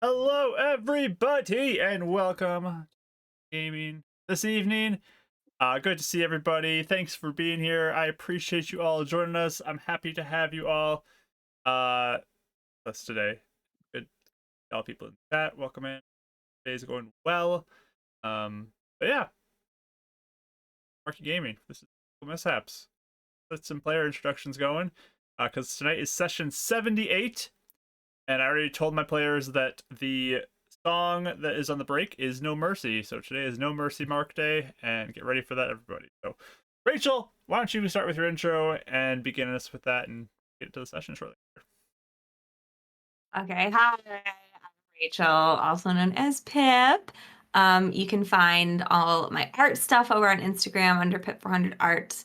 Hello, everybody, and welcome to gaming this evening. Good to see everybody. Thanks for being here. I appreciate you all joining us. I'm happy to have you all with us today. Good, all people in the chat. Welcome in. Today's going well. But yeah, Market Gaming. This is Mishaps. Let's some player introductions going, because tonight is session 78. And I already told my players that the song that is on the break is No Mercy. So today is No Mercy Mark Day, and get ready for that, everybody. So, Rachel, why don't you start with your intro and begin us with that and get into the session shortly? Okay, hi, I'm Rachel, also known as Pip. You can find all my art stuff over on Instagram under Pip400art.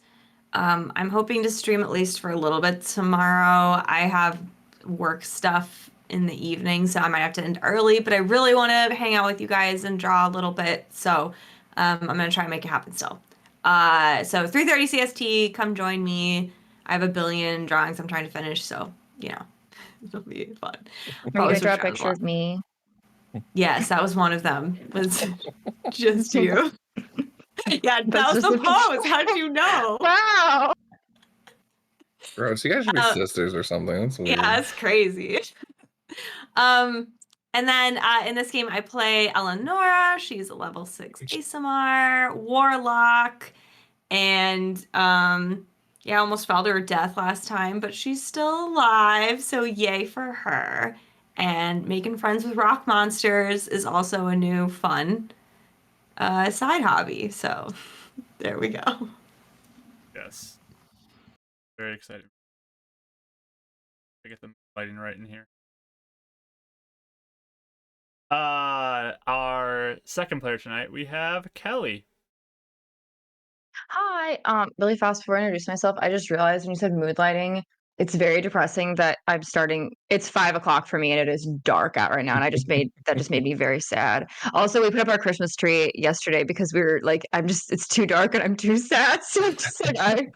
I'm hoping to stream at least for a little bit tomorrow. I have work stuff in the evening, so I might have to end early, but I really want to hang out with you guys and draw a little bit, so I'm going to try and make it happen still. So 3:30 CST, come join me. I have a billion drawings I'm trying to finish, so, it'll be fun. Are you gonna draw a picture of me? Yes, that was one of them. Was just you. Yeah, that That's was just the a picture. pose. How'd you know? Wow. Gross. You guys should be sisters or something. That's weird. Yeah, it's crazy. Um, and then in this game I play Eleonora. She's a level 6 ASMR warlock, and yeah, I almost fell to her death last time, but she's still alive, so yay for her. And making friends with rock monsters is also a new fun side hobby. So there we go. Yes. Very excited. I get the lighting right in here. Our second player tonight, we have Kelly. Hi. Really fast before I introduce myself, I just realized when you said mood lighting, it's very depressing that it's 5 o'clock for me and it is dark out right now. And that just made me very sad. Also, we put up our Christmas tree yesterday because we were like, it's too dark and I'm too sad. So I'm just like,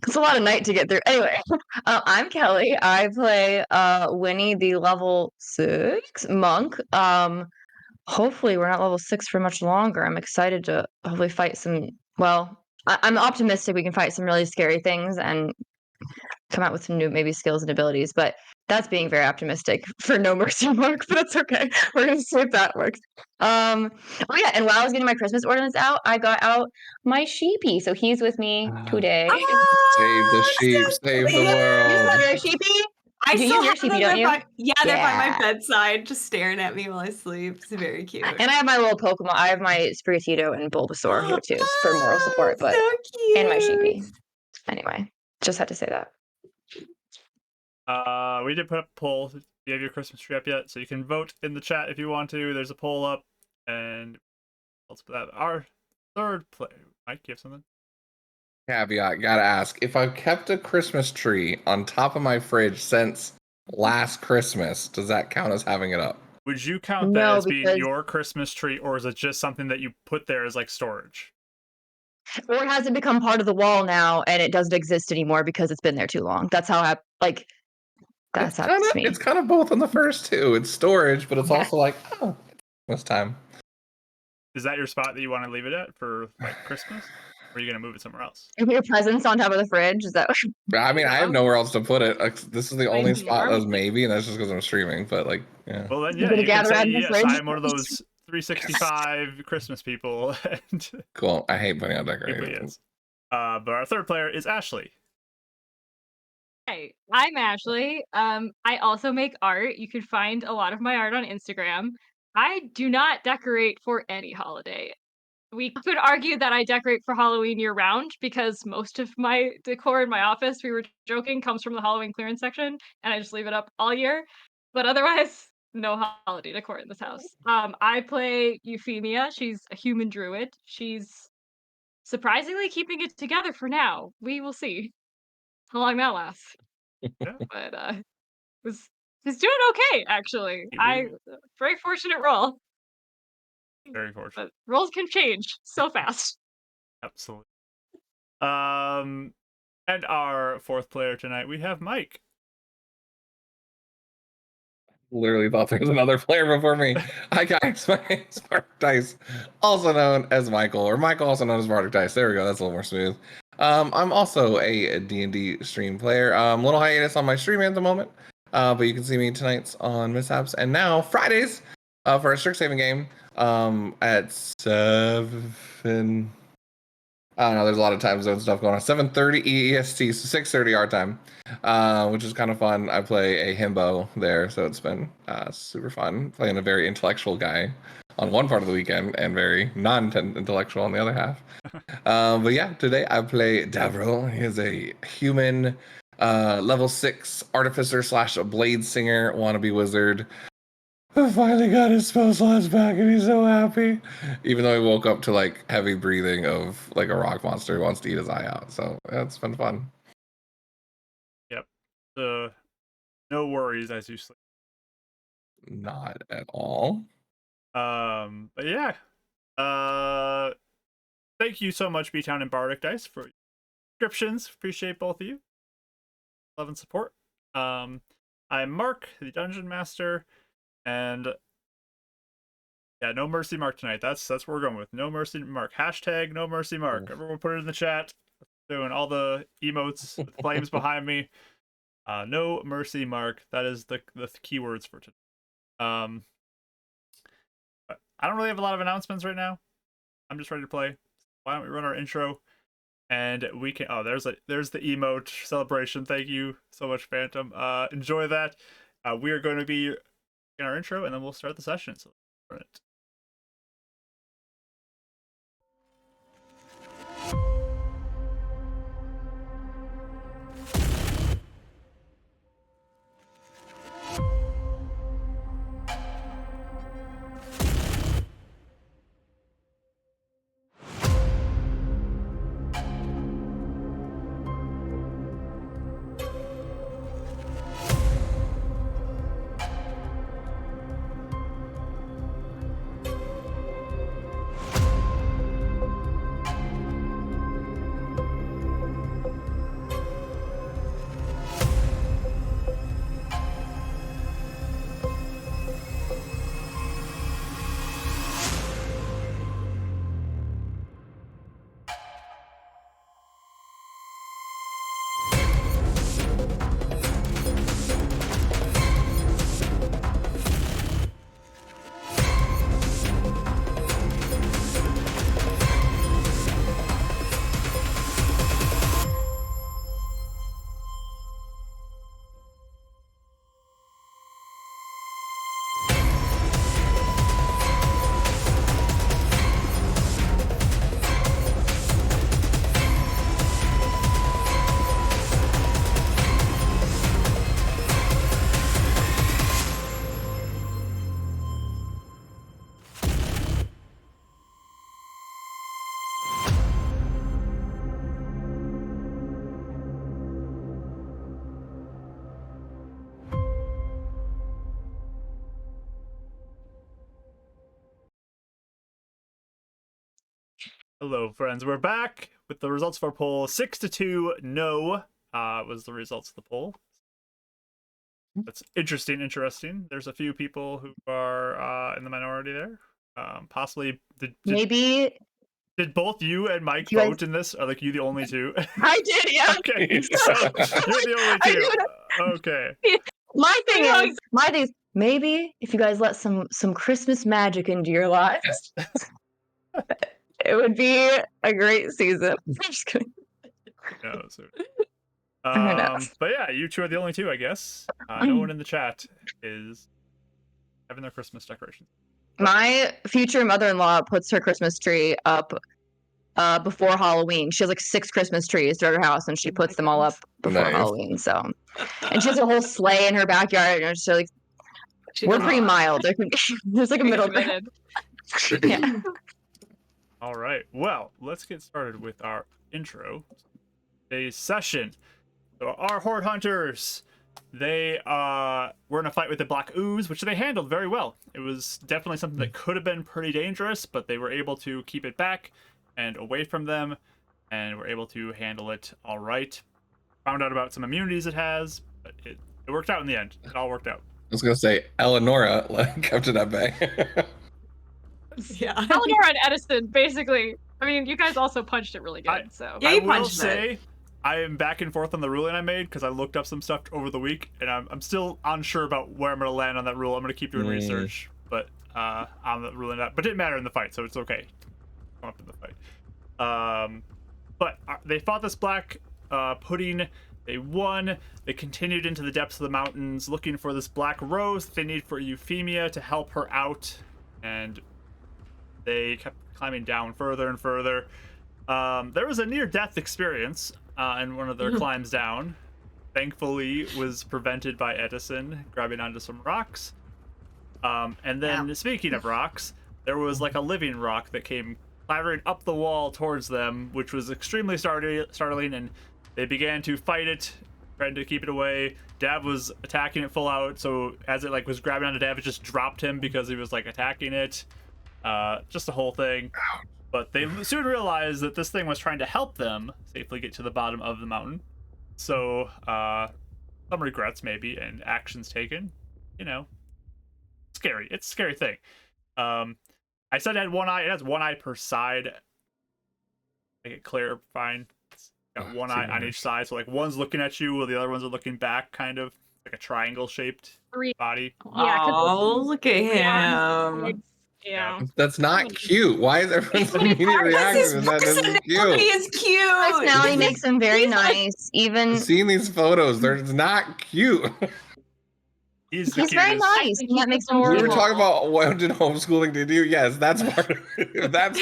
it's a lot of night to get through. Anyway, I'm Kelly. I play Winnie, the level 6 monk. Hopefully we're not level 6 for much longer. I'm excited to hopefully fight I'm optimistic we can fight some really scary things and come out with some new maybe skills and abilities, but that's being very optimistic for No Mercy Mark, but that's okay. We're gonna see if that works. Oh yeah, and while I was getting my Christmas ornaments out, I got out my sheepy, so he's with me today. Save the sheep, So save the cute. You world. have your sheepy? I You still have your have sheepy, them. don't you? They're by my Yeah. bedside, just staring at me while I sleep. It's very cute. And I have my little Pokemon. I have my Sprigatito and Bulbasaur here too for moral support, but So cute. and my sheepy. Anyway, just had to say that. We did put up a poll. Do you have your Christmas tree up yet? So you can vote in the chat if you want to. There's a poll up, and let's put that. Our third player, Mike, you have something? Caveat, gotta ask. If I've kept a Christmas tree on top of my fridge since last Christmas, does that count as having it up? Would you count that as being your Christmas tree, or is it just something that you put there as like storage? Or has it become part of the wall now and it doesn't exist anymore because it's been there too long? That's how that's happened to me. It's kind of both on the first two. It's storage, but it's also like, oh, it's Christmas time. Is that your spot that you want to leave it at for like Christmas? Or are you gonna move it somewhere else? If your presents on top of the fridge, is that? I mean, I have nowhere else to put it. This is the only spot that was maybe, and that's just because I'm streaming. But like, yeah. Well then, yeah, you can say yes. I'm one of those 365 Christmas people. Cool. I hate putting out decorations. But our third player is Ashley. Hey, I'm Ashley. I also make art. You can find a lot of my art on Instagram. I do not decorate for any holiday. We could argue that I decorate for Halloween year round because most of my decor in my office, we were joking, comes from the Halloween clearance section, and I just leave it up all year. But otherwise, no holiday decor in this house. I play Euphemia. She's a human druid. She's surprisingly keeping it together for now. We will see how long that lasts. Yeah. But was doing okay actually. Very fortunate roll. Very fortunate. But rolls can change so fast. Absolutely. And our fourth player tonight, we have Mike. literally thought there was another player before me. Hi guys, my name's Bardic Dice, also known as Michael, or Michael, also known as Bardic Dice. There we go. That's a little more smooth. I'm also a D&D stream player. Little hiatus on my stream at the moment, but you can see me tonight's on Mishaps, and now Fridays for a Strixhaven game at 7. I don't know. There's a lot of time zone stuff going on. 7:30 EST, so 6:30 our time, which is kind of fun. I play a himbo there, so it's been super fun playing a very intellectual guy on one part of the weekend and very non-intellectual on the other half. But yeah, today I play Davril. He is a human, level 6 artificer / blade singer wannabe wizard. I finally got his spell slots back and he's so happy. Even though he woke up to like heavy breathing of like a rock monster who wants to eat his eye out. So yeah, it's been fun. Yep. No worries as you sleep. Not at all. But yeah. Thank you so much, B-Town and Bardic Dice, for subscriptions. Appreciate both of you. Love and support. I'm Mark, the Dungeon Master. And yeah, no mercy mark tonight. That's what we're going with. No mercy mark. Hashtag no mercy mark. Everyone put it in the chat. Doing all the emotes with flames behind me. No mercy mark. That is the keywords for today. But I don't really have a lot of announcements right now. I'm just ready to play. Why don't we run our intro? And we can there's the emote celebration. Thank you so much, Phantom. Enjoy that. We are going to be in our intro, and then we'll start the session. So let's run it. Hello, friends. We're back with the results of our poll. 6-2, no, was the results of the poll. That's interesting. There's a few people who are in the minority there. Possibly Maybe did both you and Mike you guys- vote in this? Are like you the only two? I did, yeah. Okay, so you're the only two. Okay. My thing is maybe if you guys let some Christmas magic into your lives, it would be a great season. I'm just kidding. No, so, don't know. but yeah, you two are the only two, I guess. No one in the chat is having their Christmas decorations. My future mother-in-law puts her Christmas tree up before Halloween. She has like 6 Christmas trees throughout her house, and she puts them all up before Nice. Halloween. So, and she has a whole sleigh in her backyard. And so like, we're pretty mild. There's like a middle ground. Yeah. All right. Well, let's get started with our intro. Today's session. So our Horde Hunters, they were in a fight with the Black Ooze, which they handled very well. It was definitely something that could have been pretty dangerous, but they were able to keep it back and away from them, and were able to handle it all right. Found out about some immunities it has, but it worked out in the end. It all worked out. was gonna say Eleonora kept it at bay. Yeah. Eleanor and Edison, basically. I mean, you guys also punched it really good, so. Yeah, I you will punched say I am back and forth on the ruling I made because I looked up some stuff over the week, and I'm still unsure about where I'm going to land on that rule. I'm going to keep doing research, but on the ruling that, but it didn't matter in the fight, so it's okay. Come up in the fight. But they fought this black pudding. They won. They continued into the depths of the mountains, looking for this black rose that they need for Euphemia to help her out, and they kept climbing down further and further. There was a near-death experience in one of their climbs down. Thankfully, was prevented by Edison grabbing onto some rocks. And then, speaking of rocks, there was like a living rock that came clattering up the wall towards them, which was extremely startling, and they began to fight it, trying to keep it away. Dav was attacking it full out, so as it like was grabbing onto Dav, it just dropped him because he was like attacking it. Just the whole thing. But they soon realized that this thing was trying to help them safely get to the bottom of the mountain. So, some regrets maybe, and actions taken. You know, scary. It's a scary thing. I said it had one eye. It has one eye per side. Make it clarifying. It's got one eye on each side. So like one's looking at you while the other ones are looking back, kind of like a triangle shaped body. Yeah, Oh, look at him. Yeah. That's not cute. Why is everyone's immediate reaction to that? This is He cute. is cute. Personality makes him very nice. Even Seeing these photos, it's not cute. He's very nice, and that makes him We were adorable. talking about what did homeschooling to do. Yes, that's part of it. That's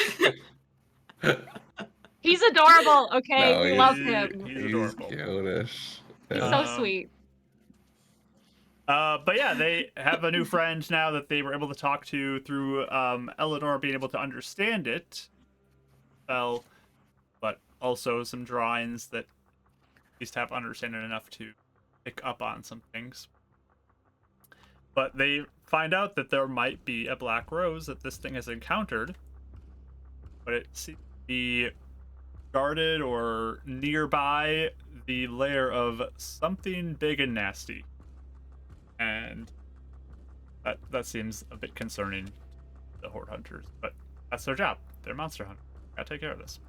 He's adorable, okay? No, we he's- love him. He's he's adorable. cute-ish. He's Yeah. so sweet. But yeah, they have a new friend now that they were able to talk to through Eleanor being able to understand it. Well, but also some drawings that at least have understanding enough to pick up on some things. But they find out that there might be a black rose that this thing has encountered, but it seems to be guarded or nearby the lair of something big and nasty. And that seems a bit concerning to the horde hunters, but that's their job. They're monster hunters. Gotta take care of this.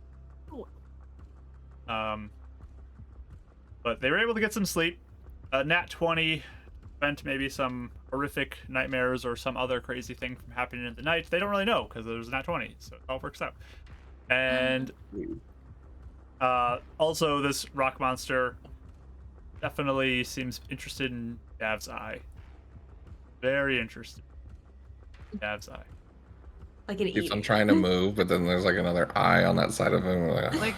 But they were able to get some sleep. Nat 20 prevent maybe some horrific nightmares or some other crazy thing from happening in the night. They don't really know because there's a Nat 20, so it all works out. And also, this rock monster definitely seems interested in Dav's eye. Very interested in Dav's eye. Like an Keeps on eater. trying to move, but then there's like another eye on that side of him. We're like, Like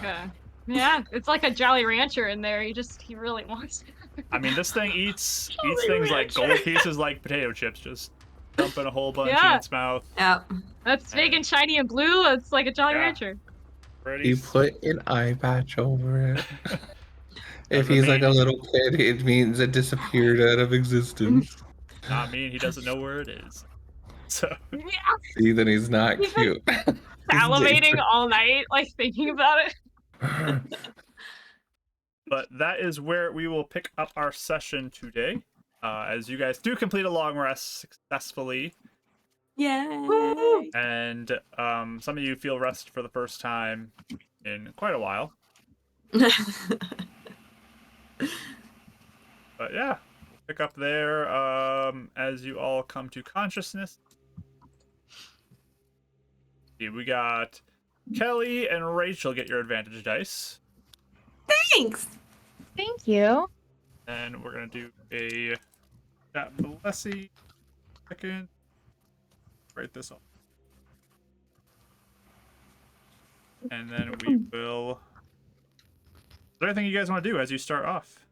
yeah, it's like a Jolly Rancher in there. He really wants it. I mean, this thing eats things like gold pieces, like potato chips, just dumping a whole bunch in Yeah. its mouth. Yep. That's big and shiny and blue. It's like a Jolly Yeah. Rancher. Pretty he put an eye patch over it. If Doesn't he's like a mean- little kid, it means it disappeared out of existence. Not mean he doesn't know where it is. So Yeah, See, then he's not He's like- cute. salivating all night, like thinking about it. but that is where we will pick up our session today. As you guys do complete a long rest successfully, Yay. and some of you feel rest for the first time in quite a while. But yeah, pick up there as you all come to consciousness. See, we got Kelly and Rachel get your advantage dice. Thanks. Thank you. And we're going to do a chat blessy. Second. Write this up. And then we will... Is there anything you guys want to do as you start off?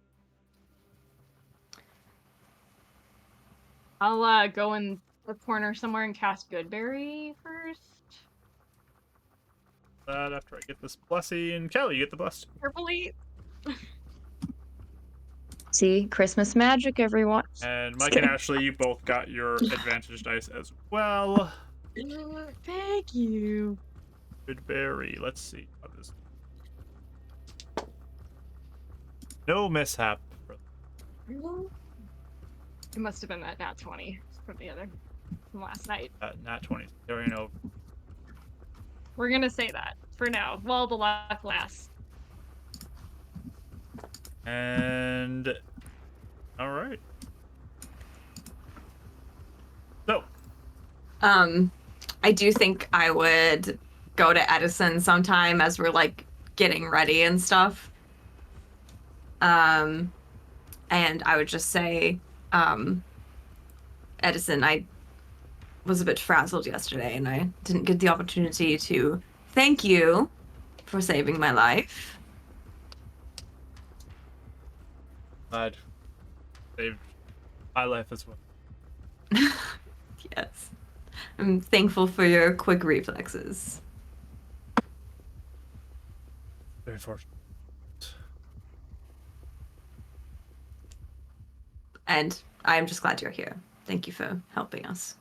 I'll go in the corner somewhere and cast Goodberry first. That after I get this blessing. Kelly, you get the blessing. Purpley. See, Christmas magic, everyone. And Mike and Ashley, you both got your advantage dice as well. Thank you. Good berry. Let's see how this. No mishap. It must have been that nat 20 from last night. Nat 20. Carrying over. We're gonna say that for now, while the luck lasts. And all right. So, I do think I would go to Edison sometime as we're like getting ready and stuff. And I would just say, Edison, I was a bit frazzled yesterday and I didn't get the opportunity to thank you for saving my life. I'd saved my life as well. Yes. I'm thankful for your quick reflexes. Very fortunate. And I'm just glad you're here. Thank you for helping us.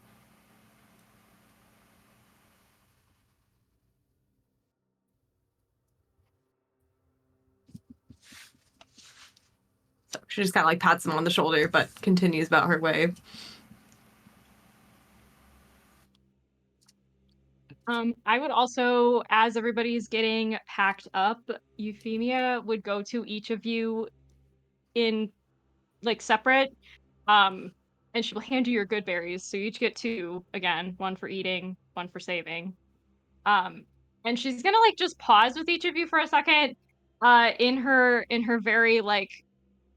So she just kind of like pats him on the shoulder, but continues about her way. I would also, as everybody's getting packed up, Euphemia would go to each of you in like separate, and she'll hand you your good berries. So you each get 2 again, 1 for eating, 1 for saving. And she's gonna like just pause with each of you for a second, in her very like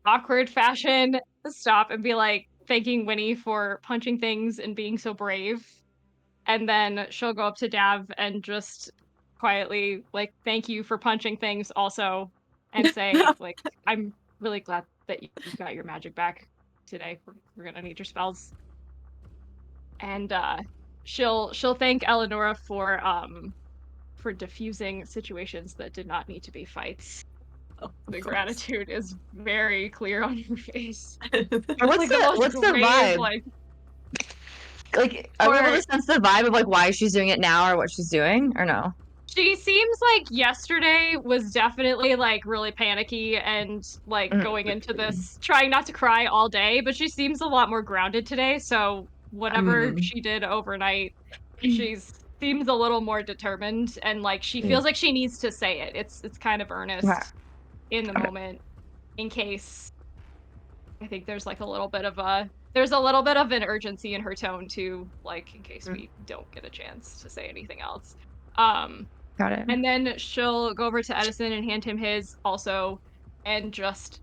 awkward fashion, stop and be like thanking Winnie for punching things and being so brave. And then she'll go up to Dav and just quietly like thank you for punching things also, and say like, I'm really glad that you got your magic back today. We're gonna need your spells. And she'll thank Eleonora for diffusing situations that did not need to be fights. The gratitude is very clear on her face. What's the vibe? Like, are we able to sense the vibe of like why she's doing it now or what she's doing, or no? She seems like yesterday was definitely like really panicky and like going into this trying not to cry all day, but she seems a lot more grounded today. So whatever she did overnight, she seems a little more determined and like she feels like she needs to say it. It's kind of earnest in the moment in case. I think there's like a little bit of an urgency in her tone too, like in case we don't get a chance to say anything else. Got it. And then she'll go over to Edison and hand him his also, and just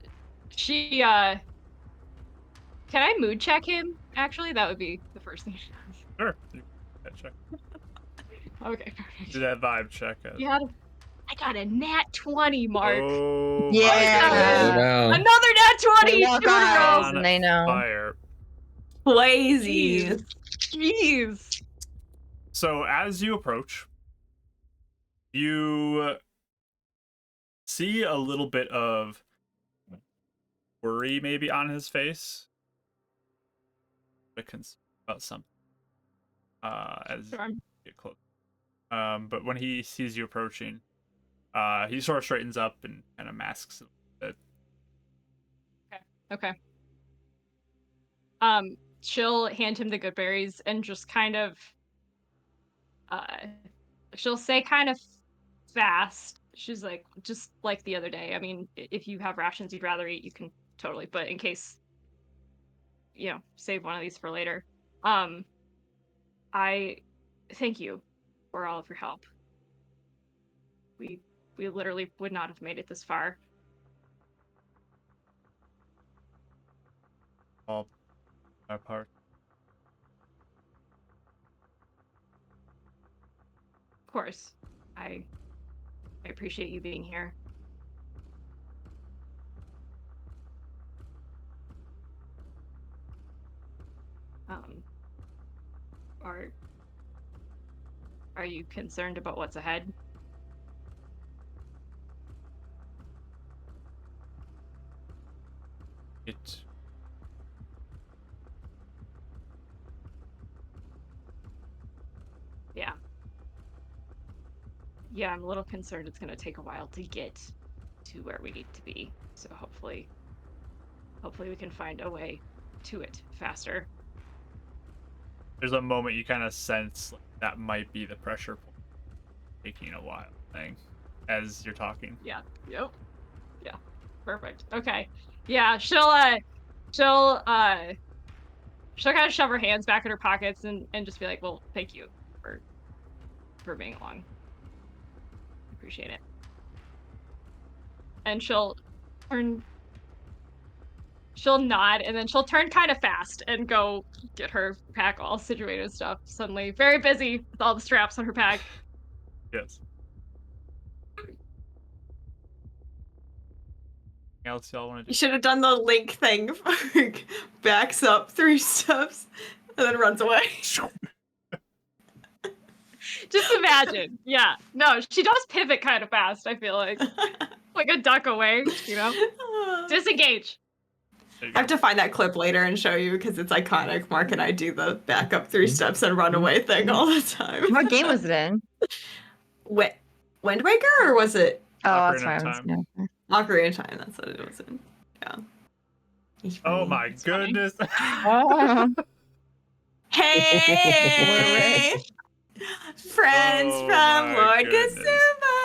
can I mood check him? Actually, that would be the first thing. Sure. Check. Okay, perfect. Do that vibe check. Yeah, I got a nat 20, Mark. Oh yeah. Wow. Another nat 20. Look, guys, and they know. Fire. Crazy. Jeez. So as you approach, you see a little bit of worry maybe on his face. About something. As you get close. But when he sees you approaching, he sort of straightens up and kind of masks a bit. Okay. She'll hand him the good berries and just kind of she'll say kind of fast. She's like, just like the other day. I mean, if you have rations you'd rather eat, you can totally, but in case, save one of these for later. I thank you for all of your help. We literally would not have made it this far. All our part. Of course, I appreciate you being here. Are you concerned about what's ahead? Yeah, I'm a little concerned it's going to take a while to get to where we need to be. So hopefully we can find a way to it faster. There's a moment you kind of sense like, that might be the pressure point taking a while thing as you're talking. Yeah. Yep. Yeah. Perfect. Okay. Yeah. She'll kind of shove her hands back in her pockets and just be like, "Well, thank you for being along. Appreciate it." And she'll nod, and then she'll turn kind of fast and go get her pack all situated and stuff. Suddenly, very busy with all the straps on her pack. Yes. Anything else y'all want to You do? should have done the link thing. Backs up 3 steps and then runs away. Just imagine. Yeah. No, she does pivot kind of fast, I feel like. Like a duck away, you know? Disengage. There you I have go. to find that clip later and show you because it's iconic. Mark and I do the back up 3 steps and run away thing all the time. What game was it in? Wind Waker, or was it Oh, that's Ocarina of fine. Time. Yeah. Ocarina of Time? That's what it was in. Yeah. It's Oh funny. my It's funny. goodness. Oh, Hey! Friends Oh from my Lord goodness. Kazuma!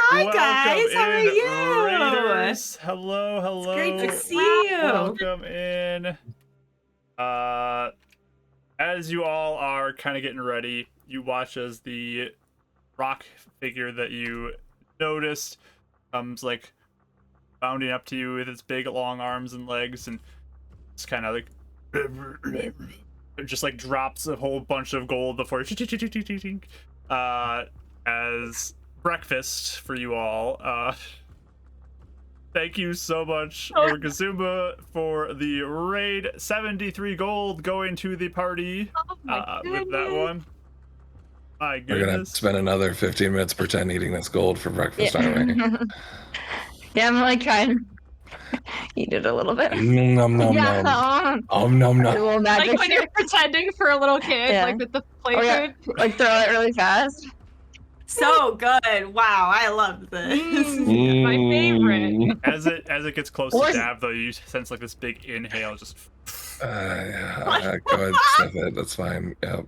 Hi guys, how are in, you? Raiders. Hello, hello. Great to see you. Welcome in. As you all are kind of getting ready, you watch as the rock figure that you noticed comes like bounding up to you with its big long arms and legs, and it's kind of like it just like drops a whole bunch of gold before as breakfast for you all. Thank you so much, Lord Kazuma, for the raid. 73 gold going to the party Oh my with that goodness. one. My We're gonna goodness. spend another 15 minutes pretend eating this gold for breakfast, aren't we? Yeah, I'm like trying to eat it a little bit. Nom nom nom Yeah. nom. Nom nom A nom. little magic Like when you're trick. pretending for a little kid, Yeah. like with the play Oh, yeah. food. Like throw it really fast. So good. Wow, I love this. My favorite. As it gets close Or to is- Dav, though, you sense like this big inhale. Just Yeah, go ahead, sniff it. That's fine. Yep.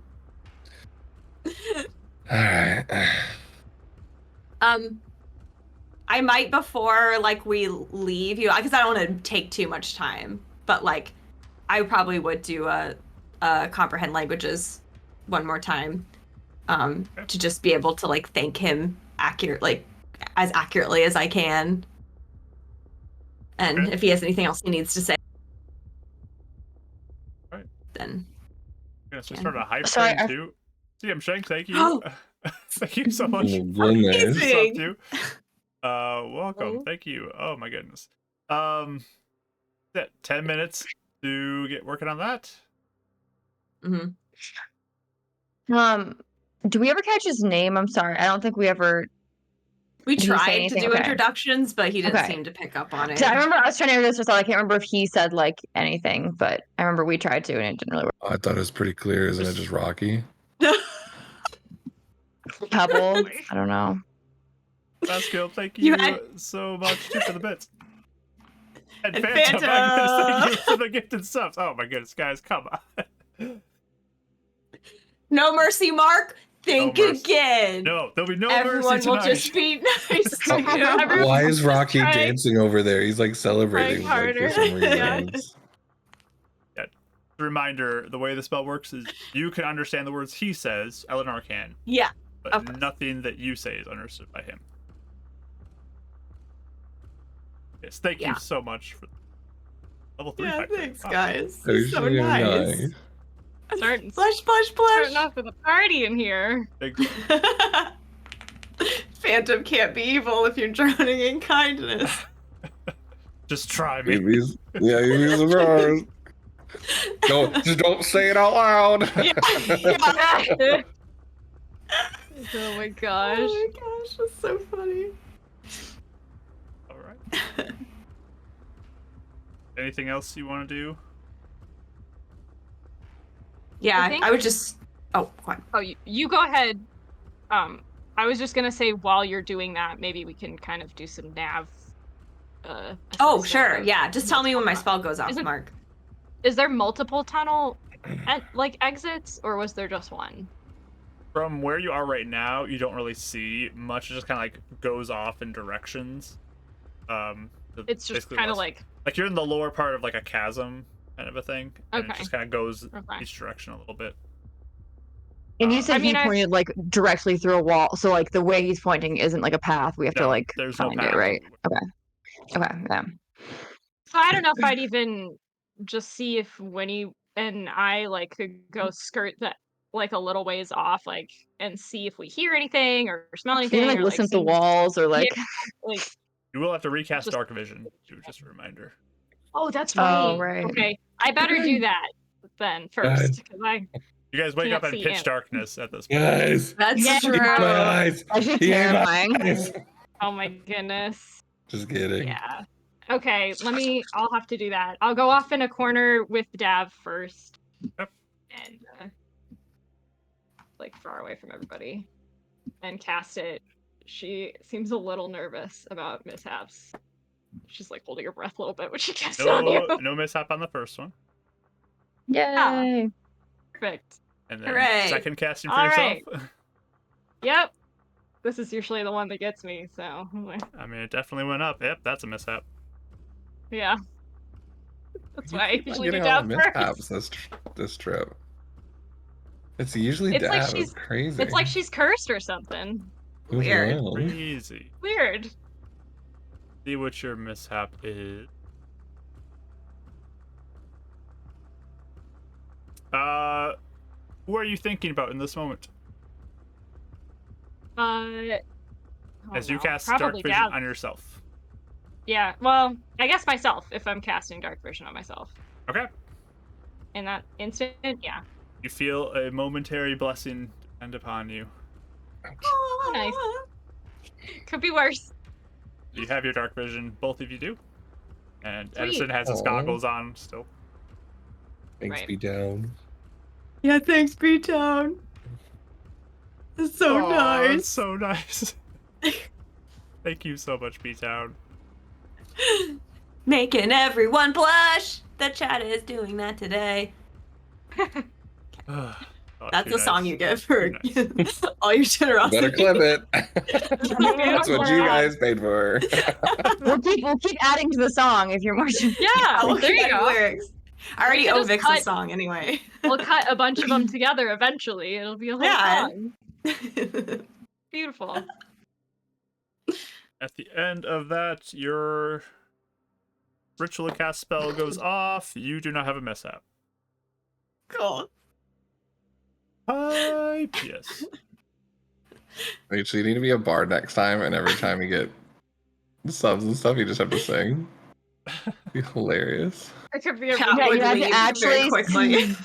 All right. I might before like we leave you because I don't want to take too much time, but like I probably would do a comprehend languages one more time, to just be able to like thank him as accurately as I can, and Okay. if he has anything else he needs to say, Right. then gonna Yeah. start a hype Sorry, train too. CM Shank, thank you. Thank you so much. Oh, goodness. What's Amazing. up, too? Welcome. Oh. Thank you. Oh my goodness. That 10 minutes to get working on that. mhm. Do we ever catch his name? I'm sorry. I don't think we ever. We Did he say tried to anything? do Okay. introductions, but he didn't Okay. seem to pick up on it. 'Cause I remember I was trying to introduce myself. I can't remember if he said like anything, but I remember we tried to and it didn't really work. I thought it was pretty clear. Isn't it just Rocky? Couple. I don't know. Baskill, thank You you had- so much too for the bits. And And Phantom, my goodness, thank you Phantom. for the gifted subs. Oh my goodness, guys, come on. No mercy, Mark. Think mercy. again. No, there'll be no Everyone mercy will tonight. just be nice to you. Everyone- Why is Rocky Right. dancing over there? He's like celebrating Trying like, for harder. some Yeah. reasons. Reminder, the way the spell works is you can understand the words he says, Eleanor can, Yeah. but Of course. nothing that you say is understood by him. Yes, thank Yeah. you so much for level 3 Yeah, hype train. thanks, Wow. guys. That was So really nice. Starting Blush, blush, starting blush. off with a party in here. Big Phantom can't be evil if you're drowning in kindness. just try me. You'd be surprised. Don't say it out loud. Yeah. Oh my gosh. Oh my gosh, that's so funny. All right. Anything else you want to do? Yeah, I think- I would just. Oh, what? Oh, you go ahead. I was just gonna say while you're doing that, maybe we can kind of do some nav. Oh, assessment sure. of Yeah, just tell me when my what's spell goes off, Isn't- Mark. Is there multiple tunnel like exits, or was there just one? From where you are right now, you don't really see much. It just kind of like goes off in directions. It's just basically kind of west. like you're in the lower part of like a chasm kind of a thing, and it Okay. just kind of goes Okay. each direction a little bit. And you said I mean, he pointed like directly through a wall, so like the way he's pointing isn't like a path. We have to No, like there's no find path. it, right? Okay, yeah. So I don't know if I'd even just see if Winnie and I like could go skirt that like a little ways off, like, and see if we hear anything or smell anything, Even like or listen like to see walls or like. yeah, like You will have to recast Just- dark vision. Too, just a reminder. oh, that's right. Oh, right. Okay, I better do that then first because I You guys wake Can't up in see pitch it. darkness at this point. Guys, That's Yeah. true. keep my eyes. Actually Keep my terrifying. eyes. oh my goodness. Just kidding. Yeah. Okay, I'll have to do that. I'll go off in a corner with Dav first. Yep. And like far away from everybody. And cast it. She seems a little nervous about mishaps. She's like holding her breath a little bit when she casts it on you. No mishap on the first one. Yay! Perfect. And then Hooray. second casting for All yourself. right. Yep. This is usually the one that gets me, so I mean, it definitely went up. Yep, that's a mishap. yeah. That's why I I'm usually do getting all Dav the first. mishaps this trip. It's usually It's like Dab. she's- Crazy. It's like she's cursed or something. Who's weird. wrong? Crazy. Weird. See what your mishap is. Who are you thinking about in this moment? As you cast dark probably vision Dav. on yourself. Yeah, well, I guess myself, if I'm casting dark vision on myself. Okay. In that instant, yeah. You feel a momentary blessing descend upon you. Nice. Could be worse. You have your dark vision, both of you do. And Sweet. Edison has his Aw. goggles on still. Thanks Right. be down. Yeah, thanks, B-Town. It's so Aw, nice. It's so nice. Thank you so much, B-Town. Making everyone blush. The chat is doing that today. Oh, That's too the song nice. you get for Too nice. all your generosity. Better clip it. That's what you guys paid for. We'll keep adding to the song if you're more. Yeah, We'll there keep you adding go. lyrics. I already We could owe just Vix cut- a song anyway. We'll cut a bunch of them together eventually. It'll be a whole Yeah. song. Beautiful. At the end of that, your ritual cast spell goes off. You do not have a mishap. Cool. Hi, yes. Wait, so you need to be a bard next time, and every time you get subs and stuff, you just have to sing. Be hilarious. It could be a Cat Yeah, would you have to leave actually- very quickly.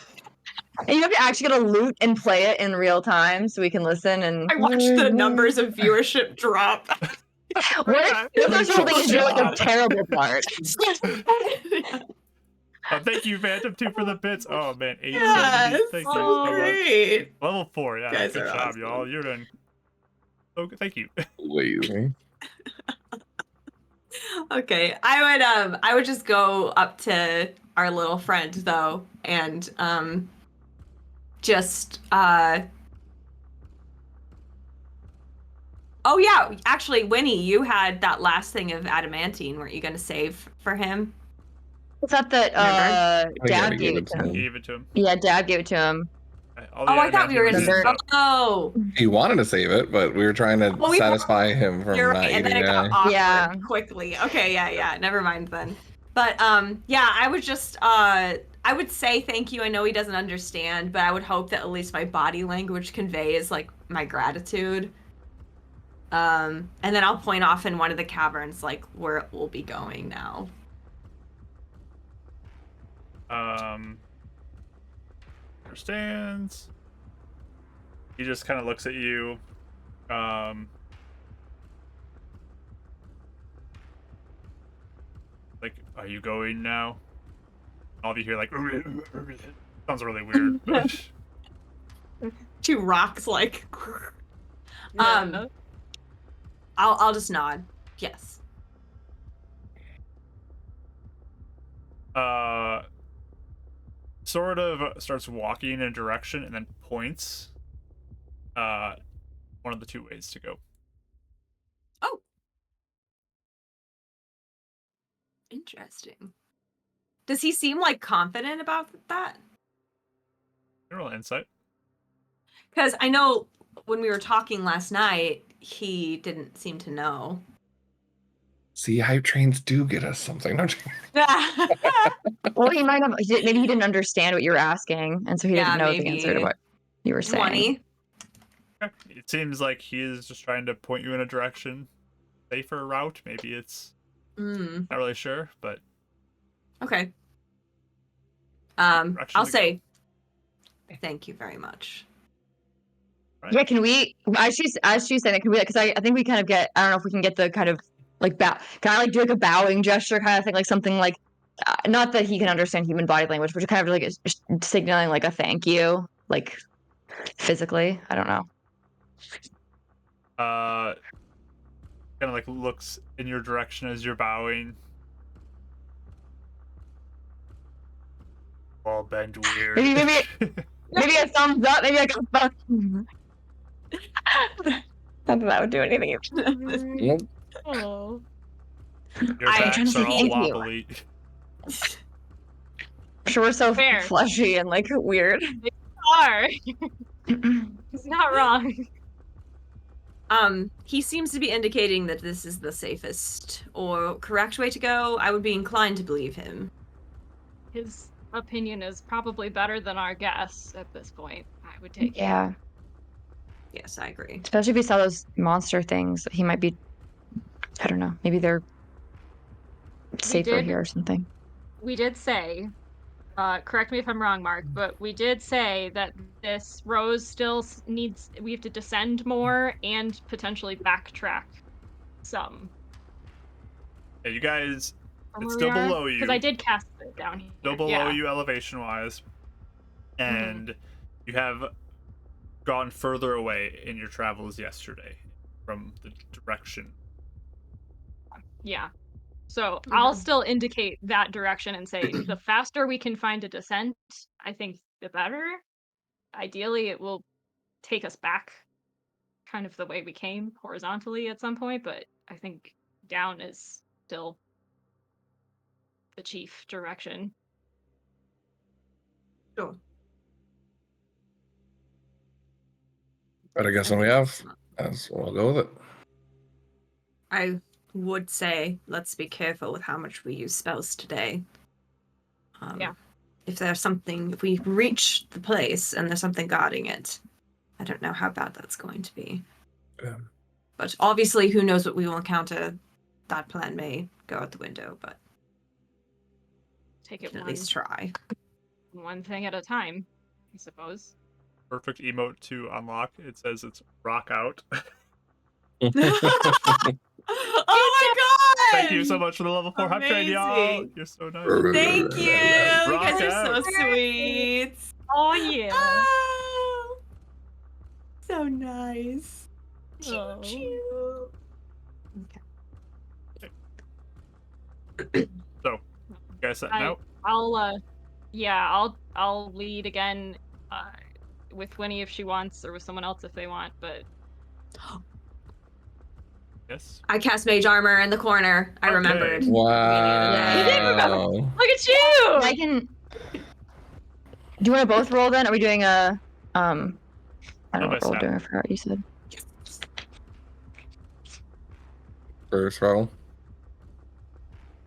And you have to actually get a loot and play it in real time so we can listen and. I watched the numbers of viewership drop. What if those whole thing is you're like a terrible part? Thank you, Phantom 2 for the bits. Oh man, 870. Yes. Thank you Oh, so much. great. Level 4, yeah. Guys Good are job, awesome. y'all. You're doing. Oh, thank you. Lazy. Okay, I would just go up to our little friend though, and just Oh yeah, actually, Winnie, you had that last thing of adamantine. Weren't you going to save for him? I thought that yeah, Dad we gave it to him. Gave it to him. Yeah, Dad gave it to him. All the Oh, I thought we were adamantine going was Remember- to. used up. Oh, He wanted to save it, but we were trying to Well, we- satisfy him from you're not right. And then eating it got it. awkward Yeah. quickly. Okay, yeah. Never mind then. But yeah, I would just I would say thank you. I know he doesn't understand, but I would hope that at least my body language conveys like my gratitude. And then I'll point off in one of the caverns, like where it will be going now. Understands. He just kind of looks at you. Like, are you going now? All of you hear like, sounds really weird. But Two rocks, like. Yeah. I'll just nod. Yes. sort of starts walking in a direction and then points one of the two ways to go. Oh. Interesting. Does he seem like confident about that? General insight. Because I know when we were talking last night, he didn't seem to know. See, hype trains do get us something, don't you? Well, he might have. Maybe he didn't understand what you were asking, and so he Yeah, didn't know the answer to maybe. what you were saying. 20. Okay. It seems like he is just trying to point you in a direction, safer route. Maybe it's not really sure, but Okay. direction I'll to say thank you very much. Right. Yeah, can we? As she's saying it, can we? Because I think we kind of get. I don't know if we can get the kind of like kind of like do like a bowing gesture kind of thing, like something like. Not that he can understand human body language, but kind of like signaling like a thank you, like physically. I don't know. kind of like looks in your direction as you're bowing. All bend weird. Maybe a thumbs up. Maybe like a thumbs. Not that that would do anything. Yep. Oh. Your I'm backs trying to are say all thank you. wobbly. I'm sure we're so Fair. fleshy and like weird. Are. He's not wrong. He seems to be indicating that this is the safest or correct way to go. I would be inclined to believe him. His opinion is probably better than our guess at this point. I would take it. Yeah, Yes, I agree. especially if he saw those monster things, he might be. I don't know. Maybe they're safer did- here or something. We did say, correct me if I'm wrong, Mark, but we did say that this rose still needs, we have to descend more and potentially backtrack some. Yeah, you guys, from it's where still we are. below you. Because I did cast it down here. Still below yeah. you elevation wise. And you have gone further away in your travels yesterday from the direction. Yeah. So I'll still indicate that direction and say the faster we can find a descent, I think the better. Ideally, it will take us back kind of the way we came horizontally at some point, but I think down is still the chief direction. Sure. But I guess when we have, we'll go with it. I would say let's be careful with how much we use spells today. Yeah. If we reach the place and there's something guarding it, I don't know how bad that's going to be. Yeah. But obviously, who knows what we will encounter? That plan may go out the window, but Take we it can at least try. one thing at a time, I suppose. Perfect emote to unlock. It says it's rock out. Oh my god! Thank you so much for the level 4 hype train, y'all. Amazing. You're so nice. Thank you. You Rock guys are out. so sweet. Oh yeah. Oh, so nice. Oh. Choo-choo. So, you guys set out? I'll lead again with Winnie if she wants, or with someone else if they want, but Yes. I cast Mage Armor in the corner. I Okay. remembered. Wow. look at you! I can. Do you want to both roll then? Are we doing a I don't know what roll we're doing. I forgot what you said. First roll.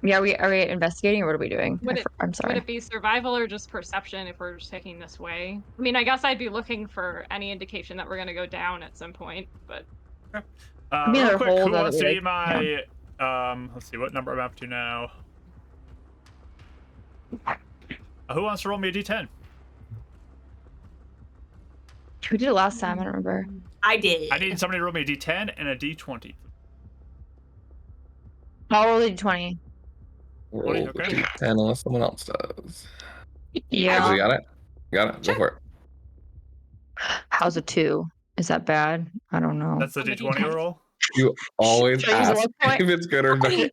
Yeah, are we investigating or what are we doing? I'm Would sorry. it be survival or just perception if we're just taking this way? I mean, I guess I'd be looking for any indication that we're gonna go down at some point, but Real quick, who now wants that to we, be my let's see what number I'm up to now. Who wants to roll me a d10? Who did it last time? I don't remember. I did. I need somebody to roll me a d10 and a d20. I'll roll a d20. Roll Okay. the d10 unless someone else does. Yeah. You got it? Got it. Sure. Go for it. How's a 2? Is that bad? I don't know. That's the On the d20 d10. roll? You always Should I use a ask luck point? if it's good or bad.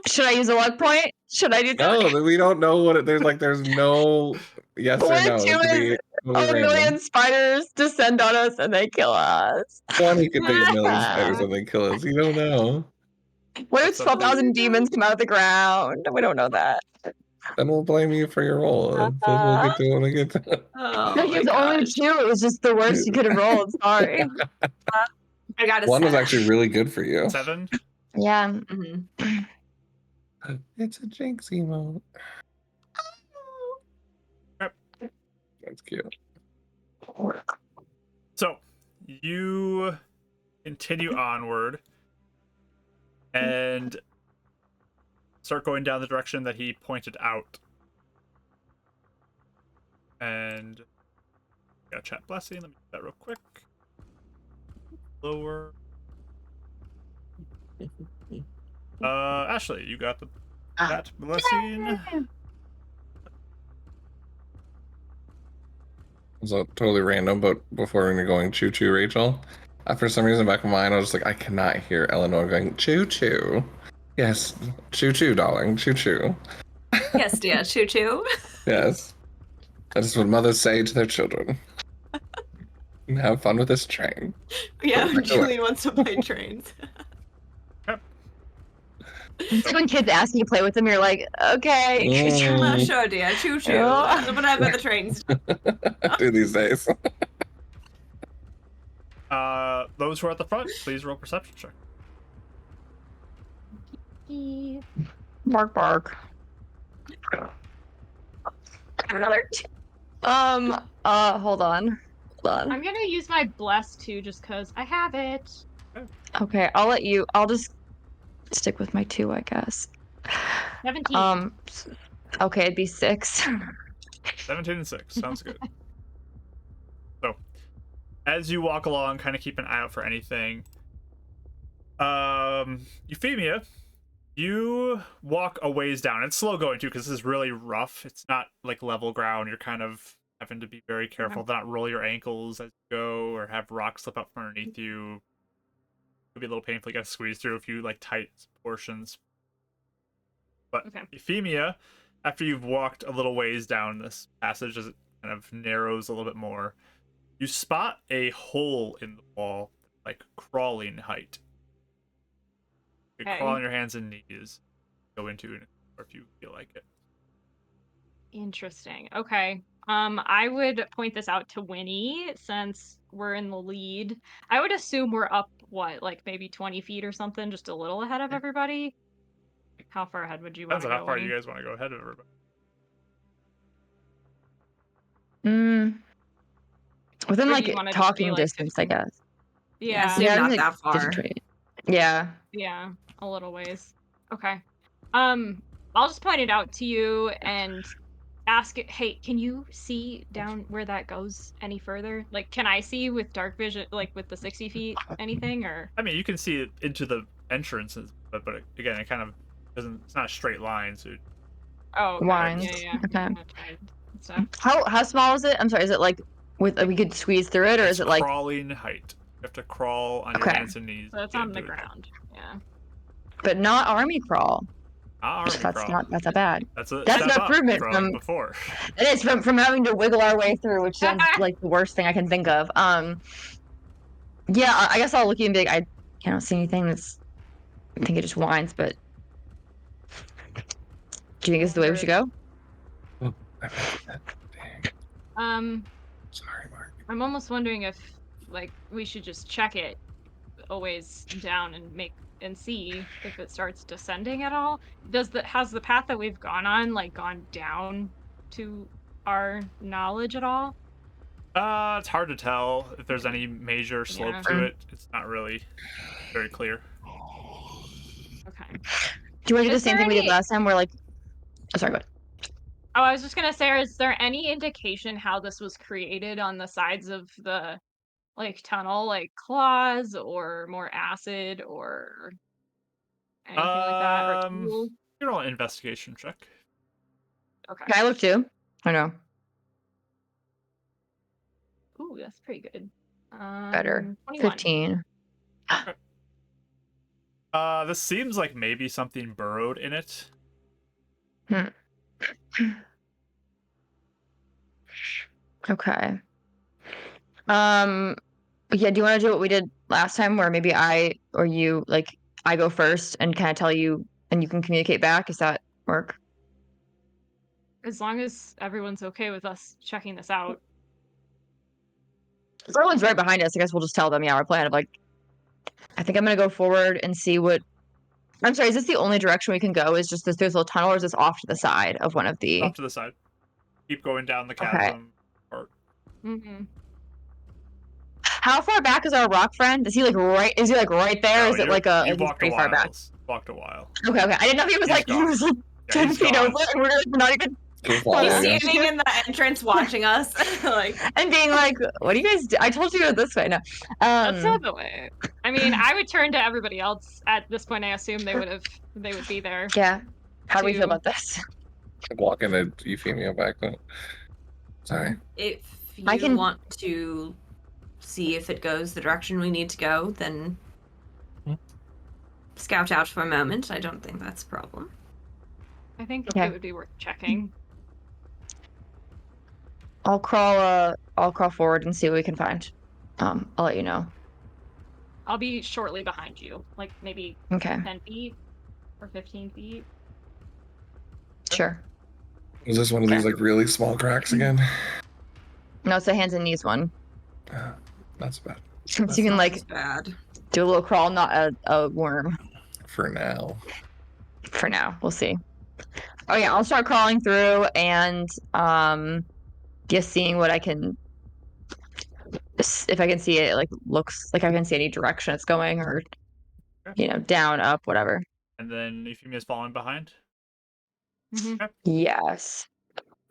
Should I use a luck point? Should I do that? No, we don't know what it. There's no yes or What no. if It could be totally a random. million spiders descend on us and they kill us? 20 could be a million spiders and they kill us. You don't know. What That's if up to 12,000 demons come out of the ground? We don't know that. Then we'll blame you for your roll. We'll get to it when we get to it. Oh No, my it's only gosh. 2. It was just the worst you could have rolled. Sorry. I got a One was 7. actually really good for you. 7. Yeah. Mhm. It's a jinx emote. Yep. That's cute. So you continue onward and start going down the direction that he pointed out. And got chat blessing. Let me do that real quick. Lower. Ashley, you got the chat blessing. So totally random, but before we're going choo choo, Rachel, for some reason back in mind, I was just like, I cannot hear Eleanor going choo choo. Yes, choo choo, darling, choo choo. Yes, dear. Choo choo. Yes, that is what mothers say to their children. Have fun with this train. Yeah, Go Julie wants to play trains. It's like when kids ask you to play with them, you're like, okay. Mm. Sure, dear. Choo choo. Oh. Whatever the trains. Do these days. Those who are at the front, please roll perception check. Bark, bark. Another 2. Hold on. I'm gonna use my bless too, just cause I have it. Okay, I'll just stick with my 2, I guess. 17. Okay, it'd be 6. 17 and 6. Sounds good. So, as you walk along, kind of keep an eye out for anything. Euphemia, you walk a ways down. It's slow going too, because this is really rough. It's not like level ground. You're kind of having to be very careful to not roll your ankles as you go, or have rocks slip up from underneath you. It'll be a little painful. You gotta squeeze through a few like tight portions. But Euphemia, after you've walked a little ways down this passage, as it kind of narrows a little bit more, you spot a hole in the wall, like crawling height. You can crawl on your hands and knees, go into it, or if you feel like it. Interesting. Okay. I would point this out to Winnie since we're in the lead. I would assume we're up, what, like maybe 20 feet or something, just a little ahead of everybody. How far ahead would you want Depends to on go? how far Winnie? you guys want to go ahead of everybody. Within Or do like you wanna just talking be, like, distance, I 15? guess. Yeah, Yeah. assume Yeah, not like, that far. Yeah. Yeah, a little ways. Okay. I'll just point it out to you and ask it, hey, can you see down where that goes any further? Like, can I see with dark vision, like with the 60 feet, anything, or? I mean, you can see it into the entrances, but again, it kind of doesn't. It's not a straight line, so. Oh, okay. Lines. Yeah. Okay. Stuff. How small is it? I'm sorry. Is it like we could squeeze through it, or It's is it like crawling height? You have to crawl on your Okay. hands and knees. So it's to get on the into it. ground. Yeah. but not army crawl? Not army crawl. That's not bad. That's a That's step an up improvement from from before. it is from having to wiggle our way through, which sounds like the worst thing I can think of. Yeah, I guess I'll look at you and be like, I can't see anything that's. I think it just whines, but do you think this is the way we should go? Oh, I missed that. Dang. Sorry, Mark. I'm almost wondering if, like, we should just check it a ways down and see if it starts descending at all. Has the path that we've gone on, like, gone down to our knowledge at all? It's hard to tell if there's any major slope Yeah. to it. It's not really very clear. Okay. Do you want to do the Is same there thing we did any- last time? Where like, oh, sorry, go ahead. Oh, I was just gonna say, is there any indication how this was created on the sides of the, like, tunnel, like claws or more acid or anything like that, or tools? You roll an investigation check. Okay. Can I look too? I know. Ooh, that's pretty good. Better. 21. 15. This seems like maybe something burrowed in it. Okay. Yeah, do you want to do what we did last time where maybe I or you, like, I go first and kind of tell you and you can communicate back? Does that work? As long as everyone's okay with us checking this out. If everyone's right behind us, I guess we'll just tell them, yeah, our plan of like, I think I'm gonna go forward and see what. I'm sorry, is this the only direction we can go? Is just this little tunnel, or is this off to the side of one of the? Off to the side. Keep going down the Okay. chasm. Or Mm-hmm. How far back is our rock friend? Is he like right? Is he like right there? no, Is it like a? you Is he walked a pretty far back? while. Walked a while. Okay, okay. I didn't know if he was He's like he gone. was like Yeah, 10 he's feet gone. over, and we're like not even He's Well, He's following us. standing in the entrance watching us. Like, and being like, "What do you guys do? I told you to go this way." No, That's not the way. I mean, I would turn to everybody else at this point. I assume they would be there. yeah. How do we feel to- about this? Walking to Euphemia back then. Sorry. if I you can- want to see if it goes the direction we need to go, then scout out for a moment. I don't think that's a problem. I think Okay. it would be worth checking. I'll crawl forward and see what we can find. I'll let you know. I'll be shortly behind you, like maybe Okay, 10 feet or 15 feet. sure. Is this one of these like really small cracks again? No, it's a hands and knees one. Not so bad. So That's you can Not like as bad. do a little crawl, not a worm. For now. For now, we'll see. Oh yeah, I'll start crawling through and just seeing what I can. If I can see it, like looks like I can see any direction it's going, or down, up, whatever. And then Euphemia's falling behind. Mm-hmm. Yes.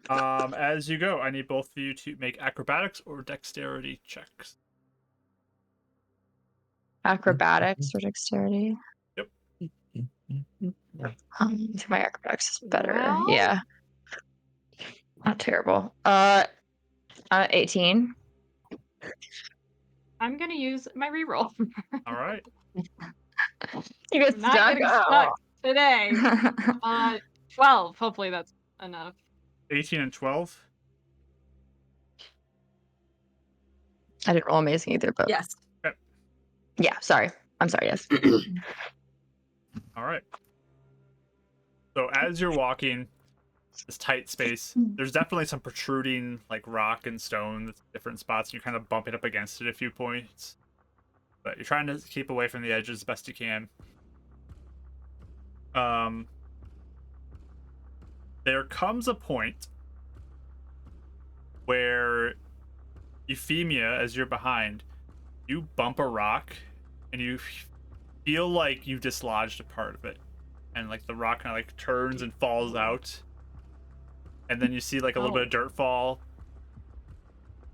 As you go, I need both of you to make acrobatics or dexterity checks. Acrobatics or dexterity. Yep. My acrobatics is better. Well- Yeah. Not terrible. 18. I'm gonna use my reroll. All right. You get I'm not stuck. getting Oh. stuck today. 12. Hopefully that's enough. 18 and 12. I didn't roll amazing either, but Yes. yeah. Sorry. I'm sorry. Yes. All right. So as you're walking this tight space, there's definitely some protruding like rock and stone that's different spots. You're kind of bumping up against it a few points, but you're trying to keep away from the edges as best you can. There comes a point where Euphemia, as you're behind, you bump a rock and you feel like you dislodged a part of it, and like the rock kind of like turns and falls out, and then you see like a little bit of dirt fall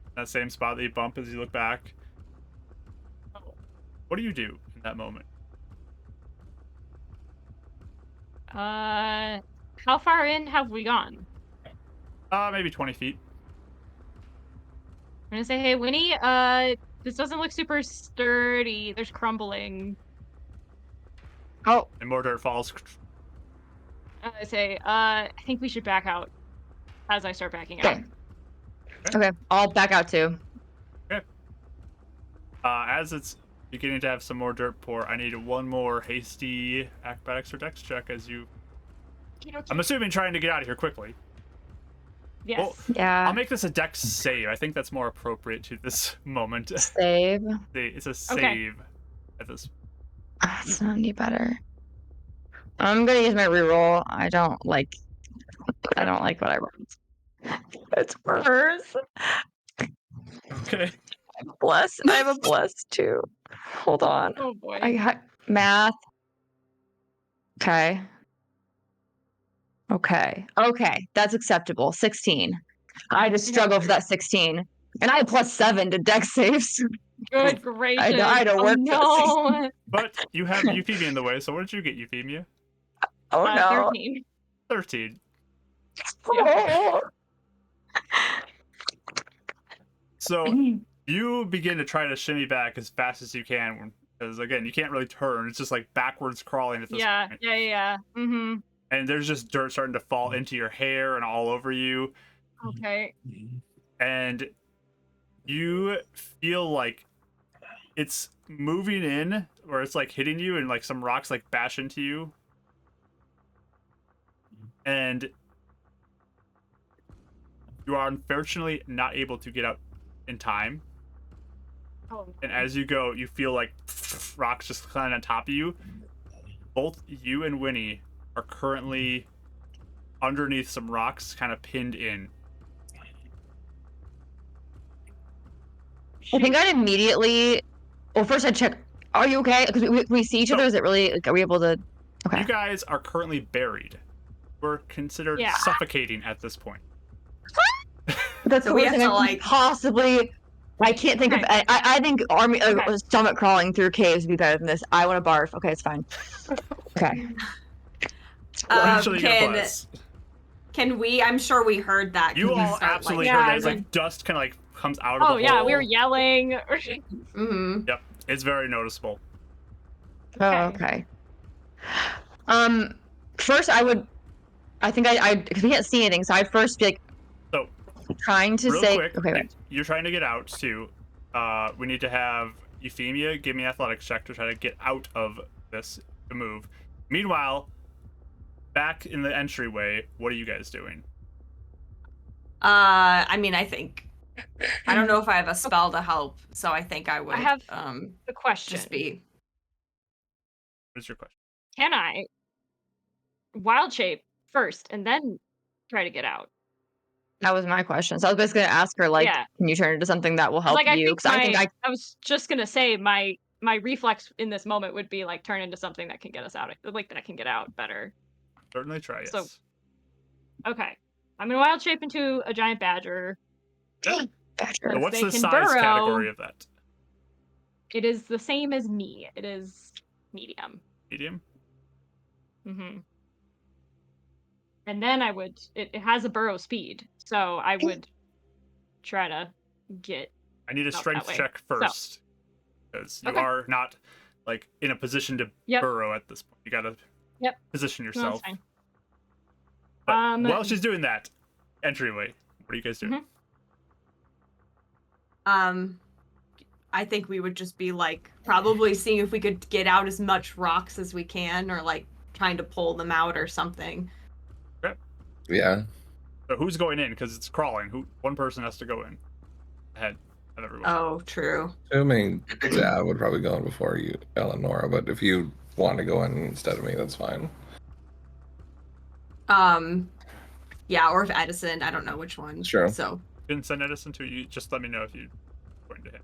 in that same spot that you bump as you look back. What do you do in that moment? How far in have we gone? Maybe 20 feet. I'm gonna say, hey, Winnie, this doesn't look super sturdy. There's crumbling. Oh, And more dirt falls. I say, I think we should back out as I start backing out. okay. Okay. I'll back out too. As it's beginning to have some more dirt pour, I need one more hasty acrobatics or dex check as you... I'm assuming trying to get out of here quickly. Yes. Well, Yeah. I'll make this a dex save. I think that's more appropriate to this moment. Save. It's a save Okay. at this. It's not any better. I'm gonna use my reroll. I don't like what I rolled. It's worse. Okay. Bless. I have a bless too. Hold on. Oh boy. I got math. Okay. Okay. That's acceptable. 16. I just struggle for that 16. And I have +7 to dex saves. Good gracious. I had to work oh, no. But you have Euphemia in the way, so what did you get, Euphemia? Oh no. 13. 13. Oh. So you begin to try to shimmy back as fast as you can when Because again, you can't really turn. It's just like backwards crawling at this Yeah, point. yeah. Mm-hmm. And there's just dirt starting to fall into your hair and all over you. Okay. And you feel like it's moving in, or it's like hitting you, and like some rocks like bash into you. And you are unfortunately not able to get out in time. Oh, And no. as you go, you feel like rocks just climb on top of you. Both you and Winnie are currently underneath some rocks, kind of pinned in. I think I'd immediately. Well, first I'd check. Are you okay? Because we see each other. No. Is it really? Like, are we able to? Okay. You guys are currently buried. We're considered Yeah. suffocating at this point. That's So the we worst have thing to, I like- possibly. I can't think of. Okay. I think army Okay. stomach crawling through caves would be better than this. I want to barf. Okay, it's fine. Okay. Eventually you're gonna Can bless. can we? I'm sure we heard that. Can You we all start, absolutely Yeah, heard that I as mean- like dust kind of like comes out of Oh the yeah, hole. we were yelling. Mm-hmm. Yep, it's very noticeable. Oh, Okay. okay. First I think I because we can't see anything, so I'd first be like So trying to real say. quick, Okay, wait. you're trying to get out too. We need to have Euphemia give me an athletics check to try to get out of this to move. Meanwhile, back in the entryway, what are you guys doing? I mean, I think I don't know if I have a spell to help, so I think I would. have The question: just be. What's your question? Can I wild shape first and then try to get out? That was my question. So I was basically gonna ask her, like, Yeah. can you turn into something that will help Like I you? think Because I think I was just gonna say my reflex in this moment would be like turn into something that can get us out, like that can get out better. Certainly try, yes. So- Okay, I'm gonna wild shape into a giant badger. Badger. So what's they the can size burrow. category of that? It is the same as me. It is medium. Medium? Mm-hmm. And then I would. It has a burrow speed, so I would try to get. I need a Not strength that way. check first. Because you Okay. are not like in a position to Yep. burrow at this point. You gotta Yep. position No, yourself. that's fine. But while she's doing that, entryway, what are you guys doing? I think we would just be like probably seeing if we could get out as much rocks as we can, or like trying to pull them out or something. Yeah. So who's going in? Because it's crawling. One person has to go in ahead of everyone. Oh, true. Assuming Dad would probably go in before you, Eleonora, but if you want to go in instead of me, that's fine. Yeah, or if Edison, I don't know which one. Sure. So You can send Edison to you. Just let me know if you're going to him.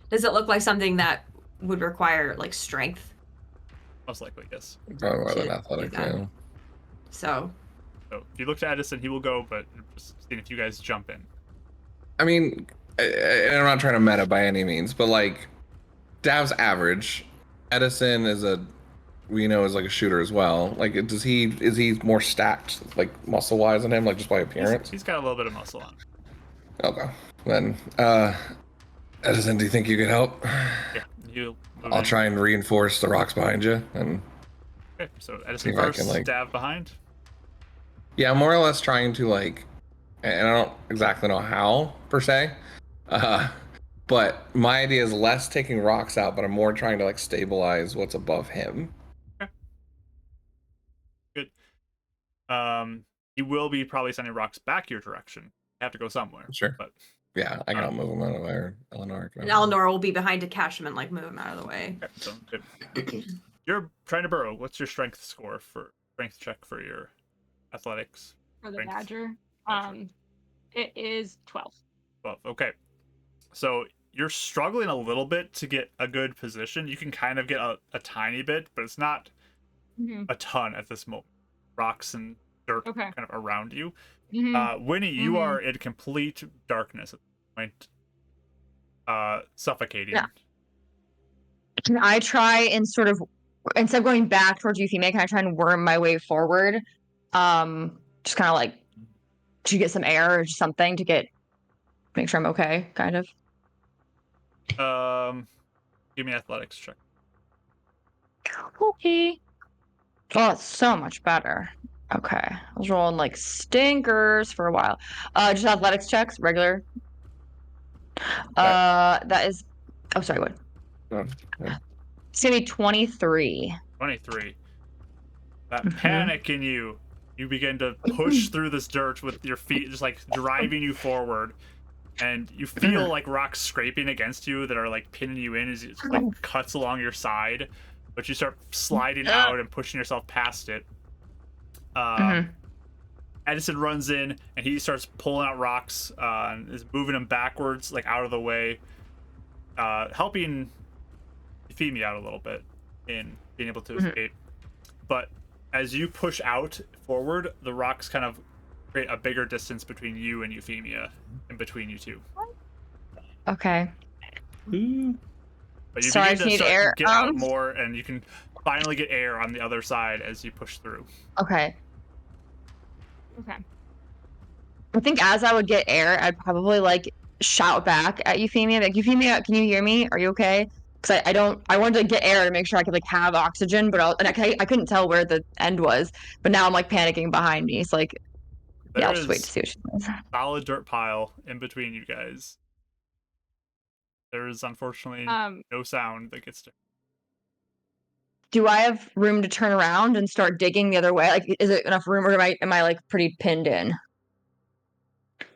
does it look like something that would require like strength? Most likely, yes. Probably more than To athletic, do that. yeah. So So if you look to Edison, he will go, but just seeing if you guys jump in. I mean, and I'm not trying to meta by any means, but like, Dav's average. Edison is is like a shooter as well. Like, is he more stacked, like muscle wise than him, like just by appearance? He's got a little bit of muscle on. Okay, then, Edison, do you think you could help? Yeah, you. I'll try and reinforce the rocks behind you, and Okay, so See Edison if I first, can, like- Dav behind. yeah, I'm more or less trying to like, and I don't exactly know how per se, but my idea is less taking rocks out, but I'm more trying to like stabilize what's above him. He will be probably sending rocks back your direction. You have to go somewhere. Sure. But Yeah, I can move him out of there. Eleanor. and Eleanor will be behind to catch him and like move him out of the way. okay, so good. You're trying to burrow. What's your strength score for strength check for your athletics? For the Strength. badger, Badger. it is 12. 12. Okay. So you're struggling a little bit to get a good position. You can kind of get a tiny bit, but it's not a ton at this moment. Rocks and dirt Okay. kind of around you. Mhm. Winnie, you Mhm. are in complete darkness at this point. Suffocating. Yeah. Can I try and sort of, instead of going back towards Euphemia, can I try and worm my way forward? Just kind of like to get some air or something to make sure I'm okay, kind of. Give me an athletics check. Okay. Oh, it's so much better. Okay. I was rolling like stinkers for a while. Just athletics checks, regular. That is. Oh, sorry. What? Yeah. It's gonna be 23. 23. That Mhm. panic in you. You begin to push through this dirt with your feet just like driving you forward. And you feel like rocks scraping against you that are like pinning you in as it like cuts along your side. But you start sliding out and pushing yourself past it. Edison runs in and he starts pulling out rocks and is moving them backwards, like out of the way, helping Euphemia out a little bit in being able to escape. But as you push out forward, the rocks kind of create a bigger distance between you and Euphemia, and between you two. Okay. But you Sorry, I begin just to need start air. to get out more, and you can finally get air on the other side as you push through. Okay. Okay. I think as I would get air, I'd probably like shout back at Euphemia, like, Euphemia, can you hear me? Are you okay? Because I wanted to get air to make sure I could like have oxygen, but I couldn't tell where the end was. But now I'm like panicking behind me. It's like, yeah, There I'll just wait to is see what she says. solid dirt pile in between you guys. There is unfortunately no sound that gets to. Do I have room to turn around and start digging the other way? Like, is it enough room, or am I like pretty pinned in?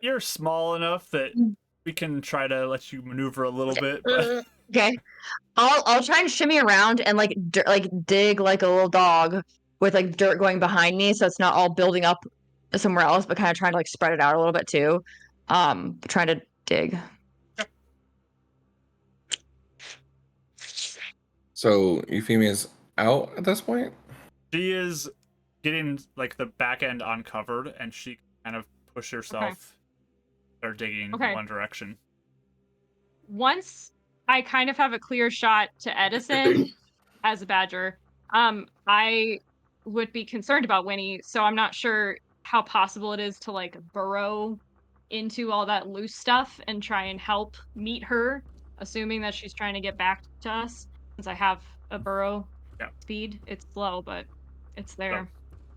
You're small enough that we can try to let you maneuver a little bit, but Okay. I'll try and shimmy around and like dig like a little dog with like dirt going behind me, so it's not all building up somewhere else, but kind of trying to like spread it out a little bit too. Trying to dig. So Euphemia's out at this point? she is getting like the back end uncovered, and she can kind of push herself, start digging in one direction. Once I kind of have a clear shot to Edison as a badger, I would be concerned about Winnie, so I'm not sure how possible it is to like burrow into all that loose stuff and try and help meet her, assuming that she's trying to get back to us. Since I have a burrow speed, it's slow, but it's there.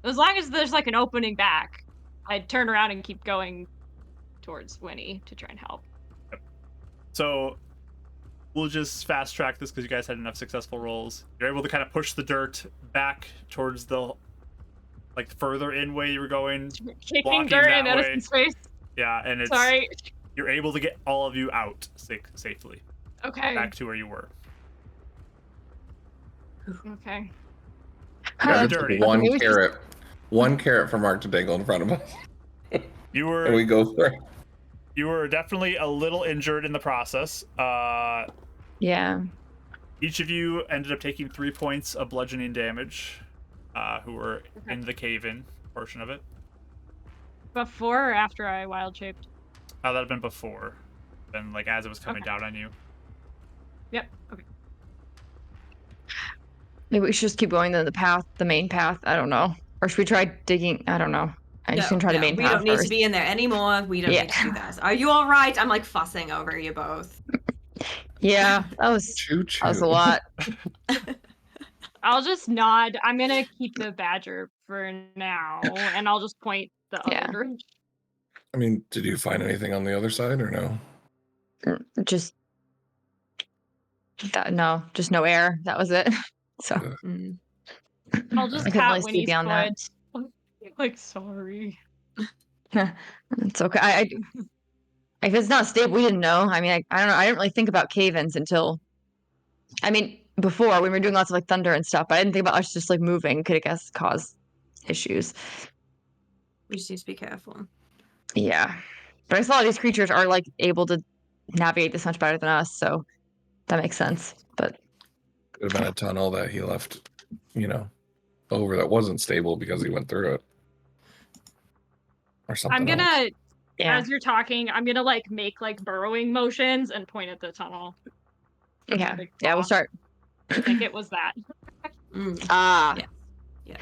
As long as there's like an opening back, I'd turn around and keep going towards Winnie to try and help. So we'll just fast track this because you guys had enough successful rolls. You're able to kind of push the dirt back towards the like further in way you were going, Kicking dirt in Edison's face. Yeah, and it's sorry. You're able to get all of you out safely. Okay. Back to where you were. Okay. Yeah, dirty. One carrot for Mark to dangle in front of us. You were. And we go for it. You were definitely a little injured in the process. Yeah. Each of you ended up taking 3 points of bludgeoning damage. Who were in the cave-in portion of it. Before or after I wild shaped? That'd have been before. Then, like, as it was coming down on you. Yep. Okay. Maybe we should just keep going to the main path. I don't know. Or should we try digging? I don't know. I'm just gonna try the main path. We don't need first. to be in there anymore. We don't need to do that. Are you all right? I'm like fussing over you both. Yeah, that was a lot. I'll just nod. I'm gonna keep the badger for now, and I'll just point the other direction. I mean, did you find anything on the other side or no? Just just no air. That was it. So I'll just pat Winnie's foot. Like, sorry. It's okay. If it's not stable, we didn't know. I mean, I don't know. I didn't really think about cave-ins until, I mean, before when we were doing lots of like thunder and stuff. But I didn't think about us just like moving could, I guess, cause issues. We just need to be careful. Yeah, but I saw these creatures are like able to navigate this much better than us, so that makes sense. But could have been a tunnel that he left, over that wasn't stable because he went through it, or something. I'm gonna, Yeah. as you're talking, I'm gonna like make like burrowing motions and point at the tunnel. Yeah, yeah, we'll start. I think it was that. Yeah.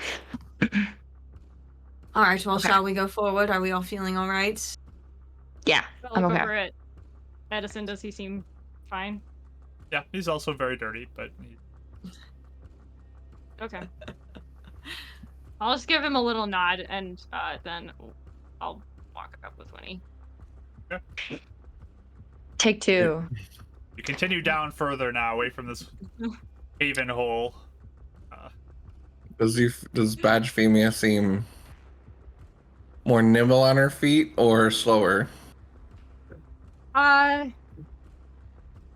All right. Well, shall we go forward? Are we all feeling all right? Yeah, I'm okay. Over it. Edison, does he seem fine? Yeah, he's also very dirty, but Okay. I'll just give him a little nod, and then I'll walk up with Winnie. Take two. you continue down further now, away from this haven hole. Does Badge Femia seem more nimble on her feet or slower?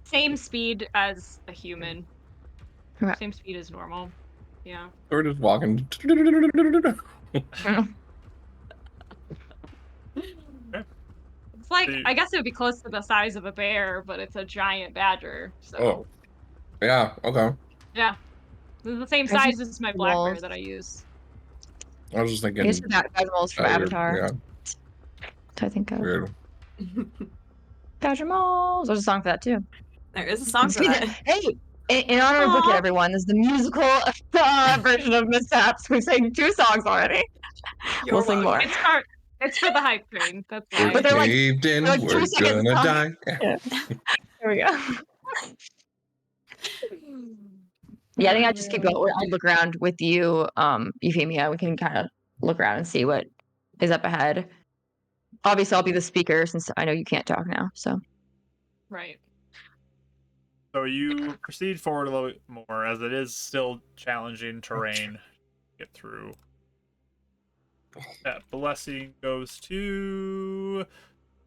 Same speed as a human. Okay. Same speed as normal. Yeah. We're just walking. It's like, I guess it would be close to the size of a bear, but it's a giant badger. So. Oh, yeah. Okay. Yeah. It's the same size as my black bear that I use. I was just thinking. These are that moles from Avatar. Yeah. I think of. Weird. Badger moles. There's a song for that too. There is a song for that. Hey, in honor of Book It, everyone, this is the musical version of Mishaps. We've sang 2 songs already. You're We'll sing more. It's for the hype train. That's We're why. But they're like- caved in, they're like 2 we're seconds gonna long. die. Yeah. There we go. Yeah, I think I just keep going. I'll look around with you, Euphemia. We can kind of look around and see what is up ahead. Obviously, I'll be the speaker since I know you can't talk now. So Right. So you proceed forward a little bit more, as it is still challenging terrain to get through. That blessing goes to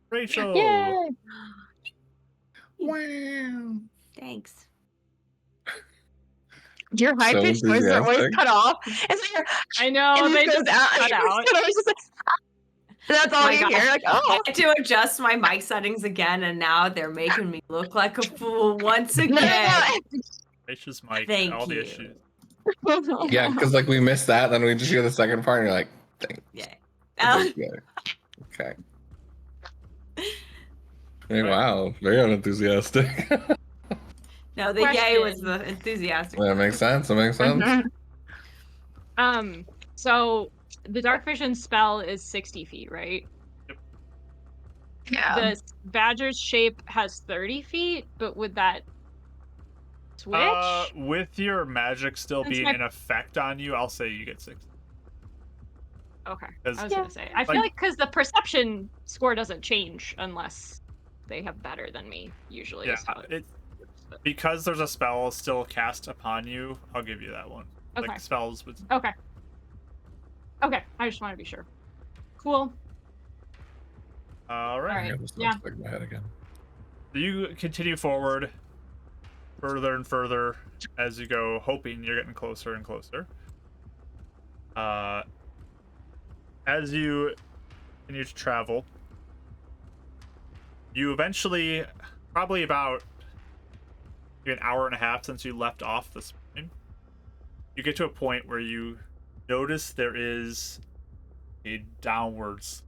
Rachel. yay! Wow. Thanks. Your high So pitched voices are always enthusiastic. cut off. And so I know, and they this goes just out. cut out. And I was just like, that's all my you God. hear. Like, I oh, had to adjust my mic settings again, and now they're making me look like a fool once again. no. Rachel's mic, Thank all the you. issues. Yeah, because like we missed that, then we just hear the second part, and you're like, dang. Yeah. Okay. Hey, wow, very unenthusiastic. No, the yay was Question. the enthusiastic. That makes sense. That makes sense. So the dark vision spell is 60 feet, right? Yeah. The badger's shape has 30 feet, but would that switch? With your magic still Since being my- in effect on you, I'll say you get 6. Okay. I 'Cause- was gonna say. I feel like because the perception score doesn't change unless they have better than me. Usually, Yeah, is how it, because there's a spell still cast upon you, I'll give you that one. Okay. Like spells with. Okay. Okay. I just want to be sure. Cool. All right. All right. I got this Yeah. stuck in my head again. So you continue forward, further and further as you go, hoping you're getting closer and closer. As you continue to travel, you eventually, probably about an hour and a half since you left off this morning, you get to a point where you notice there is a downwards,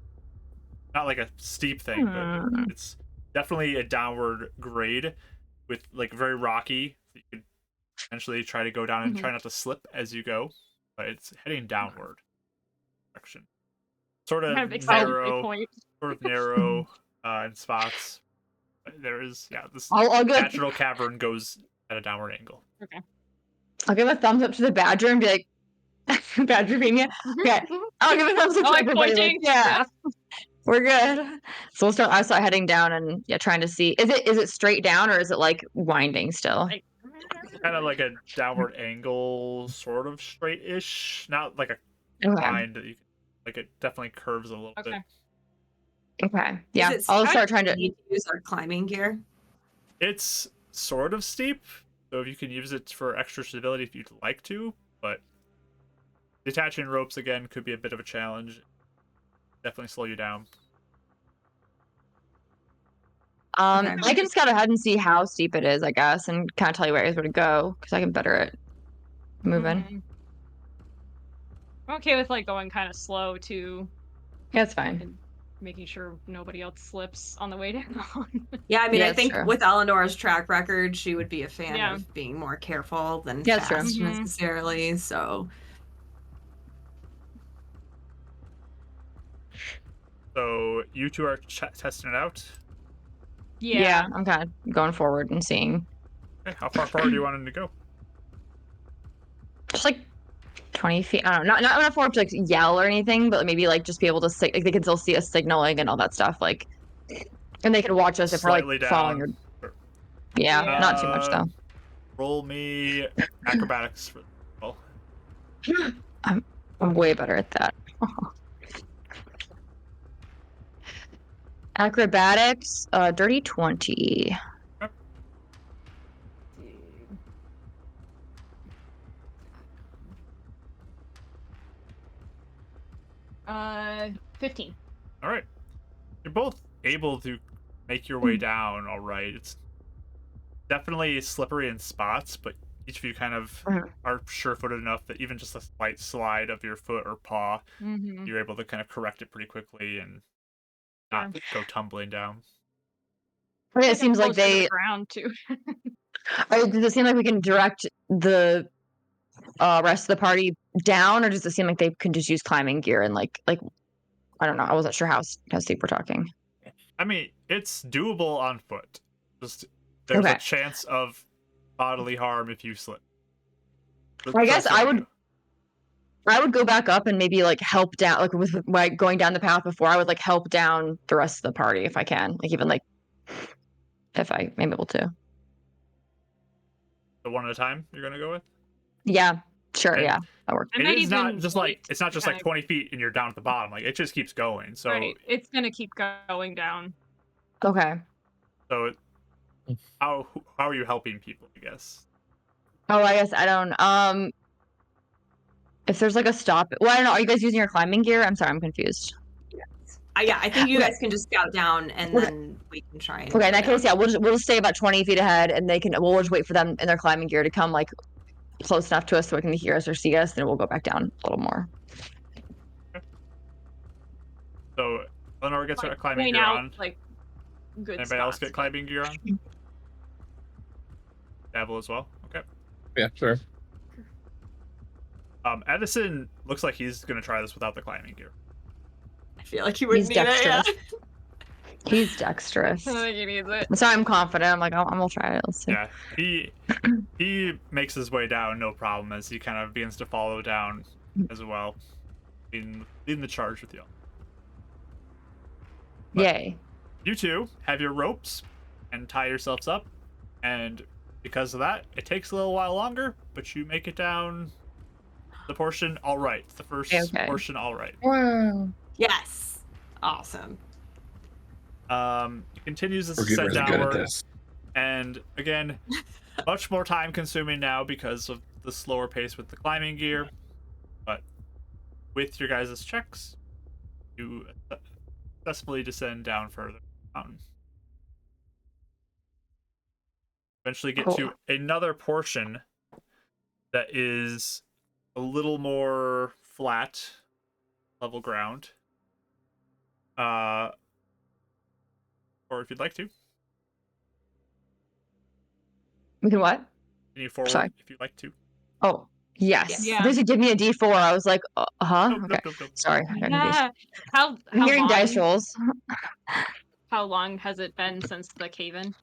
not like a steep thing, but it's definitely a downward grade with like very rocky. You could potentially try to go down and try not to slip as you go, but it's heading downward direction. Sort of Kind of excited narrow, point. in spots. But there is, this I'll give natural cavern goes at a downward angle. I'll give a thumbs up to the badger and be like, Badger Femia. Okay. I'll give a thumbs up I to like everybody. Like, pointing. yeah, we're good. So I'll start heading down and trying to see. Is it straight down or is it like winding still? Like, Kind of like a downward angle, sort of straight-ish, not like a Okay. line that you can, like it definitely curves a little bit. okay. Okay. Yeah. Is it I'll steep? start trying to. Need to use our climbing gear. It's sort of steep, so if you can use it for extra stability if you'd like to, but detaching ropes again could be a bit of a challenge. Definitely slow you down. Okay. I can scout ahead and see how steep it is, I guess, and kind of tell you where to go because I can better at moving. Mhm. I'm okay with like going kind of slow too, Yeah, it's fine. and making sure nobody else slips on the way down. Yeah, I mean, Yeah, I that's think true. with Eleanor's track record, she would be a fan Yeah. of being more careful than Yeah, that's true. fast Mhm. necessarily. So So you two are testing it out. Yeah, I'm kind of going forward and seeing. Okay, how far forward do you want him to go? Just like 20 feet. I don't know. Not enough for him to like yell or anything, but maybe like just be able to like they can still see us signaling and all that stuff. Like, and they can watch us if we're like Slightly following. down. Or, yeah, Yeah. not too much though. Roll me acrobatics for well. I'm way better at that. Acrobatics, dirty 20. 15. All right. You're both able to make your way down all right. It's definitely slippery in spots, but each of you kind of are sure-footed enough that even just a slight slide of your foot or paw, Mm-hmm. you're able to kind of correct it pretty quickly and not go tumbling down. Okay, it seems like Closer to the they. ground too. Does it seem like we can direct the rest of the party down, or does it seem like they can just use climbing gear and like I don't know. I wasn't sure how steep we're talking. I mean, it's doable on foot. Just there's a Okay. chance of bodily harm if you slip. I guess I would go back up and maybe like help down, like with like going down the path before. I would like help down the rest of the party if I can, like even like if I am able to. The one at a time you're gonna go with. Yeah, sure. And yeah, that works. I It might is not even just like wait it's not just to like 20 feet and you're down at the bottom. Like it just keeps going. So Right. It's gonna keep going down. Okay. so how are you helping people? I guess. Oh, I guess I don't. If there's like a stop, well, I don't know. Are you guys using your climbing gear? I'm sorry, I'm confused. Yeah, I think you Okay. guys can just scout down and Okay. then we can try and Okay, in go that case, down. yeah, we'll just stay about 20 feet ahead, and we'll just wait for them in their climbing gear to come like close enough to us so they can hear us or see us, then we'll go back down a little more. So Lenore gets her Like, climbing point gear out on. like good Anybody else spots. get climbing gear on? Dabble as well. Okay. Yeah, sure. Edison looks like he's gonna try this without the climbing gear. I feel like you wouldn't He's need it. Yeah. dexterous. He's dexterous. I think he needs it. So I'm confident. I'm like, I'm gonna try it. Let's see. Yeah, he makes his way down no problem as he kind of begins to follow down as well, leading the charge with you. But Yay. you two have your ropes and tie yourselves up, and because of that, it takes a little while longer, but you make it down the portion all right. The first portion all right. Wow. Yes. Awesome. It continues to We're descend really good at downward, this. and again, much more time consuming now because of the slower pace with the climbing gear. But with your guys' checks, you successfully descend down further down. Eventually get to another portion that is a little more flat, level ground. Or if you'd like to, We can what? can you forward Sorry. if you'd like to? Oh, yes. Yeah. This would give me a D4. I was like, huh? Nope, Okay. nope. Sorry. I got confused. Yeah. I'm How hearing long, dice rolls. how long has it been since the cave-in?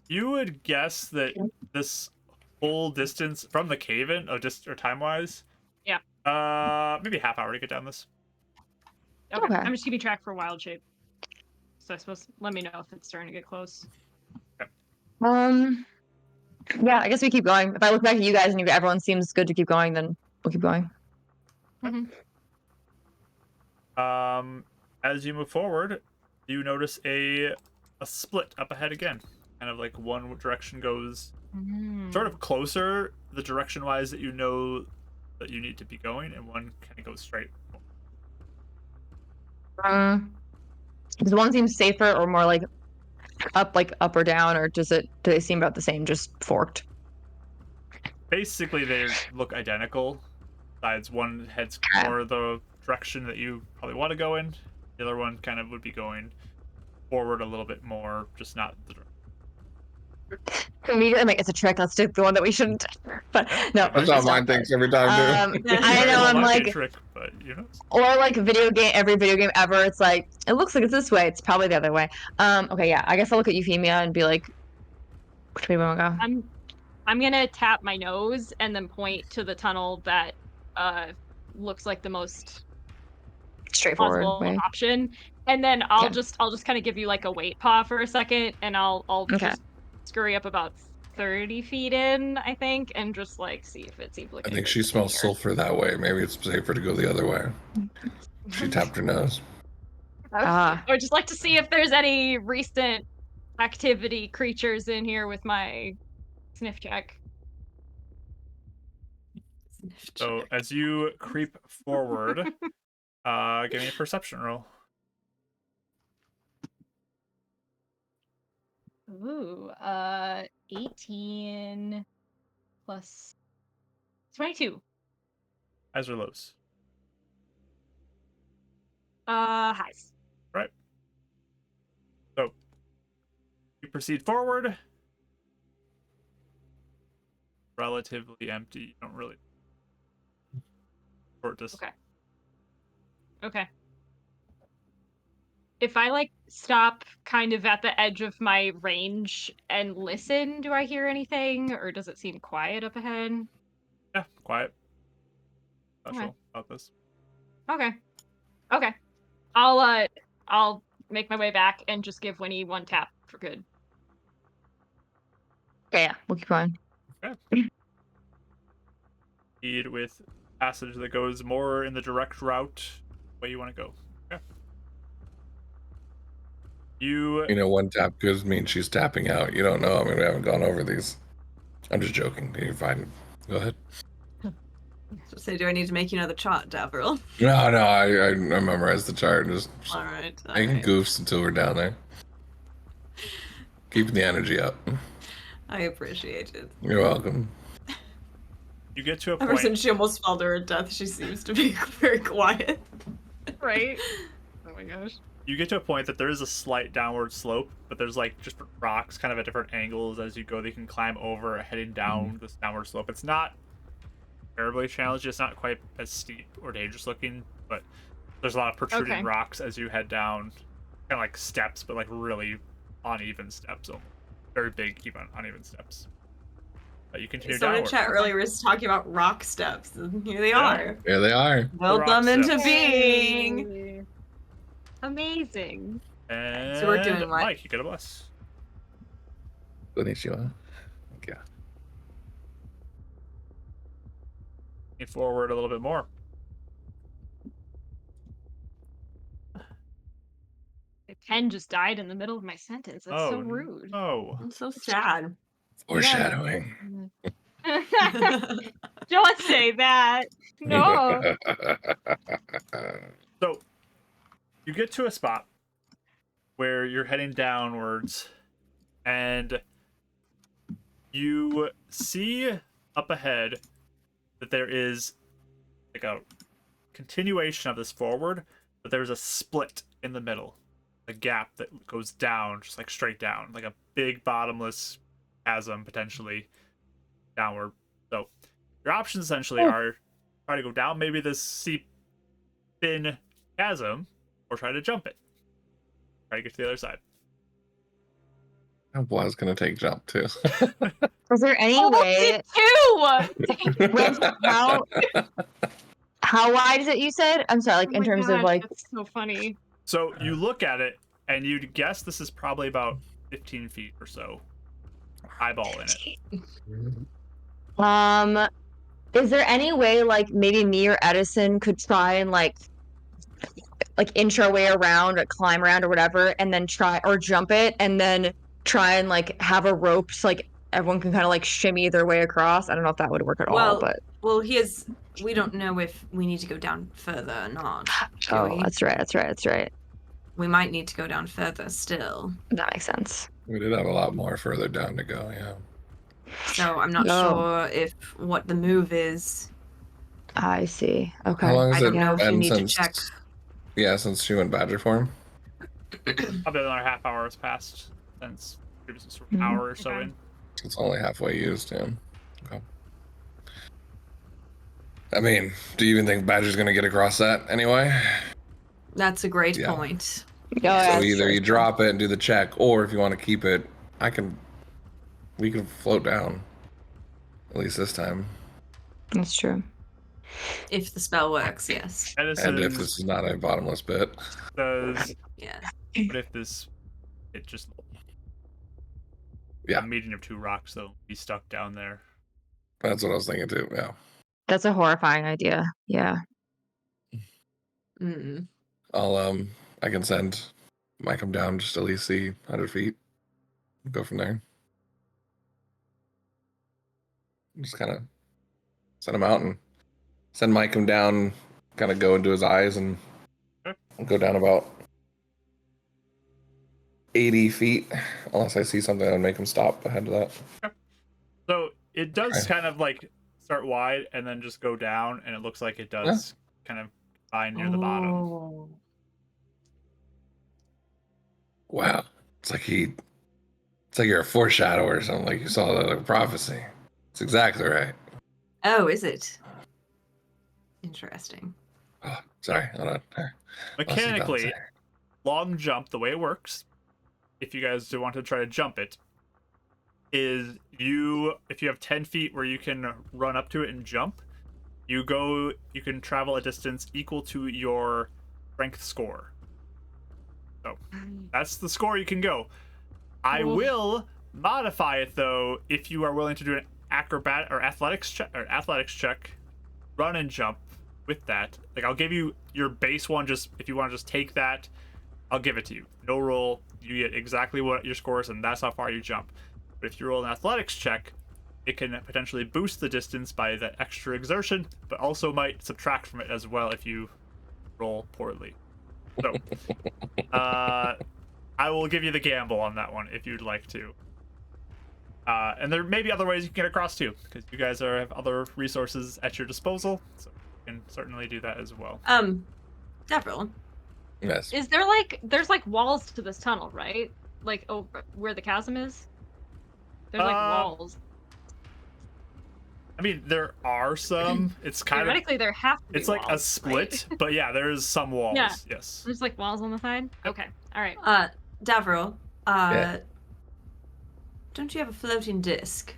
You would guess that this whole distance from the cave-in, or time-wise, maybe half hour to get down this. Okay. Okay. I'm just keeping track for wild shape. So I suppose let me know if it's starting to get close. Yeah, I guess we keep going. If I look back at you guys and everyone seems good to keep going, then we'll keep going. As you move forward, you notice a split up ahead again. Kind of like one direction goes sort of closer, the direction-wise that you know that you need to be going, and one kind of goes straight. Does one seem safer or more like up or down, or do they seem about the same, just forked? Basically, they look identical. Besides, one heads more the direction that you probably want to go in. The other one kind of would be going forward a little bit more, just not the direction. Immediately, I'm like, it's a trick. Let's do the one that we shouldn't. But no, That's how mine thinks every time, too. I know. I'm Might be a like, trick, but you know. or like every video game ever. It's like it looks like it's this way. It's probably the other way. Okay, yeah. I guess I'll look at Euphemia and be like, which way do we want to go? I'm gonna tap my nose and then point to the tunnel that looks like the most Straightforward plausible way. option, and then I'll Okay. just kind of give you like a wait paw for a second, and I'll Okay. just scurry up about 30 feet in, I think, and just like see if it seems like I any think good she to be smells here. sulfur that way. Maybe it's safer to go the other way. She tapped her nose. Ah. I would just like to see if there's any recent activity creatures in here with my sniff check. So as you creep forward, give me a perception roll. Ooh, 18 plus 22. Highs or lows? Highs. Right. So you proceed forward. Relatively empty. You don't really. Short distance. Okay. Okay. If I like stop kind of at the edge of my range and listen, do I hear anything, or does it seem quiet up ahead? Yeah, quiet. Okay. Special about this. Okay. Okay. I'll make my way back and just give Winnie one tap for good. Okay, yeah, we'll keep going. Proceed with passage that goes more in the direct route way you want to go. Okay. You know, one tap could mean she's tapping out. You don't know. I mean, we haven't gone over these. I'm just joking. You're fine. Go ahead. So do I need to make you another chart, Davril? No, I memorized the chart and just All right. making goofs until we're down there. Keeping the energy up. I appreciate it. You're welcome. You get to a Ever point. since she almost fell to her death, she seems to be very quiet. Right? Oh my gosh. You get to a point that there is a slight downward slope, but there's like just rocks kind of at different angles as you go that you can climb over heading down this downward slope. It's not terribly challenging. It's not quite as steep or dangerous looking, but there's a lot of protruding rocks as you head down, kind of like steps, but like really uneven steps, almost. Very big, even uneven steps. But you continue Someone in downward. chat earlier was talking about rock steps, and here they are. Here they are. Welcome into steps. being. Amazing. And So we're doing what? Mike, you get a bless. Konnichiwa. Yeah. Move forward a little bit more. The pen just died in the middle of my sentence. That's so rude. Oh. I'm so sad. Foreshadowing. Don't say that. No. So you get to a spot where you're heading downwards and you see up ahead that there is like a continuation of this forward, but there's a split in the middle, a gap that goes down, just like straight down, like a big bottomless chasm potentially downward. So your options essentially are try to go down maybe this steep thin chasm or try to jump it. Try to get to the other side. I was gonna take jump too. Is there any way? How wide is it? You said. I'm sorry. Like Oh in my terms of gosh, like. that's so funny. So you look at it and you'd guess this is probably about 15 feet or so. Eyeball in it. Is there any way like maybe me or Edison could try and like inch our way around or climb around or whatever and then try or jump it and then try and like have a rope so like everyone can kind of like shimmy their way across? I don't know if that would work at all, but we don't know if we need to go down further or not. that's right. We might need to go down further still. That makes sense. We did have a lot more further down to go, yeah. So I'm not sure if what the move is. I see. Okay. How long I has don't it know if you been need to since? check. Yeah, since she went badger form. Probably another half hour has passed since previous sort of hour or so Okay. in. It's only halfway used, yeah. Okay. I mean, do you even think Badger's gonna get across that anyway? That's a great Yeah. point. So either you drop it and do the check, or if you want to keep it, we can float down. At least this time. That's true. If the spell works, yes. And if Edison this is not a bottomless pit. says, Yeah. what if this, it just, Yeah. a meeting of two rocks, though, be stuck down there. That's what I was thinking too. Yeah. That's a horrifying idea. Yeah. Mm. I can send Mike him down just at least see 100 feet. Go from there. Just kind of send him out and send Mike him down, kind of go into his eyes and go down about 80 feet, unless I see something that would make him stop ahead of that. So it does Okay. kind of like start wide and then just go down, and it looks like it does kind of find near the bottom. Oh. Wow. It's like you're a foreshadow or something, like you saw the prophecy. It's exactly right. Oh, is it? Interesting. Oh, sorry. Hold on. There. Mechanically, long jump, the way it works, if you guys do want to try to jump it, is if you have 10 feet where you can run up to it and jump, you can travel a distance equal to your strength score. So that's the score you can go. I will modify it though if you are willing to do an acrobat or athletics check, run and jump with that. Like I'll give you your base one, just if you want to just take that, I'll give it to you. No roll, you get exactly what your score is, and that's how far you jump. But if you roll an athletics check, it can potentially boost the distance by that extra exertion, but also might subtract from it as well if you roll poorly. So, I will give you the gamble on that one if you'd like to. And there may be other ways you can get across too, because you guys have other resources at your disposal, so you can certainly do that as well. Definitely. Yes. Is there there's walls to this tunnel, right? Like over where the chasm is? There's walls. I mean, there are some. It's kind of theoretically there have to be it's like walls, a split, right? but yeah, there's some walls. Yeah. Yes. There's walls on the side. Okay, all right. Davro, Yeah. don't you have a floating disc?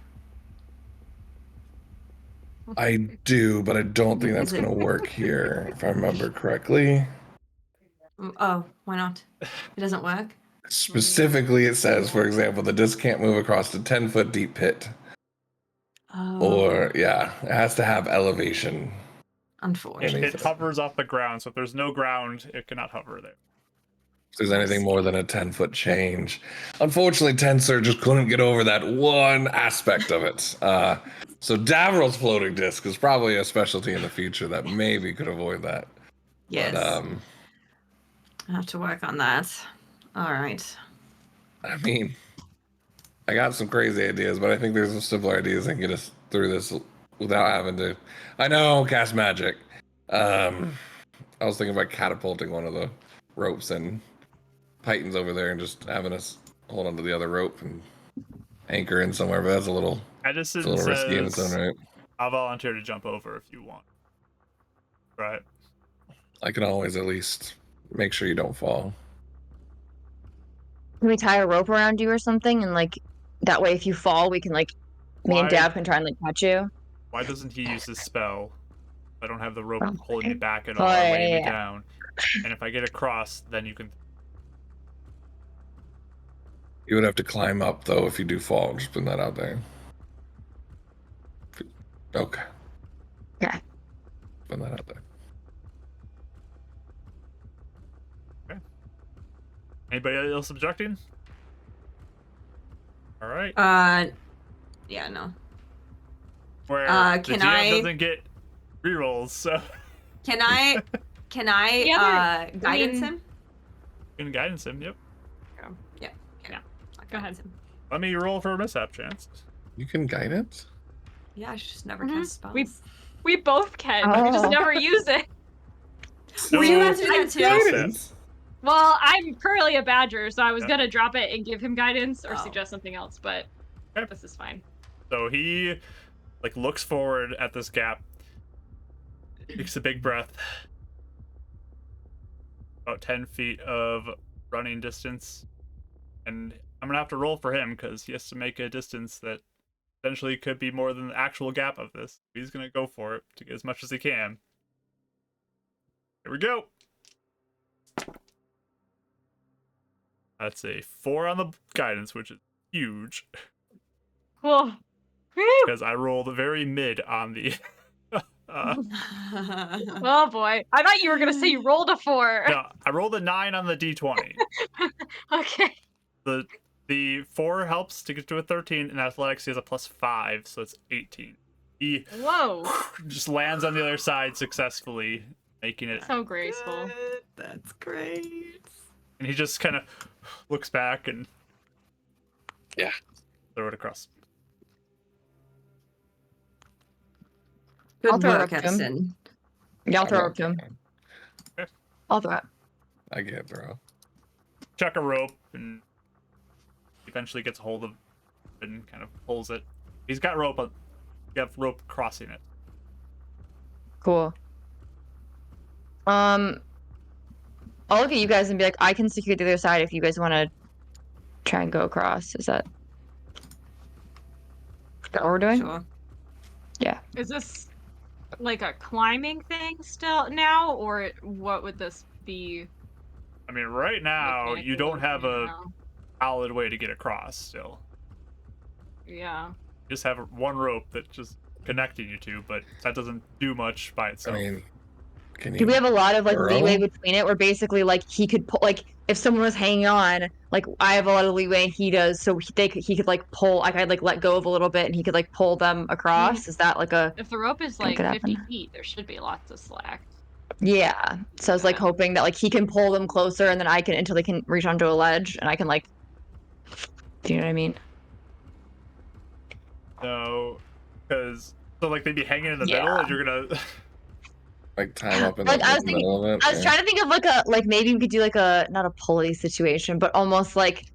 I do, but I don't think that's Is it- going to work here, if I remember correctly. Oh, why not? It doesn't work? Specifically, it says, for example, the disc can't move across the 10-foot deep pit. Oh. Or, yeah, it has to have elevation. Unfortunately. It hovers off the ground, so if there's no ground, it cannot hover there. If there's anything more than a 10-foot change. Unfortunately, Tensor just couldn't get over that one aspect of it. So Davrel's floating disc is probably a specialty in the future that maybe could avoid that. Yes. But, I have to work on that. All right. I mean, I got some crazy ideas, but I think there's some simpler ideas that can get us through this without having to. I know, cast magic. I was thinking about catapulting one of the ropes and Pythons over there and just having us hold onto the other rope and anchor in somewhere, but that's a little Edison risky in its own says, right. I'll volunteer to jump over if you want. Right. I can always at least make sure you don't fall. Can we tie a rope around you or something? And that way, if you fall, we can me Why- and Dav can try and catch you. Why doesn't he use his spell? I don't have the rope Oh, holding me back at oh, all, or yeah, weighing me yeah. down. And if I get across, then you can. You would have to climb up though if you do fall. Just putting that out there. Okay. Okay. Putting that out there. Anybody else objecting? All right. Yeah, no. Where the can GM I- doesn't get rerolls, so Can I Yeah, guidance mean- him? you can guidance him. Yep. I'll Go ahead. guidance him. Let me roll for a mishap chance. You can guide it? Yeah, I should just never Mhm. cast spells. We both can. We just Oh. never use it. No, you have to do that too. Guidance. Well, I'm currently a badger, so I was Yeah. gonna drop it and give him guidance or Oh. suggest something else, but Okay. this is fine. So he looks forward at this gap, takes a big breath. About 10 feet of running distance, and I'm gonna have to roll for him because he has to make a distance that potentially could be more than the actual gap of this. He's gonna go for it to get as much as he can. Here we go. That's a 4 on the guidance, which is huge. Cool. Because I rolled very mid on the. Oh boy. I thought you were gonna say you rolled a 4. No, I rolled a 9 on the d20. Okay. The 4 helps to get to a 13, and athletics he has a +5, so it's 18. He Whoa. just lands on the other side successfully, making it. So graceful. Good. That's great. And he just kind of looks back and throw it across. I'll Good throw it work, up to him. Edison. Yeah, I'll throw it up to him. Okay. I'll throw it. I can't throw. Chuck a rope and eventually gets a hold of it and kind of pulls it. He's got rope, but you have rope crossing it. Cool. I'll look at you guys and be like, I can secure the other side if you guys want to try and go across. Is that what we're doing? Sure. Yeah. Is this like a climbing thing still now, or what would this be? I mean, right now, you don't have a now? solid way to get across still. Yeah. You just have one rope that's just connecting you two, but that doesn't do much by I itself. mean, can Do you? we have a lot of like Burrow? leeway between it where basically like he could pull, like if someone was hanging on, like I have a lot of leeway and he does, so he could like pull, I could like let go of a little bit and he could like pull them across. Is that like a If the rope is Think like could 50 happen. feet, there should be lots of slack. yeah? So I was like Yeah. hoping that like he can pull them closer and then I can until they can reach onto a ledge and I can like, do you know what I mean? No, because so like they'd be hanging in the Yeah. middle, and you're gonna. Like time up in Like, the, I was in the middle of it? I was trying to think of like maybe we could do like a not a pulley situation, but almost like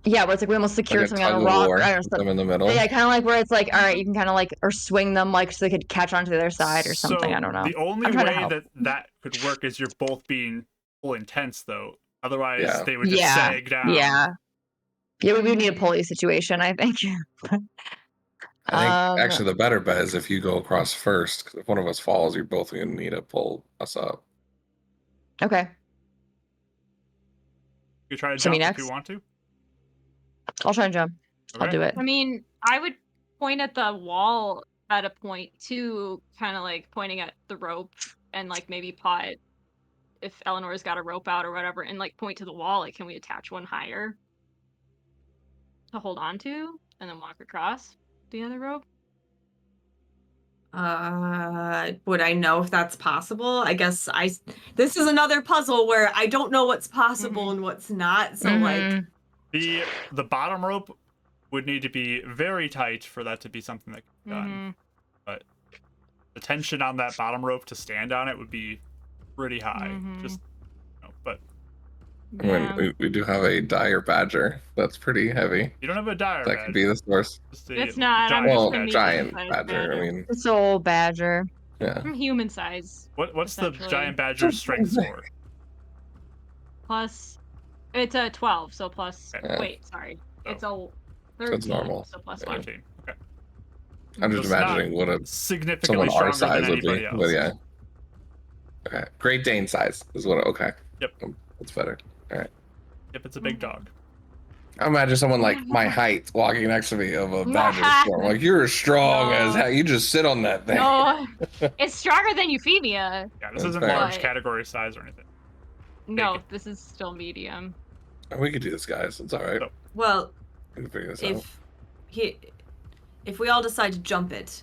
where it's like we almost secure Like a something on tug a of rock war or I don't know, with them in the middle. yeah, kind of like where it's like all right, you can kind of like or swing them like so they could catch onto the other side or something. So I don't know. the only I'm trying to way help. that could work is you're both being full intense, though. Otherwise, Yeah. they would just Yeah, sag down. Yeah, we would need a pulley situation, I think. I think Um, actually the better bet is if you go across first, because if one of us falls, you're both going to need to pull us up. Okay, You try to So me jump if you next? want to. I'll try and jump. I'll Okay. do it. I mean, I would point at the wall at a point too, kind of like pointing at the rope and like maybe pot if Eleanor's got a rope out or whatever, and like point to the wall. Like, can we attach one higher to hold on to and then walk across the other rope? Would I know if that's possible? I guess this is another puzzle where I don't know what's possible and what's not. So like Mhm. The bottom rope would need to be very tight for that to be something that could be done. Mhm. But the tension on that bottom rope to stand on it would be pretty high. Mhm. Just, but I mean, Yeah. we do have a dire badger. That's pretty heavy. you don't have a dire That could be the source. Just a It's not, I'm giant just Well, a badger. giant medium-sized badger. badger. I mean, It's an old badger. yeah. I'm human size. What's the essentially. giant badger's strength score? Plus, it's a 12, so plus. Okay. Yeah. Wait, sorry. So- It's a 13, normal. so plus Yeah. 1. 13. Okay. I'm So just it's not imagining what a significantly someone our stronger than size would be. anybody else. But yeah. Okay. Great Dane size is what. Okay. Yep. That's better. All right. Yep, it's a big dog. I imagine someone like my height walking next to me of a badger storm. Like you're strong as No. hell. You just sit on that thing. No, it's stronger than Euphemia. Yeah, this That's isn't fair. large But- category size or anything. No, Big. this is still medium. We could do this, guys. It's all right. So- well, We can figure this out. if we all decide to jump it,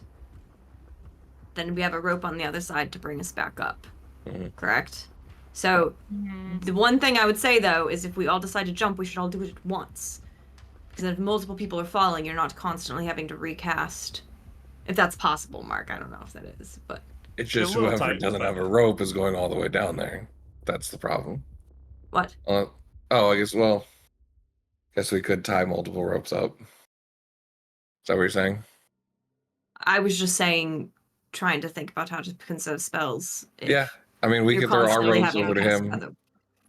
then we have a rope on the other side to bring us back up. Mhm. Correct? So the one thing I would say though is if we all decide to jump, we should all do it at once. Because if multiple people are falling, you're not constantly having to recast. If that's possible, Mark. I don't know if that is, but It's just a little whoever tight, doesn't but- have a rope is going all the way down there. That's the problem. what? Oh, I guess. Well, guess we could tie multiple ropes up. Is that what you're saying? I was just saying, trying to think about how to conserve spells. if Yeah. I mean, we you're could throw our constantly ropes having over to cast him. other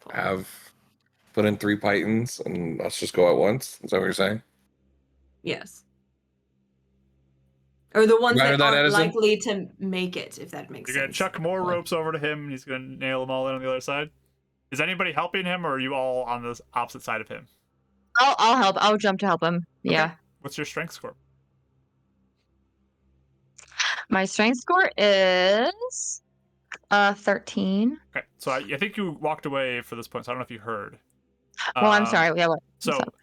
people. Put in 3 pythons and let's just go at once. Is that what you're saying? Yes. Or the ones Better that than aren't Edison? likely to make it, if that makes You're gonna sense. chuck more ropes over to him, and he's gonna nail them all in on the other side. Is anybody helping him, or are you all on the opposite side of him? I'll help. I'll jump to help him. Yeah. What's your strength score? My strength score is 13. Okay, so I think you walked away for this point, so I don't know if you heard. Well, I'm sorry. Yeah, what? What's So up?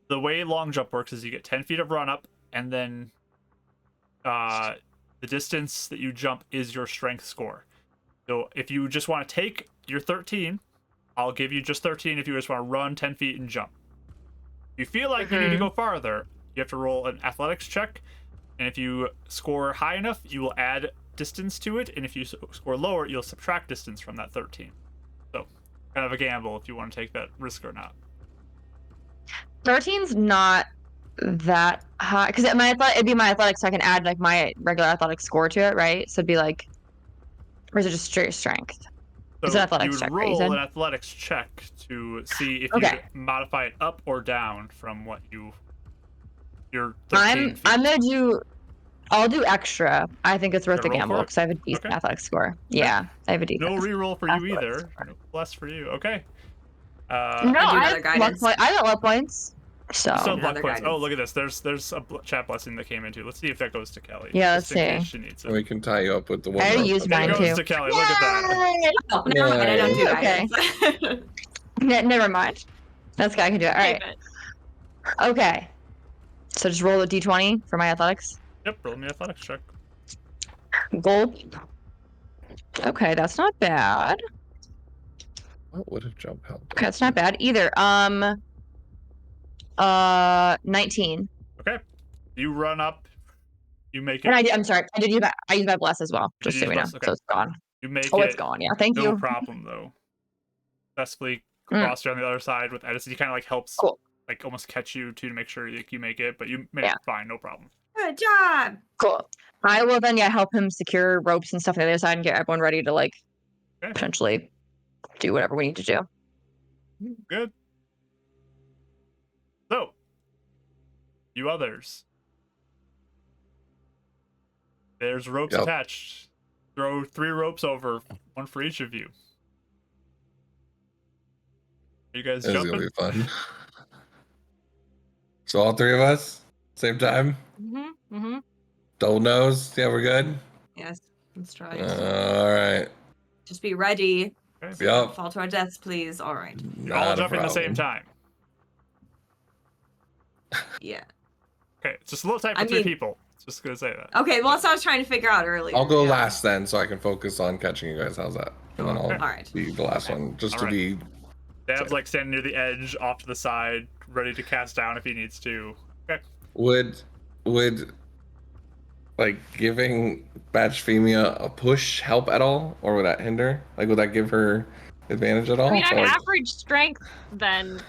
the way long jump works is you get 10 feet of run up, and then the distance that you jump is your strength score. So if you just want to take your 13, I'll give you just 13 if you just want to run 10 feet and jump. If you feel like you need to go farther, you have to roll an athletics check, and if you score high enough, you will add distance to it, and if you score lower, you'll subtract distance from that 13. So kind of a gamble if you want to take that risk or not. 13's not that high because it'd be my athletics, so I can add like my regular athletic score to it, right? So it'd be like, or is it just straight strength? It's So an you athletics would check, right? You roll said? an athletics check to see if Okay. you modify it up or down from what your 13 feet. I'm gonna do. I'll do extra. I think it's worth Gonna the roll gamble for it? because I have a decent Okay. athletic score. Yeah, I have a decent. No reroll for you athletics either. score. No plus for you. Okay. No, I do I another have luck guidance. point. I got luck points. So You still have luck Another points. Oh, guidance. look at this. There's a chat blessing that came into. Let's see if that goes to Kelly. Yeah, just let's in case see. she needs We it. can tie you up with the one. I already rope. used It mine goes too. to Kelly. Look at that. Oh, never mind. I don't do Okay. guidance. Never mind. That's guy can do it. All right. Save it. Okay. So just roll a d20 for my athletics. Yep, roll me athletics check. Gold. Okay, that's not bad. What would have jump helped? Okay, that's not bad either. 19. Okay. You run up. You make And it. I'm sorry. I used my bless as well, Did just you so use we know. bless? Okay. So it's gone. You make Oh, it. it's gone. Yeah. Thank No you. problem though. Successfully Mm. crossed you on the other side with Edison. He kind of like helps, Cool. like almost catch you to make sure you make it, but you made Yeah. it fine, no problem. Good job. Cool. I will then help him secure ropes and stuff on the other side and get everyone ready to like Okay. potentially do whatever we need to do. Good. So, you others. There's ropes Yep. attached. Throw 3 ropes over, one for each of you. Are you guys This is gonna jumping? be fun. So all 3 of us, same time. Double nose. Yeah, we're good. Yes, let's try it. All right. Just be ready. Okay. Yep. Fall to our deaths, please. All right. You're all Not a jumping at the same problem. time. Yeah. Okay, it's just a little tight for I 3 mean- people. Just gonna say that. Okay, well, that's what I was trying to figure out earlier. I'll go yeah. last then, so I can focus on catching you guys. How's that? And then I'll Okay. All right. be the last one, just to Alright. be. Dab's like standing near the edge, off to the side, ready to cast down if he needs to. Okay. Would like giving Bashfemia a push help at all, or would that hinder? Like, would that give her advantage at all? I mean, I'm Or- average strength then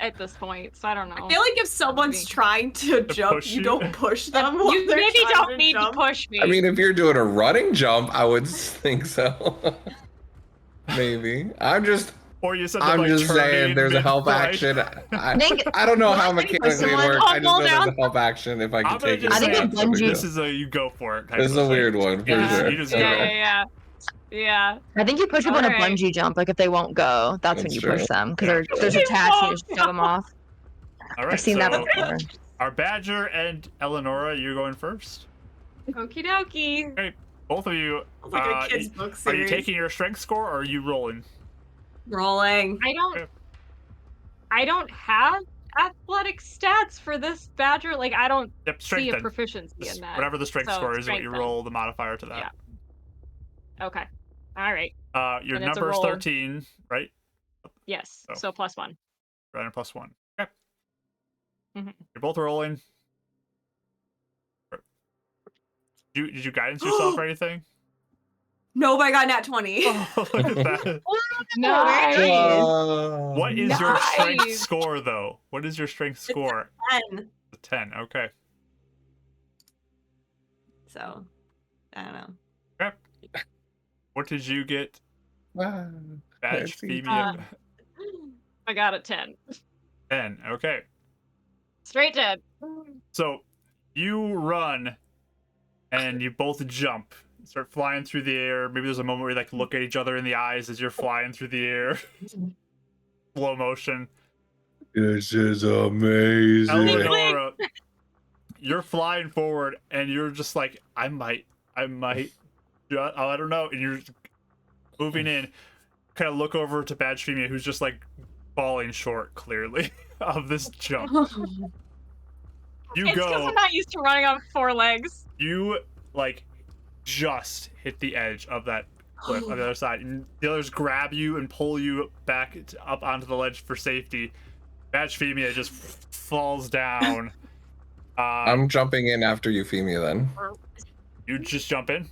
at this point, so I don't know. I feel like if someone's trying to jump, push you you? don't push them. while You they're maybe trying don't to need jump. to push me. I mean, if you're doing a running jump, I would think so. Maybe. I'm just Or saying there's a help mid-flight. action. think- I don't know well, how I think mechanically it someone- works. I just know Tumble there's a down. help action if I I'm can gonna take it. just I think say a bungee- this is a you go for it. Type This is of a thing. weird one for Yeah. sure. You just Yeah, go. yeah. I think you push people in a Alright. bungee jump. Like if they won't go, that's when That's you true. push them because Yeah. they're attached and you just won't shove them off. All right. I've seen that so before. our Badger and Eleonora, you're going first. Okie dokie. Both of you. It's like a kid's book Are you series. taking your strength score or are you rolling? Rolling. I don't have athletic stats for this Badger. Like, I don't Yep, see strength a then. proficiency in that. Whatever the strength So, score is, what strength you then. roll the modifier to that. Okay. All right. Your And it's a number is roll. 13, right? Yes. Oh. So +1. Right, and +1. Okay. Mhm. You're both rolling. Did you guidance yourself or anything? No, but I got nat 20. Oh, look at that. Nice. Whoa. What is your strength Nice. score, though? What is your strength score? 10. 10. Okay. So, I don't know. Okay. What did you get? Wow. Badge see. Femia. I got a 10. 10. Okay. Straight 10. So You run, and you both jump, start flying through the air. Maybe there's a moment where you like look at each other in the eyes as you're flying through the air, slow motion. This is amazing. Eleonora, you're flying forward, and you're just like, I might, I don't know, and you're moving in. Kind of look over to Badge who's just like falling short, clearly, of this jump. You It's because go. I'm not used to running on 4 legs. You like just hit the edge of that cliff on the other side, and the others grab you and pull you back up onto the ledge for safety. Badge just falls down. I'm jumping in after Euphemia then. You just jump in.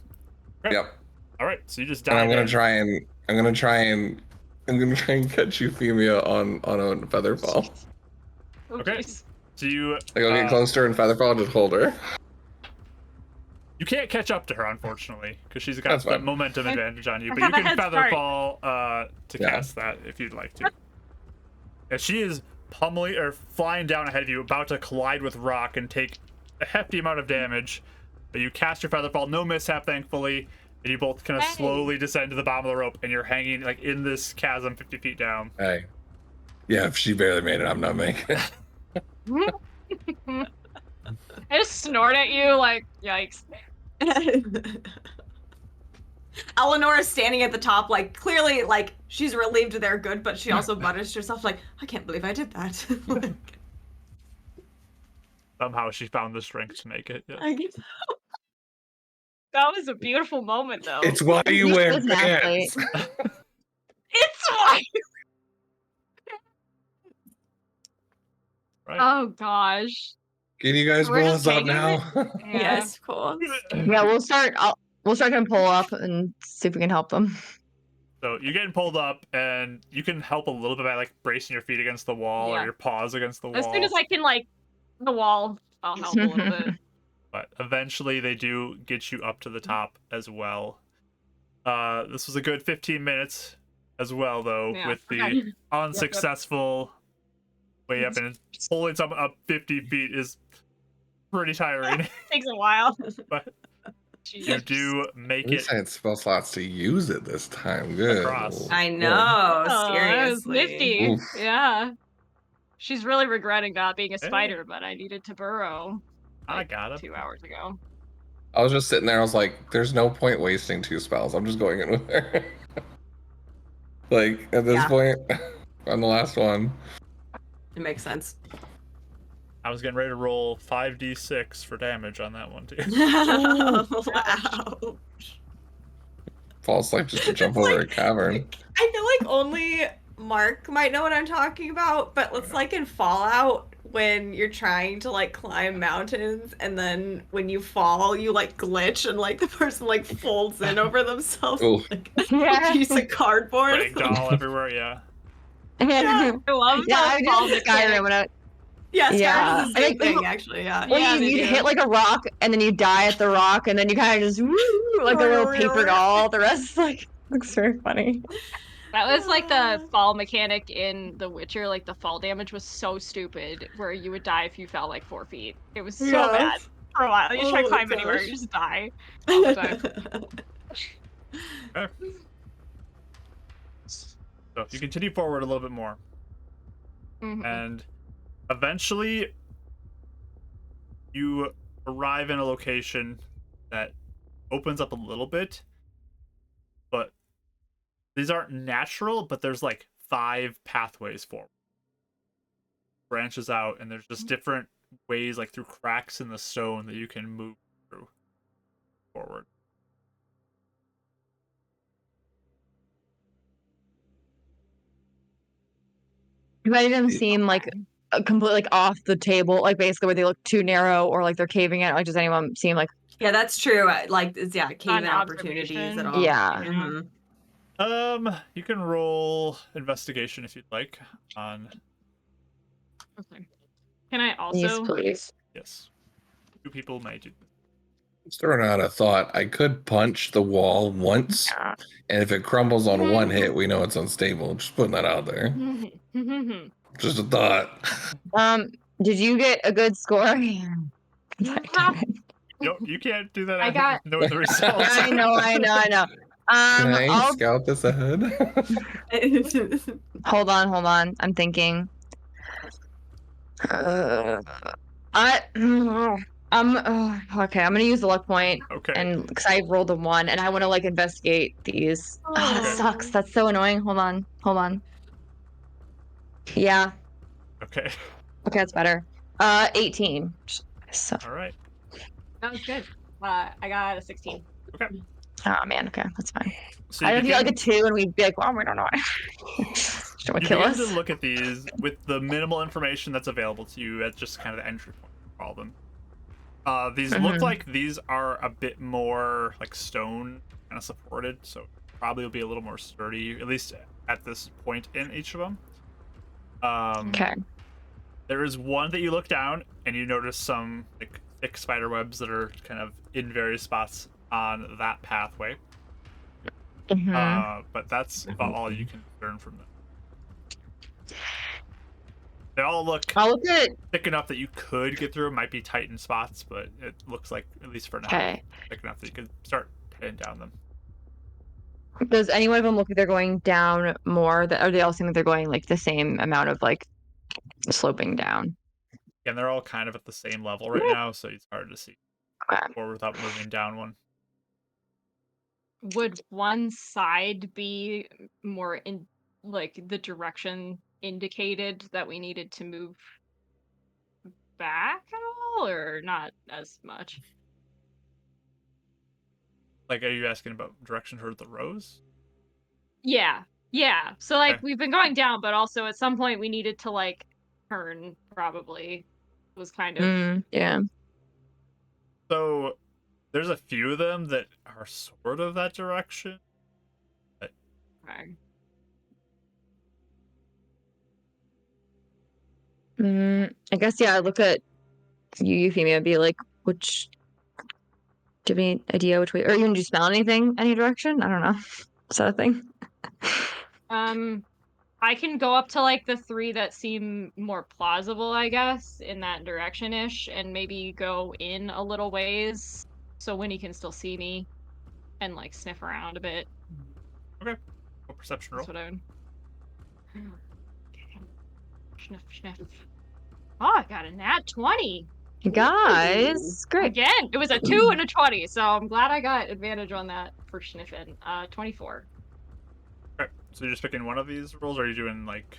Okay. Yep. All right, so you just And dive I'm gonna in. try and catch Euphemia on a feather fall. Okay. So you Like I'll get close to her and feather fall, just hold her. You can't catch up to her, unfortunately, because she's got That's that fine. momentum advantage on you. I But you have a can head feather start. fall to Yeah. cast that if you'd like to. And she is pummeling or flying down ahead of you, about to collide with rock and take a hefty amount of damage. But you cast your feather fall, no mishap, thankfully, and you both kind of Hey. slowly descend to the bottom of the rope, and you're hanging like in this chasm 50 feet down. Hey. Yeah, if she barely made it, I'm not making it. I just snort at you like, yikes. Eleanor's standing at the top, like clearly, like she's relieved they're good, but she also mutters to herself, like, I can't believe I did that. Like, Somehow she found the strength to make it. Yeah. I guess- That was a beautiful moment, though. It's why you He wear was an athlete. pants. It's why. Right. Oh gosh. Can you guys We're pull just us up taking now? Yeah. Yes, of course. Yeah, we'll start to pull up and see if we can help them. So you're getting pulled up, and you can help a little bit by like bracing your feet against the wall or Yeah. your paws against the wall. As soon as I can, like, the wall, I'll help a little bit. But eventually they do get you up to the top as well. This was a good 15 minutes as well, though, Yeah. with the Okay. unsuccessful way up, and pulling something up 50 feet is pretty tiring. Takes a while. But you Jesus. do At make least it I had spell slots to use it this time. Good. Across. I know, Oh, that was seriously. nifty. Oof. Yeah. She's really regretting not being a Yeah. spider, but I needed to burrow I got it. 2 hours ago. I was just sitting there. I was like, "There's no point wasting 2 spells. I'm just going in with her." Like at this Yeah. point, on the last one. It makes sense. I was getting ready to roll 5d6 for damage on that one too. Wow. Fall asleep just to jump It's over like- a cavern. I feel like only Mark might know what I'm talking about, but it's like in Fallout when you're trying to like climb mountains and then when you fall, you like glitch and like the person like folds in over themselves Ooh. like Yeah. a piece of cardboard. Ragdoll everywhere, yeah. Yeah. I love Yeah, the I fall did mechanic. Skyrim when I Yeah, Yeah. Skyrim's the I same think- thing actually, yeah. well, Yeah, you they do. hit like a rock and then you die at the rock and then you kind of just woo, like a little paper doll. The rest like looks very funny. That was like the fall mechanic in The Witcher. Like the fall damage was so stupid, where you would die if you fell like 4 feet. It was so Yes. bad for a while. You try to Oh, climb anywhere, gosh. you just die all the time. So you continue forward a little bit more, Mhm. and eventually you arrive in a location that opens up a little bit, but these aren't natural, but there's like 5 pathways forward, branches out, and there's just different ways, like through cracks in the stone, that you can move through forward. Do any of them seem like completely like off the table, like basically where they look too narrow or like they're caving in? Like, does anyone seem like Yeah, that's true. Like, it's, yeah, cave-in An opportunities observation. at all. Yeah. Mhm. You can roll investigation if you'd like on Okay. Can I yes, also? please? yes. 2 people may do. Just throwing out a thought. I could punch the wall once, and if it crumbles on one hit, we know it's unstable. Just putting that out there. Just a thought. Did you get a good score? You can't do that I after got- knowing the results. I know. Can I I'll scout this ahead? hold on. I'm thinking. I okay. I'm gonna use the luck point, Okay. and because I rolled a 1, and I want to like investigate these. Oh, that Okay. sucks. That's so annoying. Hold on. Yeah. Okay. Okay, that's better. 18. So, All right. That was good. I got a 16. Okay. oh man. Okay, that's fine. So I you don't feel like a begin, 2, and we'd be like, well, we don't know. Don't you kill begin us. to look at these with the minimal information that's available to you at just kind of the entry point for all of them. These look like these are a bit more like stone kind of supported, so probably will be a little more sturdy, at least at this point in each of them. Okay. There is one that you look down and you notice some like thick spider webs that are kind of in various spots on that pathway. But that's about all you can learn from them. They all look I'll look at. thick enough that you could get through. Might be tight in spots, but it looks like, at least for now, Okay. thick enough that you could start heading down them. Does any one of them look like they're going down more? Are they all seem like they're going like the same amount of like sloping down? And they're all kind of at the same level right now, so it's hard to see Okay. or without moving down one. Would one side be more in like the direction indicated that we needed to move back at all, or not as much? Like, are you asking about direction toward the rows? Yeah. So like Okay. we've been going down, but also at some point we needed to like turn, probably was kind of Yeah. So there's a few of them that are sort of that direction. okay. I guess yeah. I look at you, Euphemia, and be like, which. Do you have any idea which way, or even do you smell anything, any direction? I don't know. Is that a thing? I can go up to like the 3 that seem more plausible, I guess, in that direction-ish, and maybe go in a little ways so Winnie can still see me and like sniff around a bit. Okay. Roll perception roll. That's what I would. Sniff. Oh, I got a nat 20. Guys, great. Again, it was a 2 and a 20, so I'm glad I got advantage on that for sniffing. 24. Okay. So you're just picking one of these rolls, or are you doing like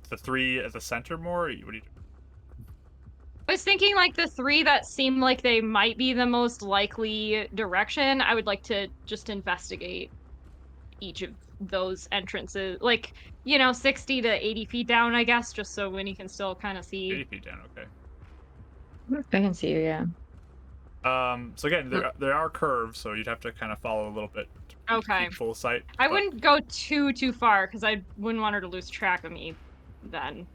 the 3 at the center more? Or what do you do? I was thinking like the 3 that seem like they might be the most likely direction. I would like to just investigate each of those entrances, like, 60 to 80 feet down, I guess, just so Winnie can still kind of see. 80 feet down. Okay. I can see you. Yeah. So again, there are curves, so you'd have to kind of follow a little bit to Okay. keep full sight. I but- wouldn't go too far because I wouldn't want her to lose track of me then.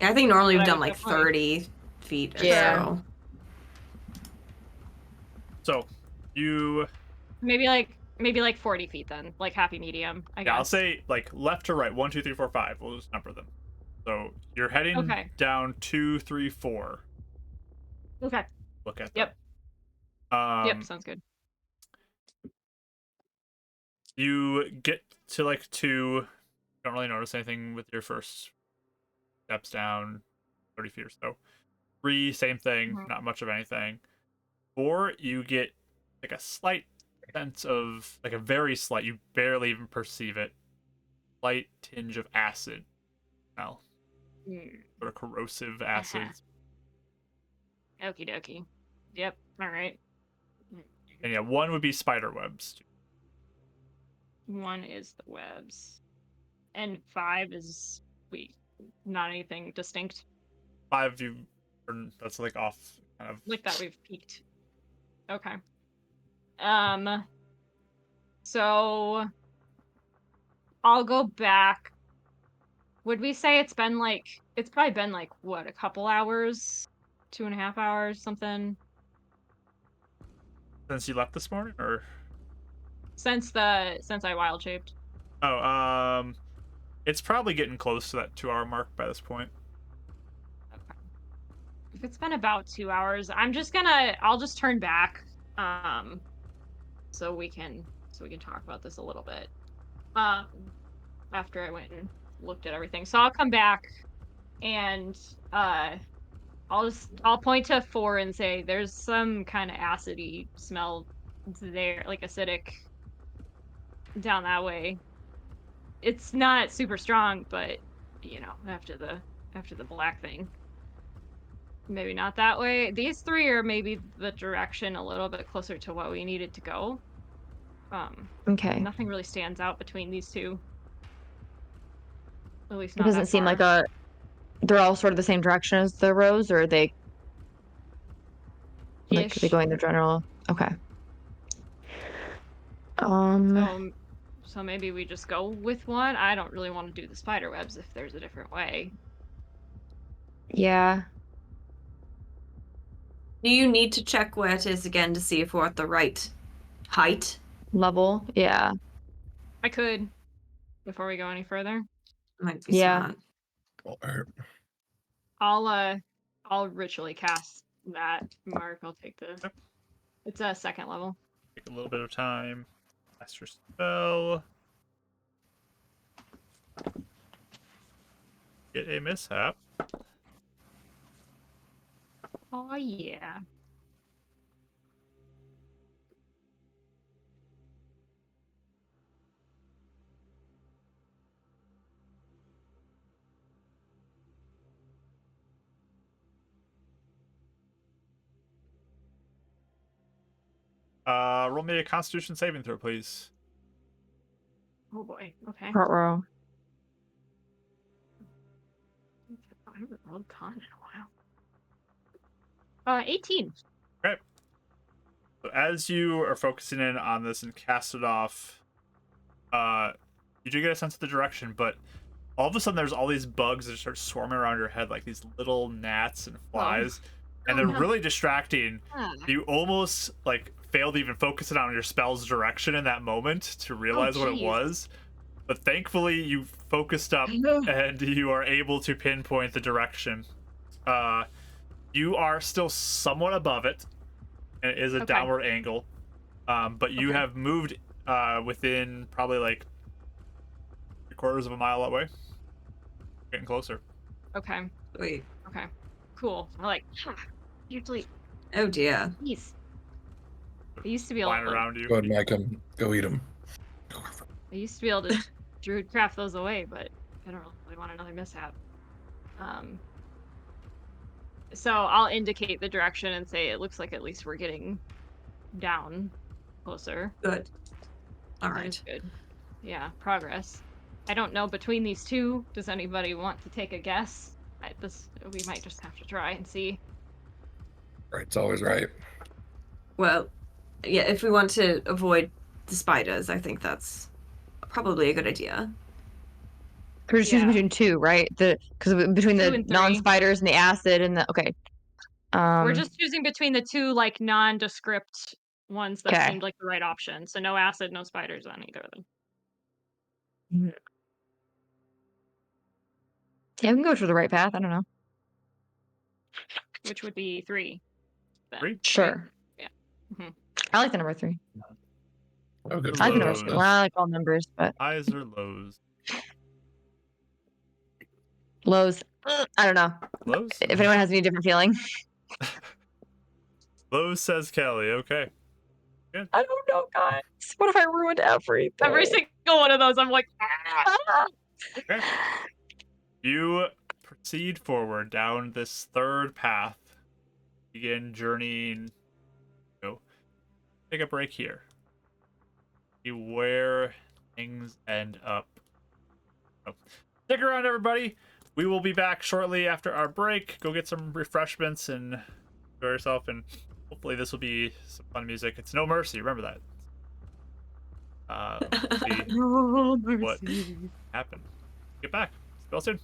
Yeah, I think normally But we've I done would like definitely- 30 feet or Yeah. so. So you Maybe like 40 feet then, like happy medium, I guess. Yeah, I'll say like left to right, 1, 2, 3, 4, 5. We'll just number them. So you're heading Okay. down 2, 3, 4. Okay. Look at Yep. them. Yep, sounds good. You get to like 2. Don't really notice anything with your first steps down 30 feet or so. 3, same thing, Mhm. not much of anything. 4, you get like a slight sense of, like a very slight, you barely even perceive it, slight tinge of acid smell, sort of corrosive acid. Okie dokie. Yep, alright. And yeah, 1 would be spider webs. 1 is the webs. And 5 is, not anything distinct. 5 that's like off kind of. Like that we've peaked. Okay. So I'll go back. Would we say it's probably been like what, a couple hours? 2.5 hours, something? Since you left this morning, or? Since I wild shaped. Oh, it's probably getting close to that 2-hour mark by this point. if it's been about 2 hours, I'll just turn back, so we can talk about this a little bit, after I went and looked at everything. So I'll come back and I'll point to 4 and say there's some kind of acidy smell there, like acidic down that way. It's not super strong, but after the black thing. Maybe not that way. These 3 are maybe the direction a little bit closer to what we needed to go. Okay. Nothing really stands out between these 2. At least It not doesn't that seem far. like they're all sort of the same direction as the rows, or are they Ish. going the general? Okay. So maybe we just go with one. I don't really want to do the spider webs if there's a different way. Yeah. Do you need to check where it is again to see if we're at the right height? Level. Yeah. I could, before we go any further. Might be Yeah. smart. I'll ritually cast that mark. I'll take the. Yep. It's a 2nd level. Take a little bit of time. Cast your spell. Get a mishap. Oh yeah. Roll me a Constitution saving throw, please. Oh boy. Okay. Front row. I haven't rolled con in a while. 18. Okay. So as you are focusing in on this and cast it off, you do get a sense of the direction, but all of a sudden there's all these bugs that start swarming around your head, like these little gnats and flies, and they're no. really distracting. Ah. You almost fail to even focus it on your spell's direction in that moment to realize what it jeez. was. But thankfully you focused up and you are able to pinpoint the direction. You are still somewhat above it, and it is a downward angle. But you have moved within probably 3/4 of a mile away. Getting closer. Okay. Wait. Okay. Cool. Usually. Oh dear. Jeez. I used to be able Flying to. around you. Go ahead, Mike. Go eat them. I used to be able to druid craft those away, but I don't really want another mishap. So I'll indicate the direction and say it looks like at least we're getting down closer. Good. All That right. is good. Yeah, progress. I don't know between these 2. Does anybody want to take a guess? We might just have to try and see. Right's always right. Well, yeah, if we want to avoid the spiders, I think that's probably a good idea. We're just choosing Yeah. between 2, right? Because between 2 the and 3. non-spiders and the acid and the okay. We're just choosing between the 2 nondescript ones that Okay. seemed like the right option. So no acid, no spiders on either of them. Yeah, we can go for the right path. I don't know. Which would be 3. Then, 3? right? Sure. Yeah. Mhm. I like the number 3. Oh, good. I like the number Lows. 3. Well, I like all numbers, but Highs or lows? lows. I don't know. Lows? If anyone has any different feeling. Lows, says Kelly. Okay. Good. I don't know, guys. What if I ruined everything? Every single one of those, I'm like, ah! Okay. You proceed forward down this 3rd path. Begin journeying. Go. Take a break here. See where things end up. So, stick around, everybody. We will be back shortly after our break. Go get some refreshments and enjoy yourself, and hopefully this will be some fun music. It's No Mercy, remember that. Let's see what happened. Get back. Spell soon.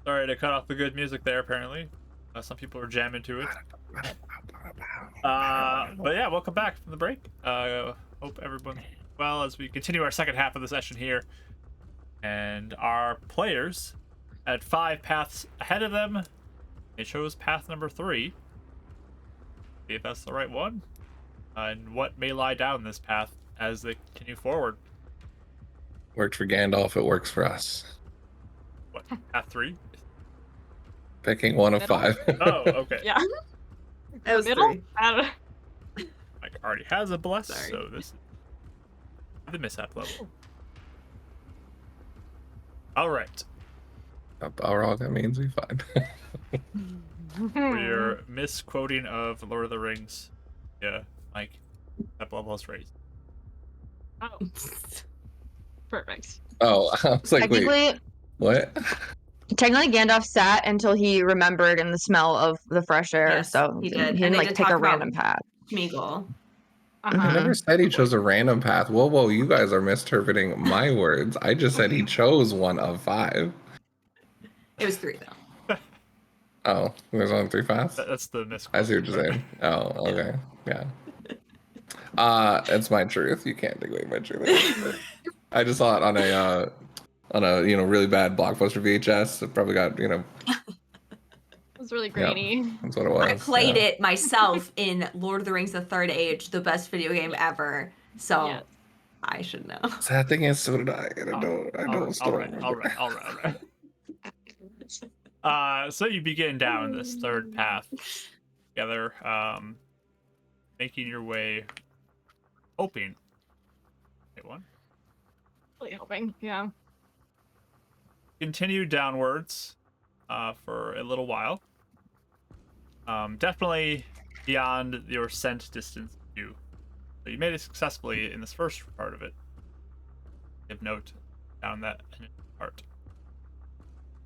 Sorry to cut off the good music there. Apparently, some people are jamming to it. But yeah, welcome back from the break. Hope everyone's well as we continue our second half of the session here. And our players had 5 paths ahead of them. They chose path number 3. See if that's the right one. And what may lie down this path as they continue forward. Worked for Gandalf, it works for us. What, path 3? Picking one of Middle? 5. Oh, okay. Yeah. That was Middle? 3. I don't know. Mike already has a bless, Sorry. so this is the mishap level. All right. Balrog, that means we fine. For your misquoting of Lord of the Rings, yeah, Mike, that level is raised. Oh, perfect. Oh, I was like, wait, Technically, what? Gandalf sat until he remembered in the smell of the fresh air. Yes, so he he did. And didn't they like did pick talk a about random path. Smeagol. I Uh-huh. never said he chose a random path. Whoa, you guys are misinterpreting my words. I just said he chose one of 5. It was 3 though. Oh, there's only 3 paths? That's the misquote. I see what you're saying. Oh, okay. Yeah. It's my truth. You can't take away my truth. I just saw it on a really bad Blockbuster VHS. It probably got, It was really grainy. that's what it was. I played yeah. it myself in Lord of the Rings: The Third Age, the best video game ever. So Yes. I should know. Sad thing is, so did I. And I don't still remember. All right. So you begin down this third path together, making your way, hoping. Wait, one. Really hoping. Yeah. Continue downwards for a little while. Definitely beyond your scent distance view. So you made it successfully in this first part of it. Give note down that part.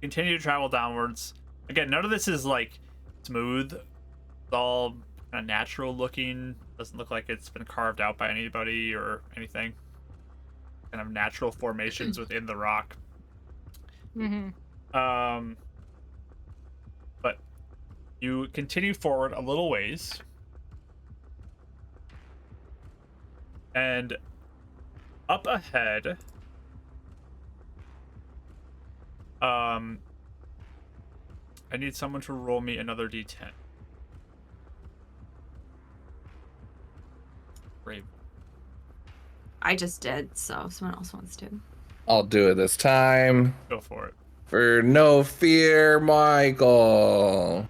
Continue to travel downwards. Again, none of this is like smooth. It's all kind of natural looking. Doesn't look like it's been carved out by anybody or anything. Kind of natural formations within the rock. Mm-hmm. But you continue forward a little ways. And up ahead, I need someone to roll me another d10. Brave. I just did, so if someone else wants to. I'll do it this time. Go for it. For no fear, Michael.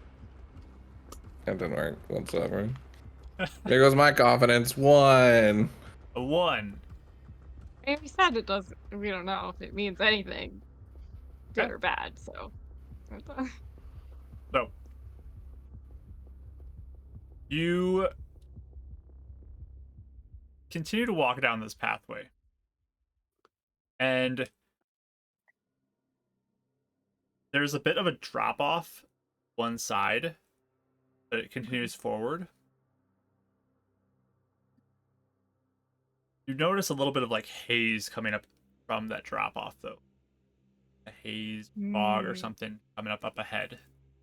That didn't work whatsoever. There goes my confidence. 1. A 1. And we said it doesn't. We don't know if it means anything, good or bad. So. So you continue to walk down this pathway, and there's a bit of a drop off one side, but it continues forward. You notice a little bit of like haze coming up from that drop off, though. A haze, fog, or something coming up ahead.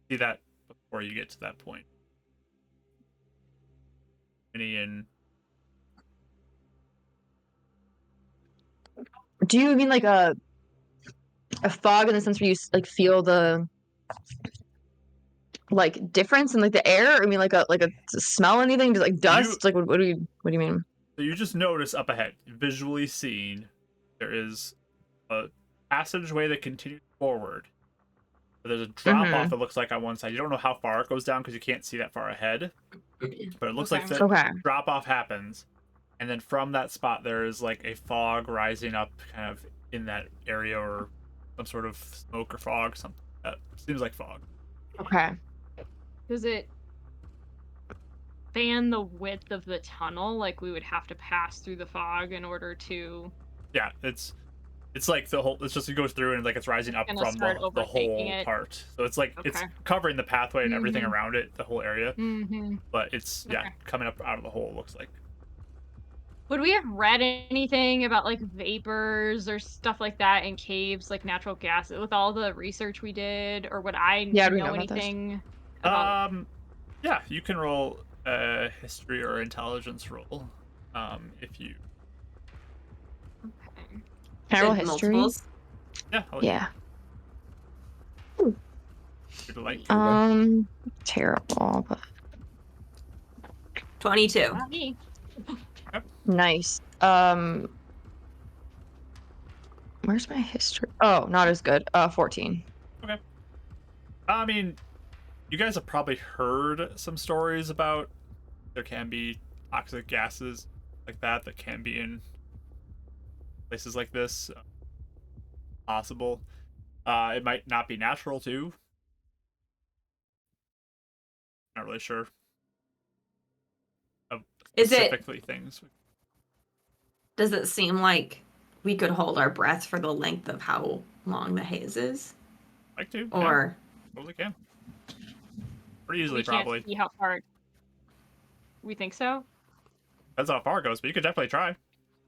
See that before you get to that point. And Do you mean like a fog in the sense where you like feel the like difference in like the air? Or I mean like a smell anything? Just like dust? Like what do you mean? So you just notice up ahead, visually seeing, there is a passageway that continues forward. But there's a drop off. It looks like on one side. You don't know how far it goes down because you can't see that far ahead. But it looks like the drop off happens, and then from that spot there is like a fog rising up, kind of in that area, or some sort of smoke or fog. Something that seems like fog. Okay. Does it fan the width of the tunnel? Like we would have to pass through the fog in order to. Yeah, it's like the whole. It's just it goes through and like it's rising up from the whole part. So it's like it's covering the pathway and everything around it, the whole area. But it's coming up out of the hole. Looks like. Would we have read anything about like vapors or stuff like that in caves, like natural gas, with all the research we did, or would I Yeah, we know know about this. anything about? Yeah, you can roll a history or intelligence roll. If you Okay. Can I Is roll it history? multiples? yeah, I'll Yeah. if you'd like. Terrible, but 22. Not me. nice. Where's my history? Oh, not as good. 14. Okay. I mean, you guys have probably heard some stories about there can be toxic gases like that can be in places like this. Possible. It might not be natural too. Not really sure of Is it, specifically things. does it seem like we could hold our breath for the length of how long the haze is? Like to, yeah, Or totally can. Pretty easily, We can't probably. see how far. We think so. Depends how far it goes, but you could definitely try.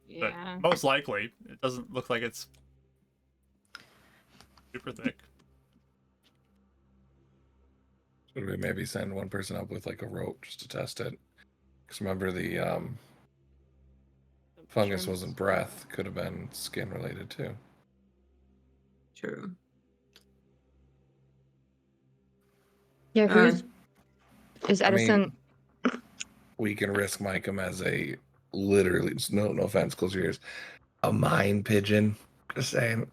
Yeah. But most likely, it doesn't look like it's super thick. Should we maybe send one person up with like a rope just to test it? Because remember the fungus Shrooms. wasn't breath, could have been skin related too. true. Yeah, Uh, is I Edison? mean, we can risk Micah as a literally, no offense, close your ears, a mine pigeon. Just saying,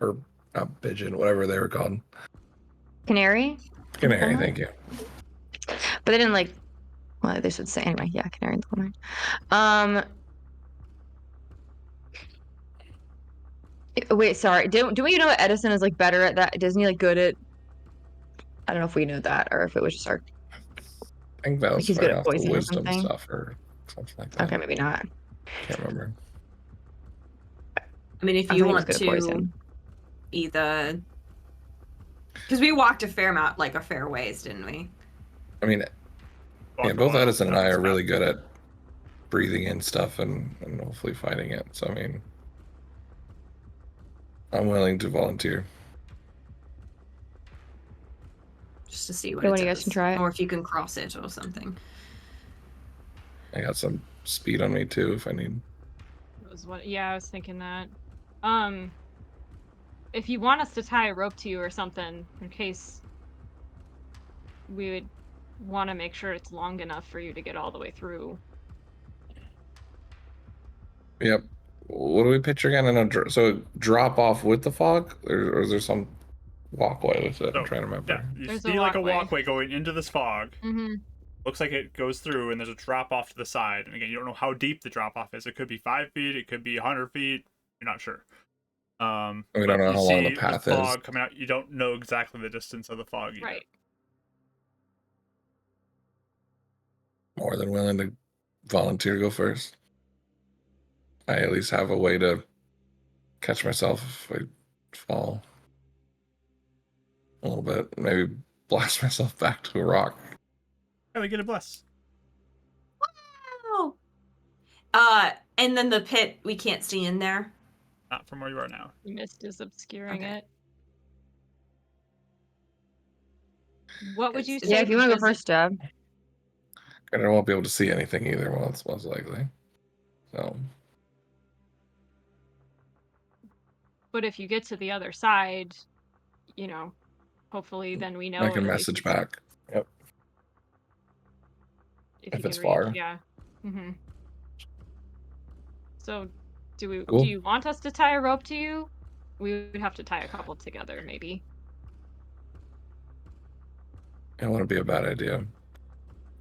or a pigeon, whatever they were called. Canary? Canary, thank you. But they didn't like. Well, they should say anyway. Yeah, canary in the coal mine. Wait, sorry. Do we know Edison is like better at that? Isn't he like good at? I don't know if we knew that or if it was just our. I think that Like was he's good fighting at off the poison or wisdom something. stuff or something like that. Okay, maybe not. Can't remember. I mean, if I you thought he was want good at to poison. either, because we walked a fair amount, like a fair ways, didn't we? I mean, yeah, Walked a both while Edison and down I this are really path. good at breathing in stuff and hopefully fighting it. So, I mean, I'm willing to volunteer. Just to see what So it one of you guys can does, try it. or if you can cross it or something. I got some speed on me too if I need. That was what. Yeah, I was thinking that. If you want us to tie a rope to you or something, in case we would want to make sure it's long enough for you to get all the way through. Yep. What do we picture again? So drop off with the fog, or is there some walkway with it? I'm So, trying to remember. yeah, you There's see a like a walkway. walkway going into this fog. Mm-hmm. Looks like it goes through, and there's a drop off to the side. And again, you don't know how deep the drop off is. It could be 5 feet. It could be 100 feet. You're not sure. We don't But know you how long the see path the is. fog coming out. You don't know exactly the distance of the fog either. Right. More than willing to volunteer to go first. I at least have a way to catch myself if I fall a little bit. Maybe blast myself back to a rock. Yeah, we get a bless. Oh. And then the pit, we can't see in there. Not from where you are now. Mist is obscuring Okay. it. What would you say? Yeah, if you want to go does it- first, Deb. And I won't be able to see anything either. Well, it's most likely. So But if you get to the other side, you know, hopefully then we know. I can at least message back. Yep. if if you it's can reach. far. Yeah. Mm-hmm. So, do Cool. you want us to tie a rope to you? We would have to tie a couple together, maybe. It wouldn't be a bad idea.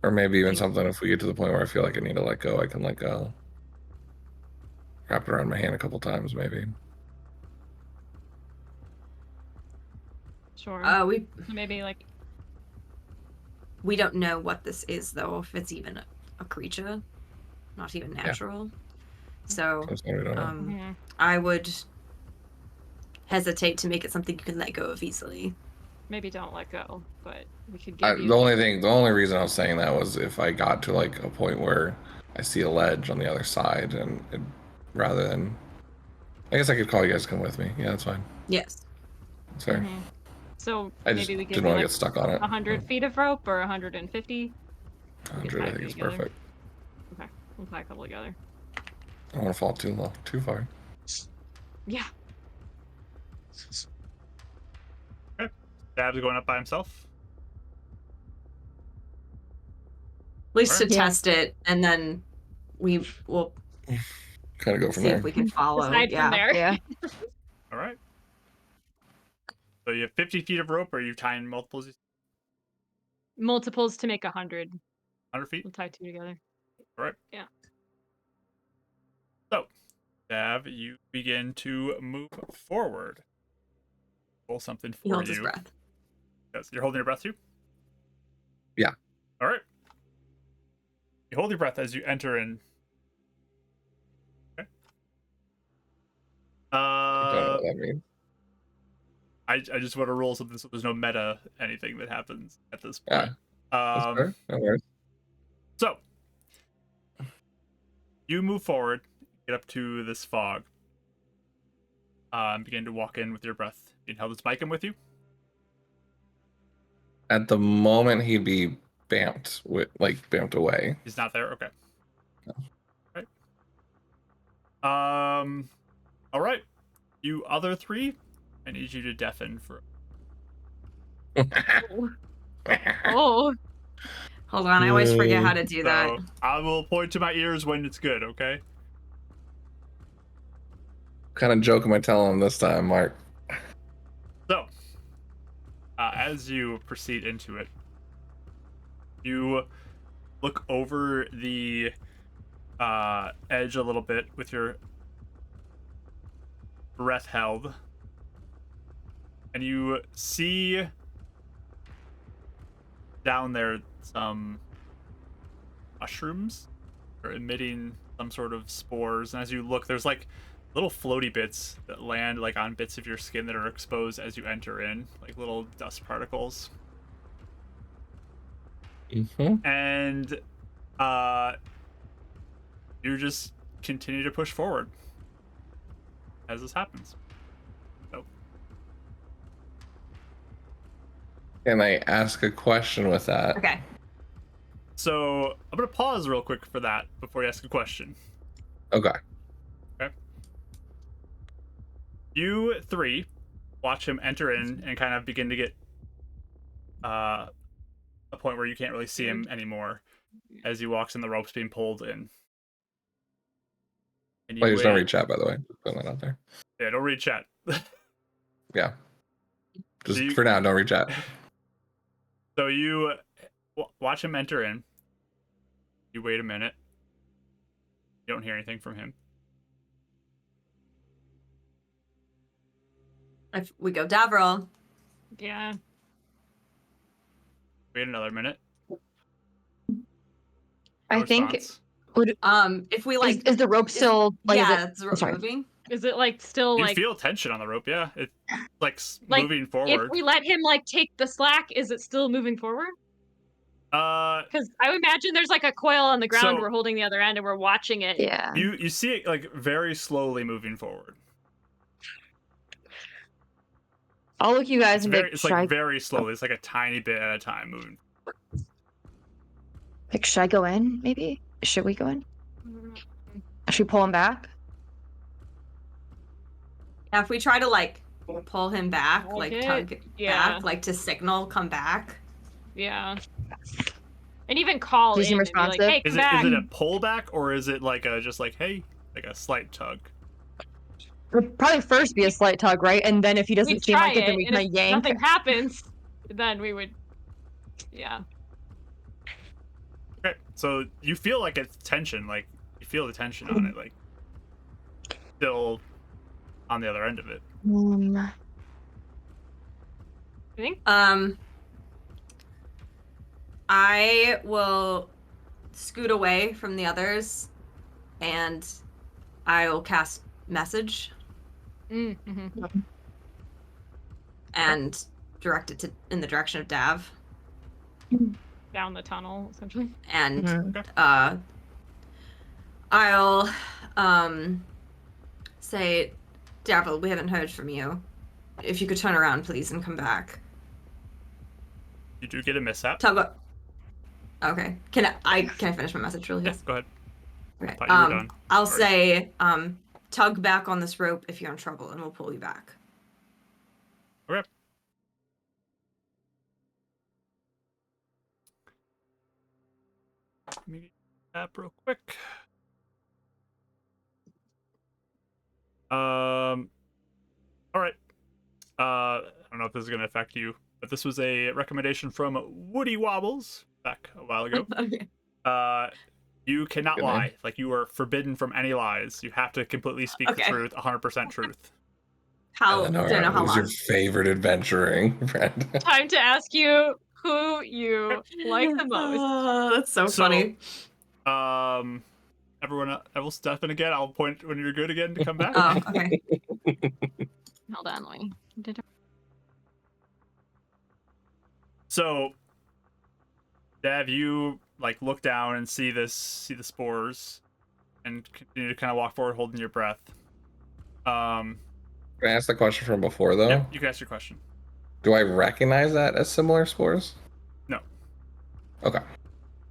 Or maybe even Thank- something if we get to the point where I feel like I need to let go, I can let go. Wrap it around my hand a couple times, maybe. Sure. We Maybe like we don't know what this is though, if it's even a creature, not even natural. So That's what we don't know. mhm. I would hesitate to make it something you can let go of easily. maybe don't let go, but we could give you. The only reason I was saying that was if I got to like a point where I see a ledge on the other side, and rather than, I guess I could call you guys to come with me. Yeah, that's fine. Yes. That's fair. Mhm. So I just maybe we could didn't do want to like get stuck on it. 100 feet of rope or 150. 100, I think, is together. perfect. Okay, we'll tie a couple together. I don't want to fall too far. Yeah. Okay. Dab's going up by himself. At least to Alright. Yeah. test it, and then we will Kind of go from see there. if we can follow. Aside from Yeah. there. Yeah. All right. So you have 50 feet of rope, or are you tying multiples? Multiples to make 100. 100 feet? We'll tie 2 together. All right. Yeah. So, Dav, you begin to move forward. Roll something He for holds you. his breath. Yes, you're holding your breath too? Yeah. All right. You hold your breath as you enter in. Okay. I don't know what that means. I just want to roll something so there's no meta anything that happens at this point. That's fair. No worries. So, you move forward, get up to this fog, and begin to walk in with your breath. You held this mic in with you? At the moment, he'd be bamped away. He's not there? Okay. No. Right. All right. You other three, I need you to deafen for. Oh. Hold on, I always forget how to do that. So I will point to my ears when it's good, okay? What kind of joke am I telling him this time, Mark? So, as you proceed into it, you look over the edge a little bit with your breath held, and you see down there some mushrooms are emitting some sort of spores, and as you look, there's like little floaty bits that land like on bits of your skin that are exposed as you enter in, like little dust particles. Mm-hmm. And you just continue to push forward as this happens. So Can I ask a question with that? Okay. So I'm gonna pause real quick for that before you ask a question. Okay. Okay. You three watch him enter in and kind of begin to get a point where you can't really see him anymore as he walks in, the ropes being pulled in. And you Please don't wait. read chat, by the way. Putting that out there. Yeah, don't read chat. Yeah. Just So you- for now, don't read chat. So you watch him enter in. You wait a minute. You don't hear anything from him. If we go Davril. Yeah. Wait another minute. I No think response. If we like is the rope still like is yeah, it, it's the rope sorry. moving. Is it like still You like feel tension on the rope, yeah. It's like Like, moving if forward. we let him like take the slack, is it still moving forward? Because I would imagine there's like a coil on the ground. So- We're holding the other end and we're watching it. Yeah. you see it like very slowly moving forward. I'll look at you guys It's and be very, like, it's should I, like very slowly. It's like a tiny bit at a time moving. like, should I go in? Maybe should we go in? Should we pull him back? Yeah, if we try to like pull him back, Tug like it? tug Yeah. back, like to signal, come back. Yeah. And even call Does he in seem and be like, responsive? hey, Is come it back. is it a pullback or is it like a just like hey, like a slight tug? Would probably first be a slight tug, right? And then if he doesn't We'd seem try like it, then we and kind if of yank. nothing happens, then we would, yeah. Okay, so you feel like it's tension, like you feel the tension on it, like still on the other end of it. I think I will scoot away from the others and I will cast message mm-hmm. and direct it in the direction of Dav. Down the tunnel, essentially. And Mhm. I'll say, Davil, we haven't heard from you. If you could turn around, please, and come back. You do get a mishap. Tug. Okay. Can I finish my message really Yeah, fast? go ahead. Okay. Thought you were done. I'll Sorry. say, tug back on this rope if you're in trouble, and we'll pull you back. Okay. Let me tap real quick. All right. I don't know if this is going to affect you, but this was a recommendation from Woody Wobbles back a while ago. Okay. You cannot Good lie. name. Like, you are forbidden from any lies. You have to completely speak the Okay. truth, 100% truth. How? Don't know Eleanor, how who's your long. favorite adventuring friend? Time to ask you who you like the most. Oh, that's so So, funny. Everyone, I will step in again. I'll point when you're good again to come back. Oh, okay. Hold on, Lee. So, Dav, you like look down and see the spores, and continue to kind of walk forward, holding your breath. Can I ask the question from before, though? Yep, you can ask your question. Do I recognize that as similar spores? No. Okay.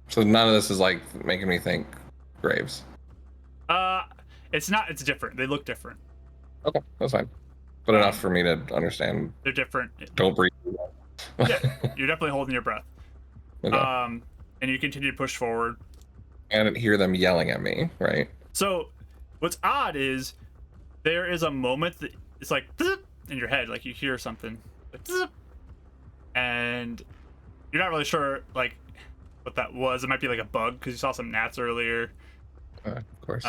So none of this is like making me think graves. It's not. It's different. They look different. Okay, that's fine. But enough for me to understand. They're different. Don't breathe. Yeah, you're definitely holding your breath. Okay. And you continue to push forward. I didn't hear them yelling at me, right? So, what's odd is there is a moment that it's like in your head, like you hear something, like, and you're not really sure like what that was. It might be like a bug because you saw some gnats earlier. Of course.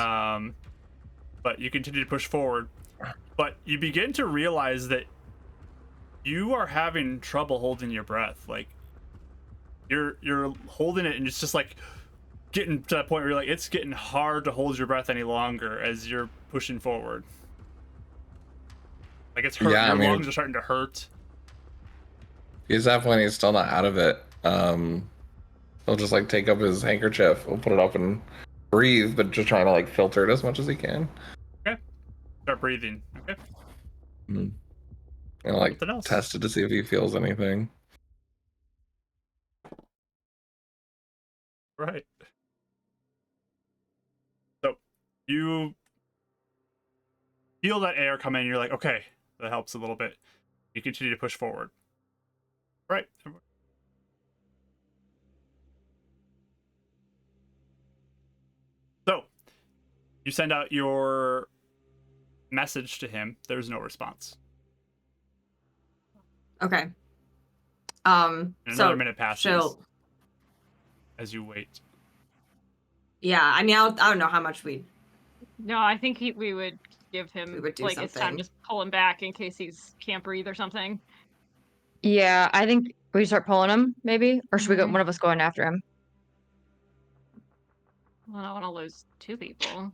But you continue to push forward. But you begin to realize that you are having trouble holding your breath. Like you're holding it, and it's just like getting to that point where you're like, it's getting hard to hold your breath any longer as you're pushing forward. Like it's hurt. Yeah, Your I mean, lungs are starting to hurt. He's at that point, he's still not out of it. He'll just like take up his handkerchief, he'll put it up and breathe, but just trying to like filter it as much as he can. Okay. Start breathing. Okay. And like Something else. test it to see if he feels anything. Right. So you feel that air come in, you're like, okay, that helps a little bit. You continue to push forward. Right. So you send out your message to him. There's no response. Okay. And So another minute passes she'll. as you wait. Yeah, I mean, I don't know how much we. No, I think we would give him We would do like it's time something. to pull him back in case he's can't breathe or something. Yeah, I think we start pulling him, maybe, or should we go? Mhm. One of us going after him. Well, I don't want to lose two people.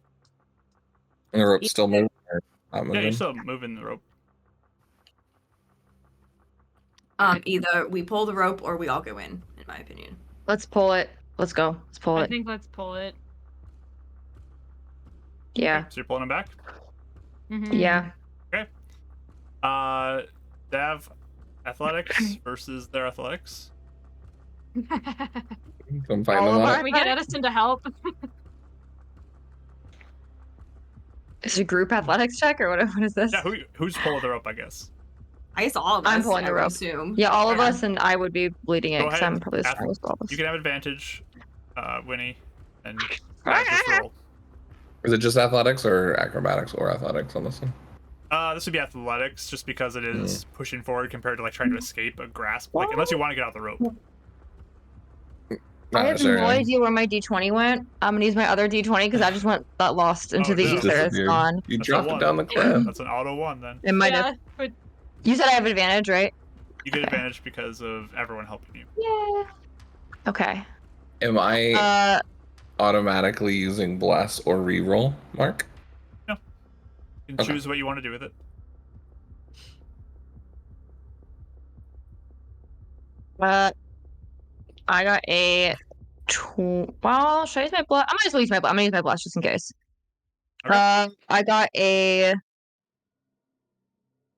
And the rope's still moving or not Yeah, moving? you're still moving the rope. Either we pull the rope or we all go in my opinion. Let's pull it. Let's go. Let's pull I it. think let's pull it. Yeah. Okay, so you're pulling him back? Mhm. Yeah. Okay. Dav, athletics versus their athletics. So I'm fighting All them of on our- it. Can we get Edison to help? Is it a group athletics check or what is this? Yeah, who's pulling the rope, I guess? I guess all of us. I'm pulling the I would rope. assume. Yeah, all of Yeah. us, and I would be bleeding it Go because ahead. I'm probably the strongest of all of us. You can have advantage, Winnie, and Dav just roll. Is it just athletics or acrobatics or athletics on this one? This would be athletics, just because it is pushing forward compared to like trying to escape a grasp. Like unless you want to get out the rope. I Not have no necessarily. idea where my D20 went. I'm gonna use my other D20 because I just got lost into Oh, the no. ether. It's Disappeared. gone. You That's a dropped it one. down the cliff. That's an auto 1 then. It might have. Yeah, but You said I have advantage, right? You get advantage because of everyone helping you. Yeah. Okay. Am I Uh, automatically using bless or reroll, Mark? You can Okay. choose what you want to do with it. I got a Well, should I use my blast? I might as well use my blast. I'm gonna use my blast just in case. Okay. I got a.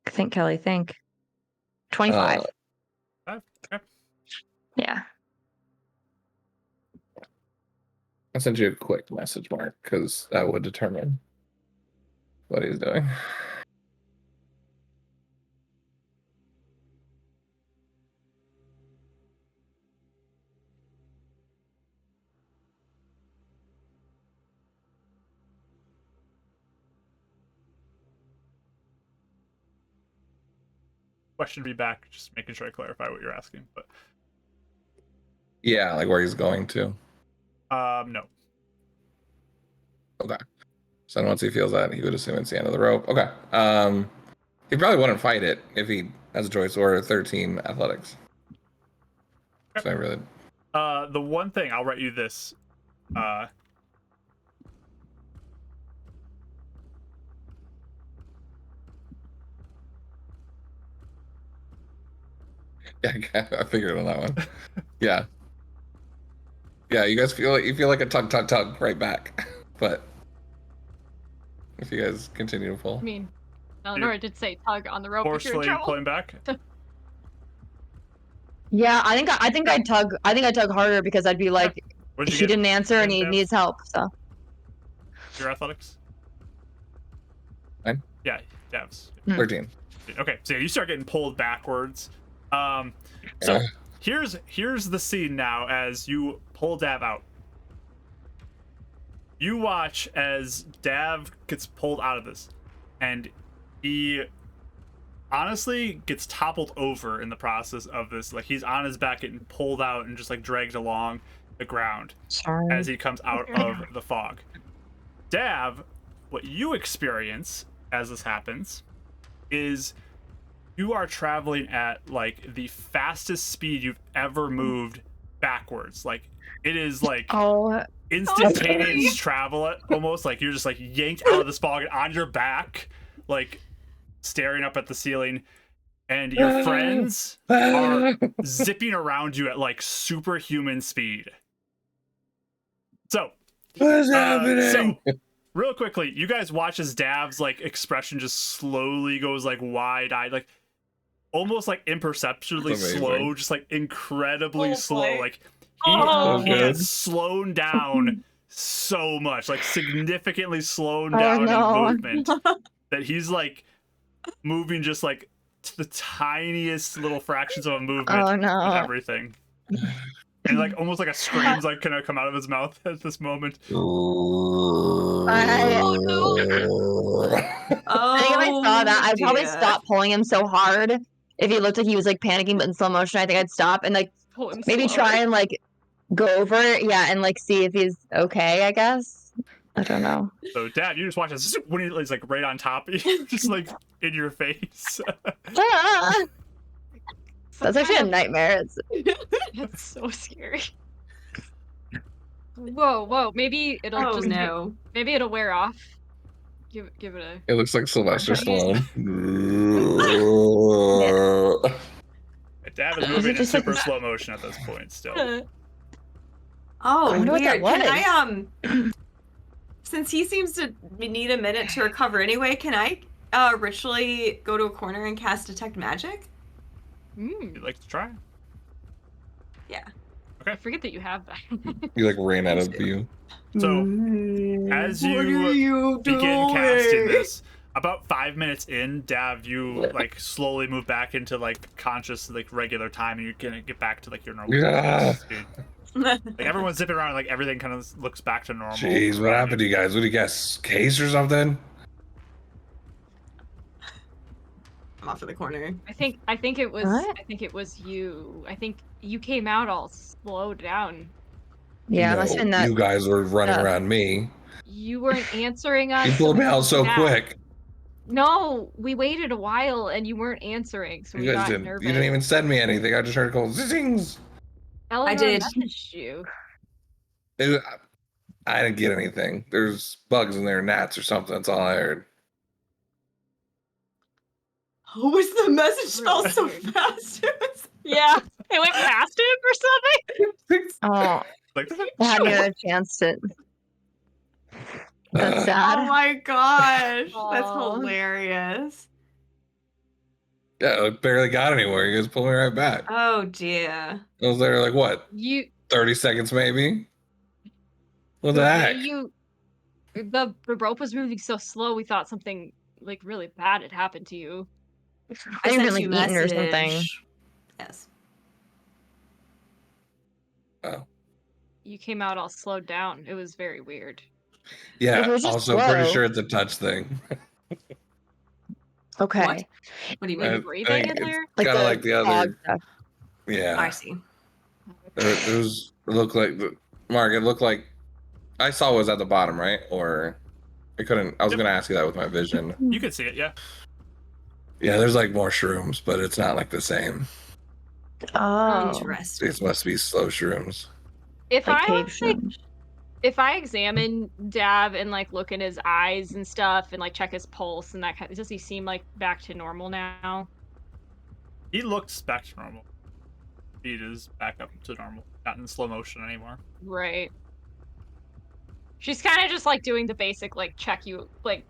Think, Kelly. Think. 25. Okay. Yeah. I'll send you a quick message, Mark, because that would determine what he's doing. Question be back, just making sure I clarify what you're asking. But Yeah, like where he's going to. no. Okay. So once he feels that, he would assume it's the end of the rope. Okay. He probably wouldn't fight it if he has a choice or 13 athletics. So I really. The one thing I'll write you this. Yeah, I figured on that one. Yeah. Yeah, you guys feel like a tug right back. But if you guys continue to pull. I mean, Eleanor did say tug on the rope if you're in Forcefully trouble. pulling back. Yeah, I think I'd tug. I think I'd tug harder because I'd be like, What did you he get? didn't answer and he Dev? needs help. So Your athletics? Mine? Yeah, Devs. 13. Okay, so you start getting pulled backwards. So Yeah. here's the scene now as you pull Dav out. You watch as Dav gets pulled out of this, and he honestly gets toppled over in the process of this. Like he's on his back getting pulled out and just like dragged along the ground as he comes out of the fog. Dav, what you experience as this happens is you are traveling at like the fastest speed you've ever moved backwards. Like it is like instantaneous travel, almost like you're just like yanked out of this fog and on your back, like staring up at the ceiling, and your friends are zipping around you at like superhuman speed. So What's happening? So real quickly, you guys watch as Dav's like expression just slowly goes like wide-eyed, like almost like imperceptibly slow, just like incredibly slow. Like he has slowed down so much, like significantly slowed down in movement, that he's like moving just like to the tiniest little fractions of a movement with everything. And like almost like a scream's like gonna come out of his mouth at this moment. I think if I saw that, I'd probably stop pulling him so hard. If he looked like he was like panicking but in slow motion, I think I'd stop and like maybe try and like go over it, yeah, and like see if he's okay, I guess. I don't know. So Dad, you just watch this when he's like right on top of you, just like in your face. That's actually a nightmare. That's so scary. Whoa! Maybe it'll maybe it'll wear off. Give it a. It looks like Sylvester Stallone. Dad is moving in super slow motion at this point still. Oh, weird. Can I since he seems to need a minute to recover anyway, can I ritually go to a corner and cast Detect Magic? You'd like to try? Yeah. Okay. I forget that you have that. You like ran out of view. So as you begin casting this, about 5 minutes in, Dav, you like slowly move back into like conscious, like regular time, and you're gonna get back to like your normal speed. Like everyone's zipping around, like everything kind of looks back to normal. Jeez, what happened to you guys? What do you guess? Case or something? I'm off to the corner. I think it was. What? I think it was you. I think you came out all slowed down. Yeah, must have been that. You guys were running around me. You weren't answering us. You pulled me out so quick. No, we waited a while and you weren't answering, so we You guys got didn't. nervous. You didn't even send me anything. I just heard a call. Zings. Eleanor I did. messaged you. I didn't get anything. There's bugs in there, gnats or something. That's all I heard. Oh, was the message spelled so fast? Yeah. It went past him or something. Oh, Like, I hadn't even had a chance to. That's Uh, sad. Oh my gosh, that's Aw. hilarious. yeah, it barely got anywhere. You guys pulled me right back. Oh dear. I was there like what, You 30 seconds maybe? What the heck? the rope was moving so slow. We thought something like really bad had happened to you. I sent been like you eaten or something. message. Yes. Oh. You came out all slowed down. It was very weird. Yeah, If it was just also pretty slow. sure it's a touch thing. Okay. What? What do you Like mean? I breathing think in it's there? Like kind of the like the fog other. stuff. Yeah. I see. It looked like Mark. It looked like I saw it was at the bottom, right? Or I couldn't. I was Yep. gonna ask you that with my vision. you could see it, yeah. Yeah, there's like more shrooms, but it's not like the same. Oh, Interesting. These must be slow shrooms. If like I cave like, shrooms. if I examine Dav and like look in his eyes and stuff and like check his pulse and that kind, does he seem like back to normal now? He looks back to normal. Speed is back up to normal. Not in slow motion anymore. Right. She's kind of just like doing the basic like check you like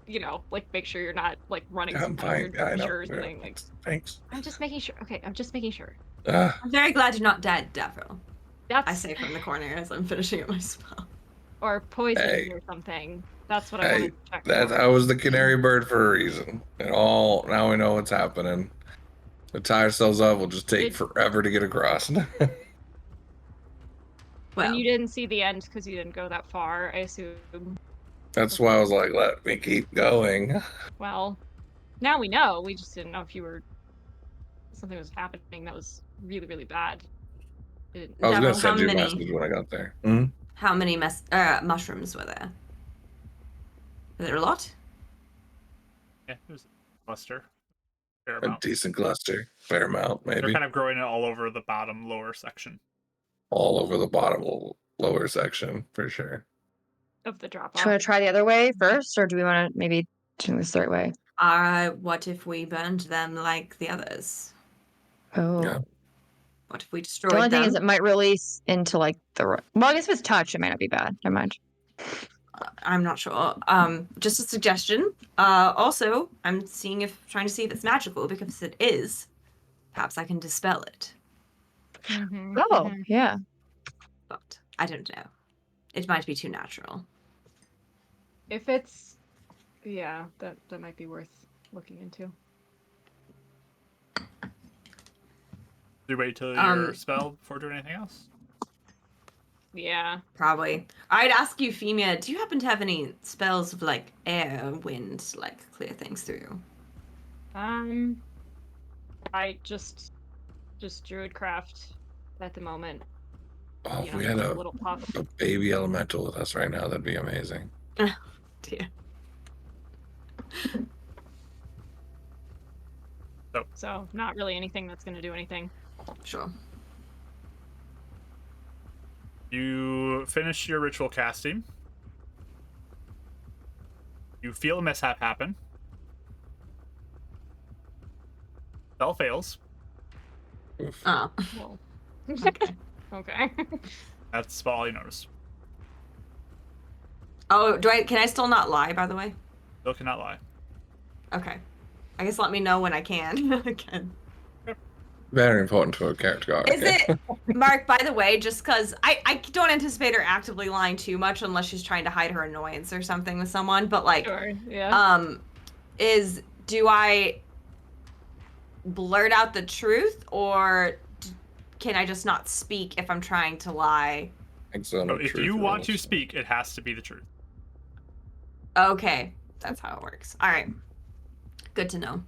like make sure you're not like running Yeah, I'm something fine. Yeah, I know. or Yeah, something. Like thanks. I'm just making sure. Okay, I'm just making sure. Ah, I'm very glad you're not dead, Davril. That's I say from the corner as I'm finishing up my spell. or poison Hey. or something. That's what I hey, wanted to check. that for. I was the canary bird for a reason. And all now we know what's happening. The tie ourselves up will just take It- forever to get across. Well, And you didn't see the end because you didn't go that far, I assume. That's why I was like, let me keep going. Well, now we know. We just didn't know if you were something was happening that was really, really bad. I was gonna Davril, send you a message when I got there. how many mushrooms were there? Were there a lot? Yeah, it was a cluster. Fair A amount. decent cluster, fair amount, They're maybe. kind of growing all over the bottom lower section. All over the bottom lower section for sure. Of the drop Do you want off. to try the other way first, or do we want to maybe do this the right way? What if we burned them like the others? Oh. Yeah. What if we The destroyed only them? thing is, it might release into like the. Well, I guess if it's touch, it might not be bad. Never mind. I'm not sure. Just a suggestion. Also, I'm trying to see if it's magical, because if it is, perhaps I can dispel it. Oh, yeah. But I don't know. It might be too natural. If it's, yeah, that might be worth looking into. Do you wait till your spell before doing anything else? Yeah. Probably. I'd ask you, Femia, do you happen to have any spells of like air, wind, like clear things through? I just druidcraft at the moment. Oh, You if know, we had just a little puff. baby elemental with us right now, that'd be amazing. Dear. So not really anything that's gonna do anything. Sure. You finish your ritual casting. You feel a mishap happen. Spell fails. Oof. Oh. Well. Okay. Okay. That's all you notice. Oh, can I still not lie, by the way? Still cannot lie. Okay. I guess let me know when I can. Again. Very important to a character. God, Is it, Mark, by the way, just because I don't anticipate her actively lying too much unless she's trying to hide her annoyance or something with someone, but like, Sure. Yeah. do I blurt out the truth, or can I just not speak if I'm trying to lie? So if you want to speak, it has to be the truth. Okay, that's how it works. All right. Good to know.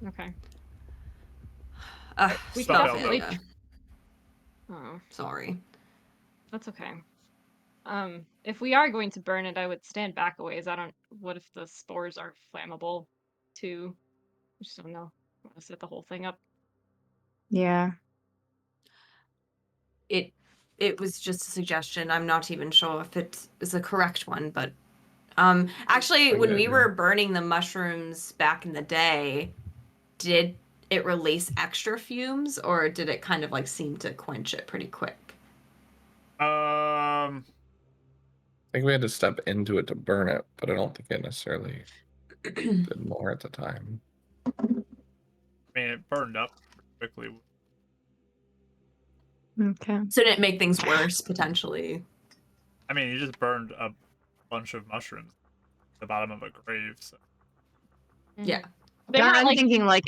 Okay. We Spell definitely- failure. Oh, Sorry. that's okay. If we are going to burn it, I would stand back a ways. What if the spores are flammable too? I just don't know. I want to set the whole thing up. Yeah. It was just a suggestion. I'm not even sure if it is a correct one, but actually, when we were burning the mushrooms back in the day, it release extra fumes, or did it kind of like seem to quench it pretty quick? I think we had to step into it to burn it, but I don't think it necessarily did more at the time. I mean, it burned up quickly. Okay. So did it make things worse potentially? I mean, you just burned a bunch of mushrooms at the bottom of a grave. So Yeah. They're not I'm like thinking like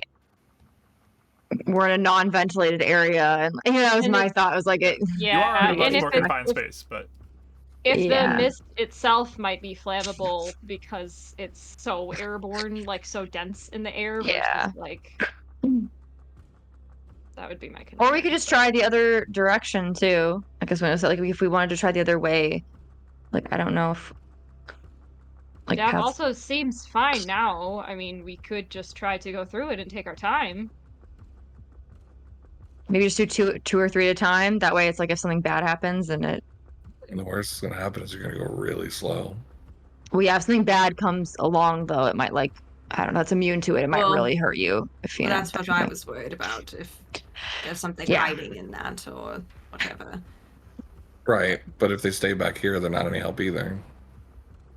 we're in a non-ventilated area, and that was And my it- thought. Was like it. you are in a and much if more it, confined space, but if the Yeah. mist itself might be flammable because it's so airborne, like so dense in the air versus Yeah. like that would be my concern. Or we could just try the other direction too. I guess when it was like if we wanted to try the other way, like I don't know if like That paths. also seems fine now. I mean, we could just try to go through it and take our time. Maybe just do two or three at a time. That way, it's like if something bad happens, and And the worst that's gonna happen is you're gonna go really slow. if something bad comes along, though, it might like I don't know. It's immune to it. It might Well, really hurt you if you Well, know. that's what I was worried about. If there's something Yeah. hiding in that or whatever. Right, but if they stay back here, they're not any help either.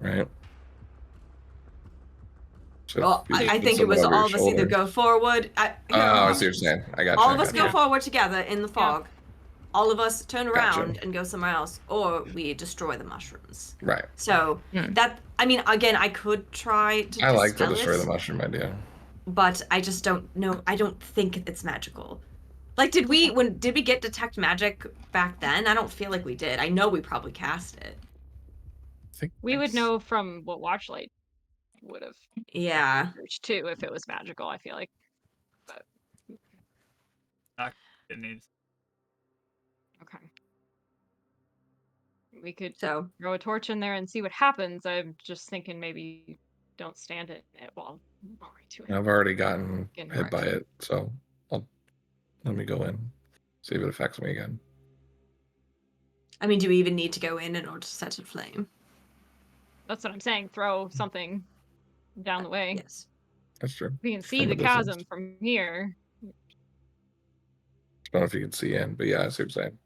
Right? So Well, if you I put think it was someone over all your of us either shoulder- go forward. Here Oh, are I see what you're options. saying. I got you. All I of us got go you. forward together in the fog. All of us turn Gotcha. around and go somewhere else, or we destroy the mushrooms. Right. So that, I mean, again, I could try to I like to dispel destroy it, the mushroom idea. but I just don't know. I don't think it's magical. Like, did we get detect magic back then? I don't feel like we did. I know we probably cast it. I think We would that's- know from what Watchlight would have Yeah. searched too if it was magical, I feel like. But it needs. okay. We could So throw a torch in there and see what happens. I'm just thinking maybe don't stand it while we're doing it. I've already gotten Getting hit by wrecked. it, so let me go in, see if it affects me again. I mean, do we even need to go in order to set a flame? That's what I'm saying. Throw something down the way. Yes. That's true. We can see From the a distance. chasm from here. I don't know if you can see in, but yeah, I see what you're saying.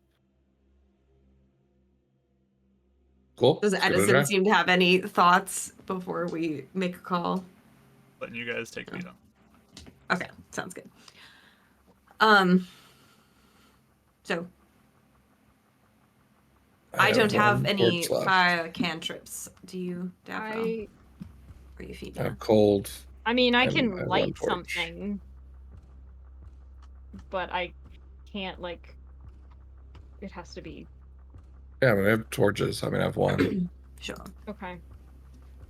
Cool. Does Let's give it a Edison try. seem to have any thoughts before we make a call? Letting you guys take lead on. Okay, sounds good. So I don't have one any torch left. fire cantrips. Do you, Daphne? I Or you feed I me? have cold. mean, I And can I have one light torch. something, but I can't like. It has to be Yeah, I mean, I have torches. I mean, I have one. Sure. okay.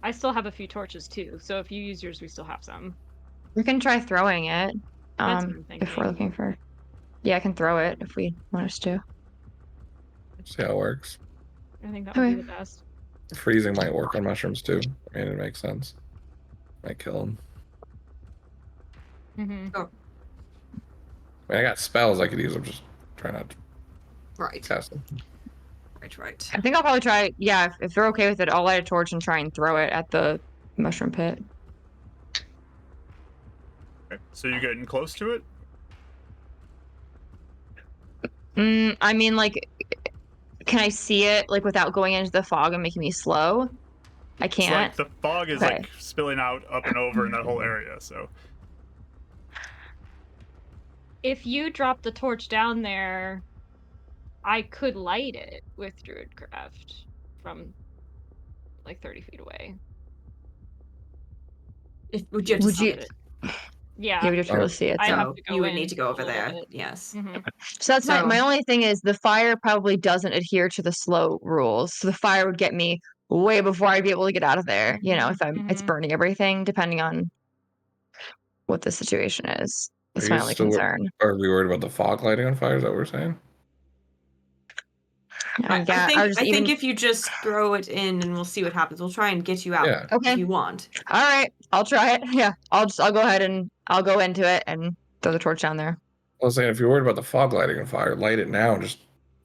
I still have a few torches too, so if you use yours, we still have some. We can try throwing it. That's what I'm If we're thinking. looking for. Yeah, I can throw it if we want us to. See how it works. I think that would be Okay. the best. Freezing might work on mushrooms too. I mean, it makes sense. Might kill them. Mm-hmm. Oh, I mean, I got spells I could use. I'm just trying not to right. cast them. Right. I think I'll probably try. Yeah, if they're okay with it, I'll light a torch and try and throw it at the mushroom pit. Okay. So you're getting close to it? I mean, like, can I see it like without going into the fog and making me slow? I It's can't. like the fog is Okay. like spilling out up and over in that whole area. So If you drop the torch down there, I could light it with Druidcraft from like 30 feet away. Would you have to Would you- summon it? Yeah. You would have to really see it. I So. have to go You would in need to go over a little there. bit. Yes. Mhm. So that's So- my only thing is the fire probably doesn't adhere to the slow rules. So the fire would get me way before I'd be able to get out of there. If it's Mhm. burning everything, depending on what the situation is. That's Are my you only still- concern. Are we worried about the fog lighting on fire? Is that what we're saying? I just think even- if you just throw it in and we'll see what happens. We'll try and get you out Yeah. Okay. if you want. All right, I'll try it. Yeah, I'll go ahead and I'll go into it and throw the torch down there. I was saying, if you're worried about the fog lighting on fire, light it now and just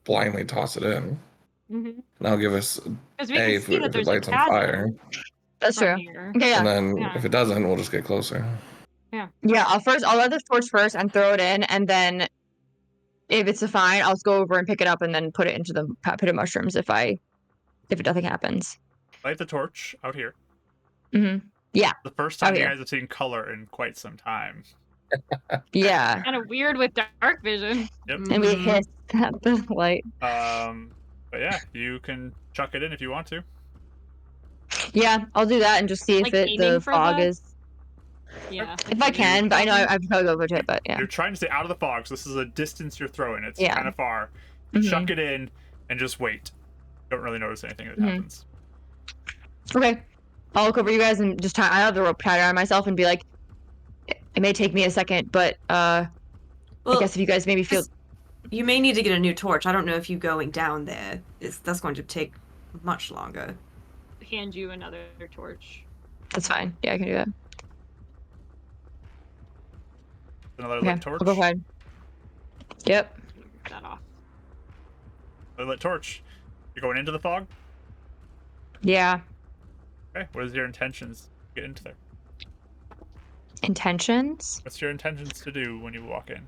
blindly toss it in. Mhm. And that'll give us Because we A, can if see it that there's a lights on chasm fire. That's from true. here. Okay, yeah. And then Yeah. if it doesn't, we'll just get closer. Yeah, I'll let the torch first and throw it in, and then if it's fine, I'll just go over and pick it up and then put it into the pit of mushrooms if nothing happens. Light the torch out here. Mm-hmm. Yeah. The first time Out you here. guys have seen color in quite some time. Yeah. Kind of weird with dark vision. Yep. And we Mhm. hiss at the light. But yeah, you can chuck it in if you want to. Yeah, I'll do that and just see if Like aiming the for fog the- is. Yeah. If I can, but I know I'd probably go over to it, but yeah. You're trying to stay out of the fog, so this is a distance you're throwing. It's Yeah. kind of far. Mhm. Chuck it in and just wait. Don't really notice anything that Mhm. happens. Okay. I'll look over you guys and just I have the rope tied around myself and be like, it may take me a second, but I Well, guess if you guys maybe feel. you may need to get a new torch. I don't know if you going down there that's going to take much longer. Hand you another torch. That's fine. Yeah, I can do that. Another Okay, lit torch. I'll go ahead. Yep. Rip that off. Another lit torch. You're going into the fog? Yeah. Okay. What is your intentions to get into there? Intentions? What's your intentions to do when you walk in?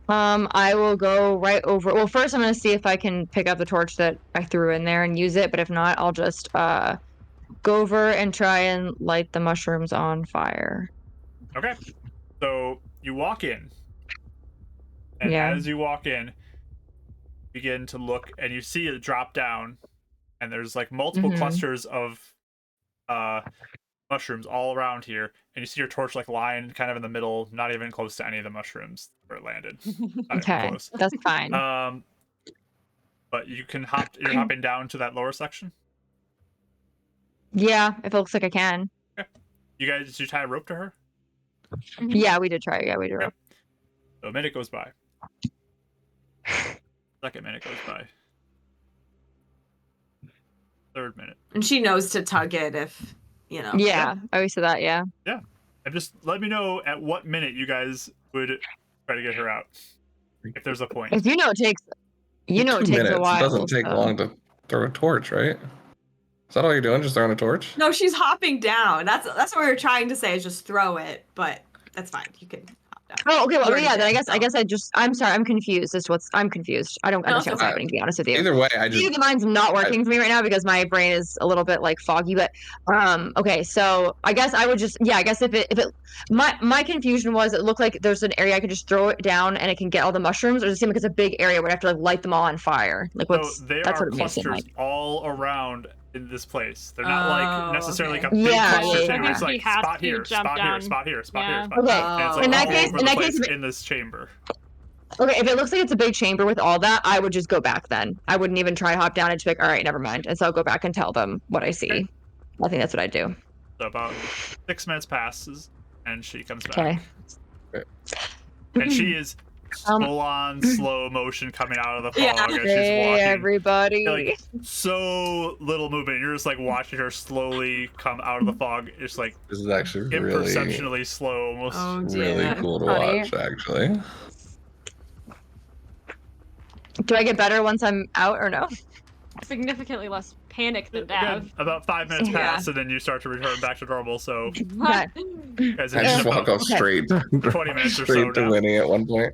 I will go right over. Well, first I'm gonna see if I can pick up the torch that I threw in there and use it. But if not, I'll just go over and try and light the mushrooms on fire. Okay. So you walk in, and Yeah. as you walk in, begin to look, and you see it drop down, and there's like multiple Mhm. clusters of mushrooms all around here, and you see your torch like lying kind of in the middle, not even close to any of the mushrooms where it landed. Not even Okay, close. that's fine. But you can hop. You're hopping down to that lower section. Yeah, if it looks like I can. You guys, did you tie a rope to her? Yeah, we did try. Yeah, we did. Okay. So a minute goes by. Second minute goes by. Third minute. And she knows to tug it if, you know. Yeah, I always said that. Yeah. And just let me know at what minute you guys would try to get her out. If there's a point. If it takes. It 2 takes minutes. a while. It doesn't take so. long to throw a torch, right? Is that all you're doing? Just throwing a torch? No, she's hopping down. That's what we were trying to say is just throw it, but that's fine. You can hop down. Oh, okay. You Well, already yeah. Then did, I guess I'm sorry. I'm confused. I'm confused. I don't No, it's understand what's okay. happening. To be honest with you. Either way, I Maybe just the mind's not working for me right now because my brain is a little bit like foggy. But okay, so I guess I would just I guess if it my confusion was it looked like there's an area I could just throw it down and it can get all the mushrooms, or does it seem like it's a big area where I have to like light them all on fire? Like So there that's are what it makes it clusters like. all around in this place. They're not like necessarily okay. like a big Yeah, cluster yeah, thing. yeah. It's like He has spot to here, jump spot here, down. spot here, spot here, Yeah. spot Okay. here. And it's like In that all case- over in the that case, place if it- in this chamber. Okay, if it looks like it's a big chamber with all that, I would just go back then. I wouldn't even try to hop down and just be like, all right, never mind. And so I'll go back and tell them what I see. Okay. I think that's what I'd do. So about 6 minutes passes, and she comes back. Okay. And she is Um, full on slow motion coming out of the fog Yeah. as she's Hey, walking. everybody. Like so little movement. You're just like watching her slowly come out of the fog. It's like this is actually really, imperceptibly slow, almost. Oh, really dear. cool to Funny. watch. Actually, Do I get better once I'm out or no? Significantly less panic than Again, Dav. about 5 minutes Yeah. pass, and then you start to return back to normal. So, Okay. guys, I it's just walk about up straight, 20 minutes or so straight to now. Winnie at one point.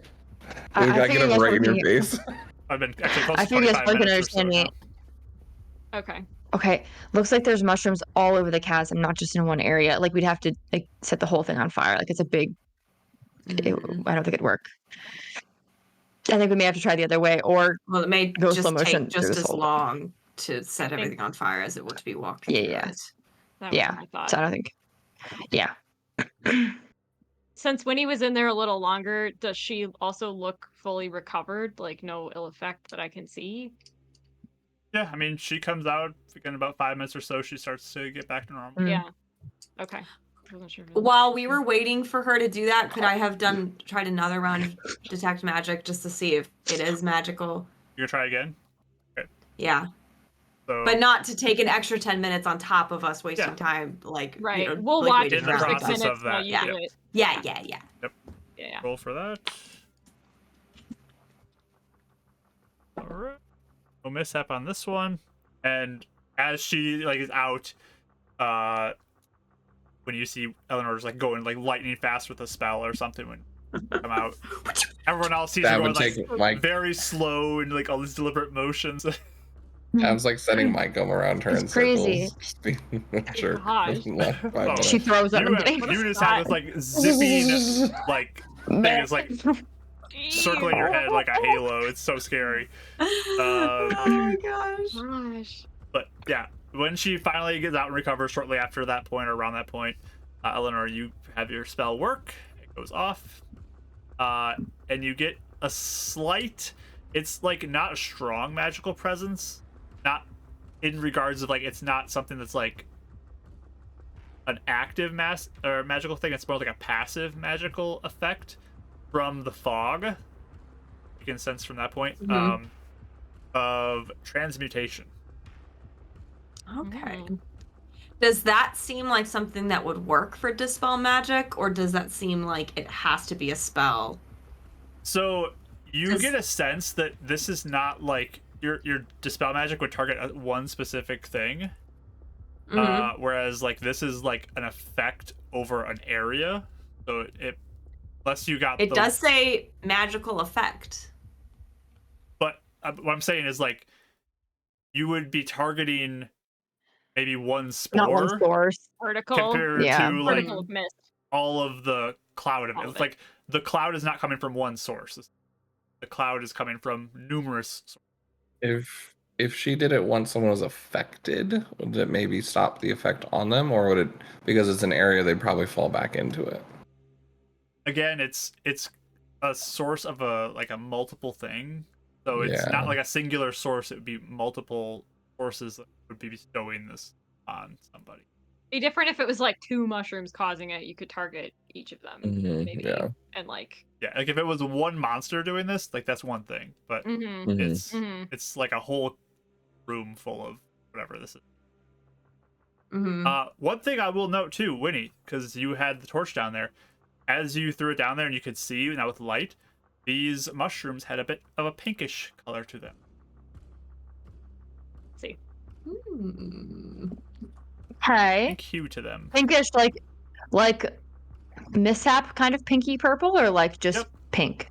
I I get figured him you guys right in both your can- face. I've been actually close I to figured you guys 25 both can minutes or so understand me. now. Okay. Okay, looks like there's mushrooms all over the chasm, not just in one area. Like we'd have to like set the whole thing on fire. Like it's a big. Mhm. I don't think it'd work. I think we may have to try the other way, or Well, it may Go just slow motion take through just this as whole- long to set I think- everything on fire as it would to be walking Yeah, through yeah. it. That was Yeah. my thought. so I don't think. Yeah. Since Winnie was in there a little longer, does she also look fully recovered? Like no ill effect that I can see? Yeah, I mean, she comes out in about 5 minutes or so. She starts to get back to normal. Mm. Yeah. Okay. Wasn't sure. While we were waiting for her to do that, could I have tried another round of detect magic just to see if it is magical? You gonna try again? Yeah, So, but not to take an extra 10 minutes on top of us wasting Yeah. time. Like Right. You know, We'll like watch waiting it In for the for six process minutes of while that, you yeah. do it. Yeah. Yeah. roll for that. All right. No mishap on this one. And as she like is out, when you see Eleanor's like going like lightning fast with a spell or something when you come out. Everyone else sees her That going would like take Mike. very slow and like all these deliberate motions. I was like setting Mike around her It's in crazy. circles. Just being a jerk Gosh. for the last 5 Oh, She minutes. throws up. you I'm kidding. just have this like zipping like thing is like circling your head like a halo. It's so scary. Oh my gosh. Gosh. But yeah, when she finally gets out and recovers shortly after that point or around that point, Eleanor, you have your spell work. It goes off, and you get a slight. It's like not a strong magical presence, not in regards of like it's not something that's like an active magical thing. It's more like a passive magical effect from the fog. You can sense from that point of transmutation. Okay. Does that seem like something that would work for Dispel Magic, or does that seem like it has to be a spell? So you get a sense that this is not like your Dispel Magic would target one specific thing, whereas like this is like an effect over an area. So it unless you got it does say magical effect. But what I'm saying is like you would be targeting maybe one spore, Not one source. Particle. compared Yeah. to like Particle of mist. all of the cloud of it. All of It's like the cloud is not coming from one source. The cloud is coming from numerous sources. If she did it once someone was affected, would it maybe stop the effect on them, or would it, because it's an area, they'd probably fall back into it? Again, it's a source of a multiple thing. So it's Yeah. not like a singular source. It would be multiple sources that would be bestowing this on somebody. Be different if it was like 2 mushrooms causing it. You could target each of them, maybe. Yeah. And like. Yeah, like if it was one monster doing this, like that's one thing. But it's like a whole room full of whatever this is. One thing I will note too, Winnie, because you had the torch down there, as you threw it down there and you could see now with light, these mushrooms had a bit of a pinkish color to them. Let's see. Okay. Pink hue to them. Pinkish, like mishap kind of pinky purple, or like just pink.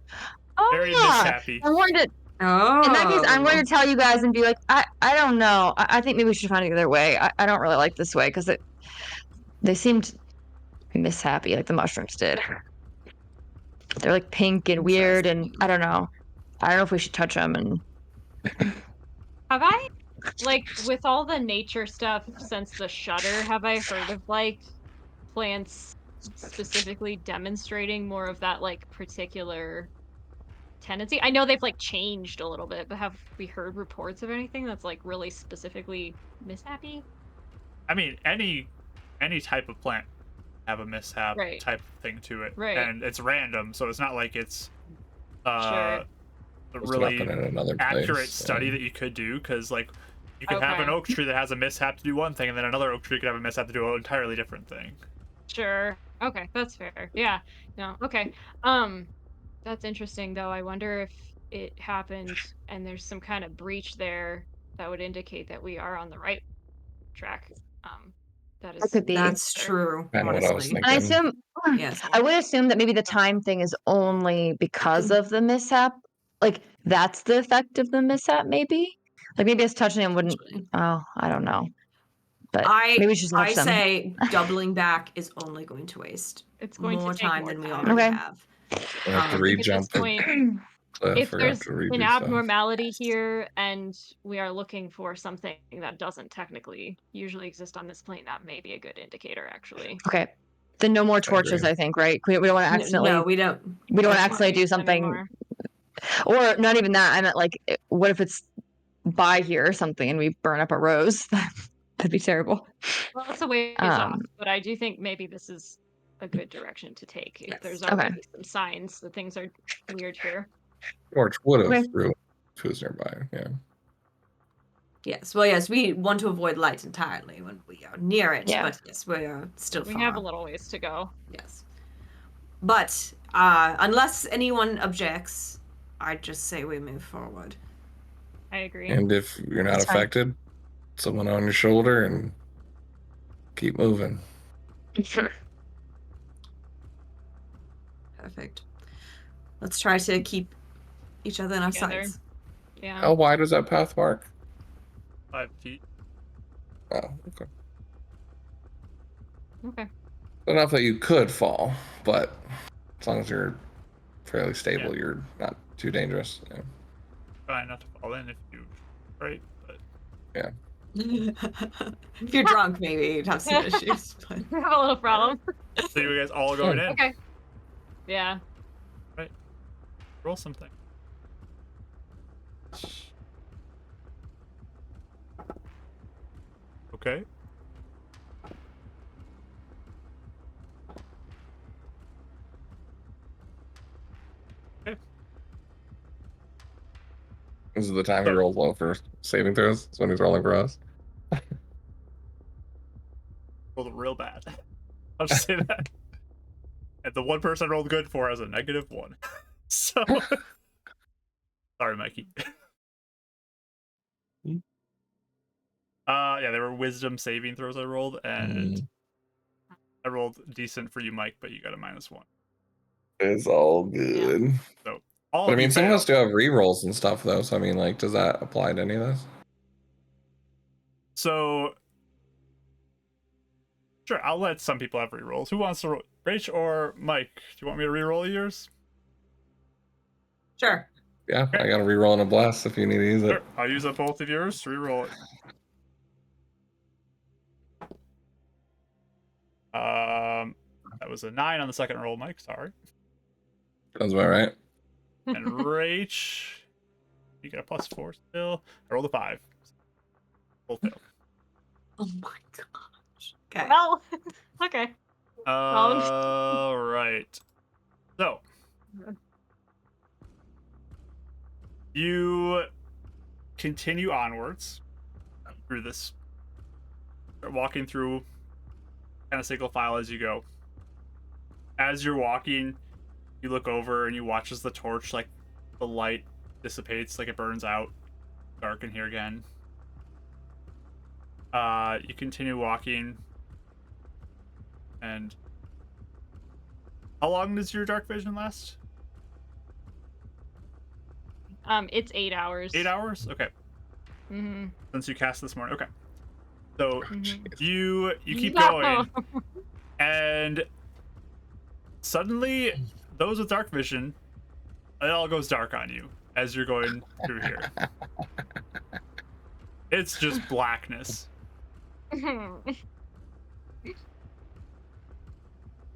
Oh, Very yeah. mishappy. I'm going to. Oh. In that case, I'm going to tell you guys and be like, I don't know. I think maybe we should find another way. I don't really like this way because they seemed mishappy like the mushrooms did. They're like pink and weird, and I don't know. I don't know if we should touch them. And Have I, like, with all the nature stuff since the Shutter, have I heard of like plants specifically demonstrating more of that like particular tendency? I know they've like changed a little bit, but have we heard reports of anything that's like really specifically mishappy? I mean, any type of plant have a mishap type thing to it, and it's random, so it's not like it's a really accurate study that you could do, because like you could have an oak tree that has a mishap to do one thing, and then another oak tree could have a mishap to do an entirely different thing. Sure. Okay, that's fair. Yeah. No. Okay. That's interesting though. I wonder if it happened and there's some kind of breach there that would indicate that we are on the right track. That could be. That's true. Kind of what I was thinking. I assume. Yes. I would assume that maybe the time thing is only because of the mishap. Like that's the effect of the mishap, maybe. Like maybe us touching them wouldn't. Oh, I don't know. But maybe we should touch them. say doubling back is only going to waste more time than we already have. We have to re-jump the cliff. If there's an abnormality here and we are looking for something that doesn't technically usually exist on this plane, that may be a good indicator, actually. Okay. Then no more torches, I think, right? We don't want to accidentally. No, we don't. We don't want to accidentally do something. Or not even that. I meant like, what if it's by here or something and we burn up a rose? That'd be terrible. Well, it's a ways off, but I do think maybe this is a good direction to take. If there's already some signs that things are weird here. Torch would have ruined if it was nearby. Yeah. Yes. Well, yes, we want to avoid light entirely when we are near it. Yeah. But yes, we are still far. We have a little ways to go. Yes. But unless anyone objects, I'd just say we move forward. I agree. And if you're not affected, someone on your shoulder and keep moving. Perfect. Let's try to keep each other in our Together. sights. Yeah. How wide was that path mark? 5 feet. Oh, okay. Okay. Enough that you could fall, but as long as you're fairly stable, Yeah. you're not too dangerous. Yeah. Try not to fall in if you right, but If you're drunk, maybe you'd have some issues. But... We have a little problem. so you guys all going in. Okay. Yeah. Right. Roll something. Okay. Okay. This is the time he rolls low for saving throws. That's when he's rolling for us. Rolled real bad. I'll just say that. And the one person I rolled good for has a -1. So sorry, Mikey. Yeah, they were wisdom saving throws I rolled, and I rolled decent for you, Mike, but you got a -1. It's all good. So all But I of you mean, some of us failed. do have rerolls and stuff, though. So I mean, like, does that apply to any of this? So sure, I'll let some people have rerolls. Who wants to roll? Rach or Mike? Do you want me to reroll yours? Sure. Yeah, Okay. I got a reroll and a blast if you need to use it. Sure, I'll use up both of yours. Reroll it. That was a 9 on the second roll, Mike. Sorry. Sounds about right. And Rach, you got a +4 still. I rolled a 5. Both failed. Oh my gosh. Okay. Well, okay. All right. So you continue onwards through this. Start walking through kind of single file as you go. As you're walking, you look over and you watch as the torch, like the light dissipates, like it burns out. Dark in here again. You continue walking, and how long does your dark vision last? It's 8 hours. 8 hours? Okay. Mm-hmm. Since you cast this morning. Okay. So Mm-hmm. you keep No. going, and suddenly those with dark vision, it all goes dark on you as you're going through here. It's just blackness.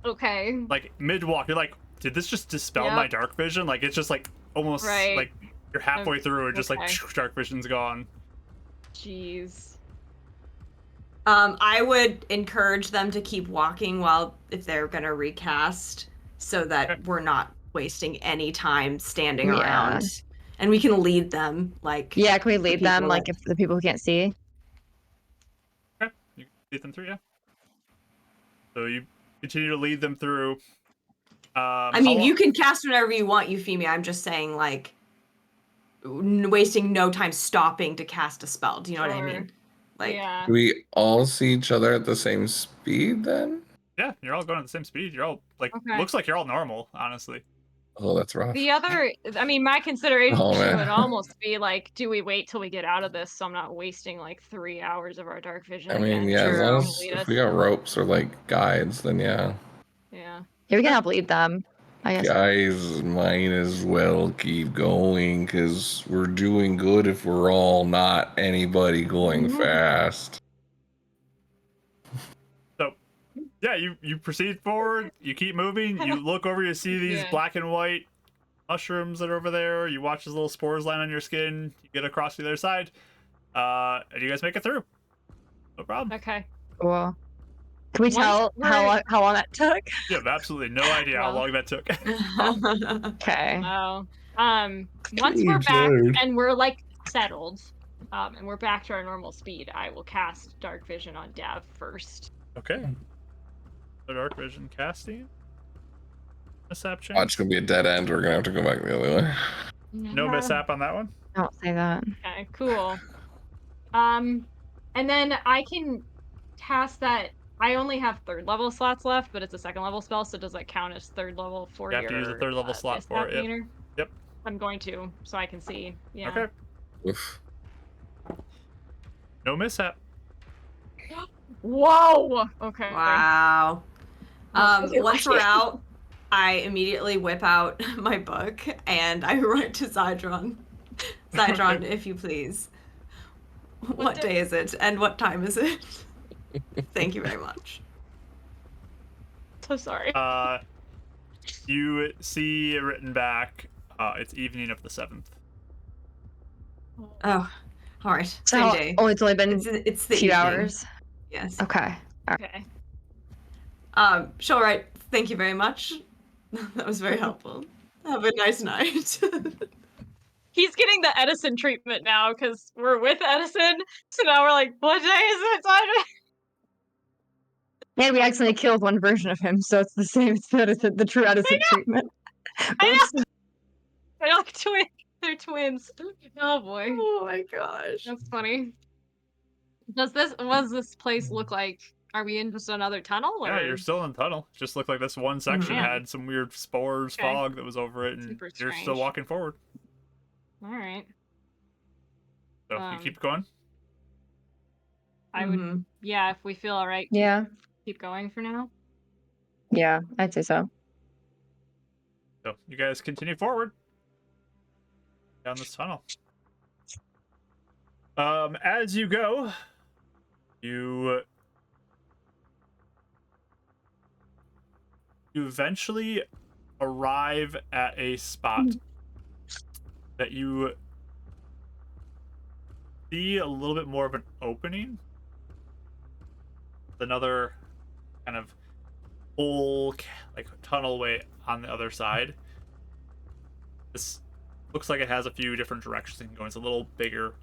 Okay. Like mid walk, you're like, did this just dispel Yep. my dark vision? Like it's just like almost Right. like you're halfway through and just Okay. like dark vision's gone. Jeez. I would encourage them to keep walking if they're gonna recast, so that Okay. we're not wasting any time standing Yeah. around, and we can lead them. Like, Yeah, can we lead them? people Like, that- if the people who can't see. Okay. You can lead them through, yeah. So you continue to lead them through. I mean, you can cast whenever you want, Euphemia. I'm just saying, like, wasting no time stopping to cast a spell. Do you know what I Sure. mean? Like, Yeah. Do we all see each other at the same speed then? Yeah, you're all going at the same speed. You're all like, Okay. looks like you're all normal, honestly. Oh, that's rough. The other, I mean, my consideration Oh, man. would almost be like, do we wait till we get out of this so I'm not wasting like 3 hours of our dark vision? I mean, again? yeah, as long True. as Lead if us. we got ropes or like guides, then yeah. Yeah. Yeah, we can help lead them. I guess. Guys might as well keep going because we're doing good if we're all not anybody going fast. So, yeah, you proceed forward. You keep moving. You look over. You see these Yeah. black and white mushrooms that are over there. You watch those little spores land on your skin. You get across to the other side, and you guys make it through. No problem. Okay. Cool. Can we Once tell we're- how long that took? You have absolutely no idea how Well. long that took. Okay. Oh. Once we're back Dude. and we're like settled, and we're back to our normal speed, I will cast dark vision on Dav first. Okay. The dark vision casting. Mishap Oh, it's chance. gonna be a dead end. We're gonna have to go back the other way. No mishap on that one. Don't say that. Okay, cool. And then I can cast that I only have 3rd level slots left, but it's a 2nd level spell, so does that count as 3rd level for You have to use a 3rd level slot for it. meter? Yep. I'm going to, so I can see. Yeah. Okay. Oof. No mishap. Whoa. Okay. Wow. Okay, Once watch we're it. out, I immediately whip out my book and I write to Zydron. Zydron, Okay. if you please. What What day is it and what time is it? Thank you very much. So sorry. You see written back, it's evening of the 7th. Oh, all right. So Same how- day. oh, it's only been It's a the few evening. hours. Yes. Okay. Okay. Sure, right. Thank you very much. That was very helpful. Have a nice night. He's getting the Edison treatment now because we're with Edison. So now we're like, what day is it? And we accidentally killed one version of him, so it's the same. It's the true Edison treatment. I Oops. know. They're like twins. They're twins. Oh boy. Oh my gosh. That's funny. What does this place look like? Are we in just another tunnel? Or? Yeah, you're still in the tunnel. Just looked like this one section Man. had some weird spores, Okay. fog that was over it, and Super you're still strange. walking forward. All right. So you keep going. I would, yeah, if we feel all right, Yeah. keep going for now. Yeah, I'd say so. So you guys continue forward down this tunnel. As you go, you eventually arrive at a spot that you see a little bit more of an opening. Another kind of whole like tunnel way on the other side. This looks like it has a few different directions it can go. It's a little bigger,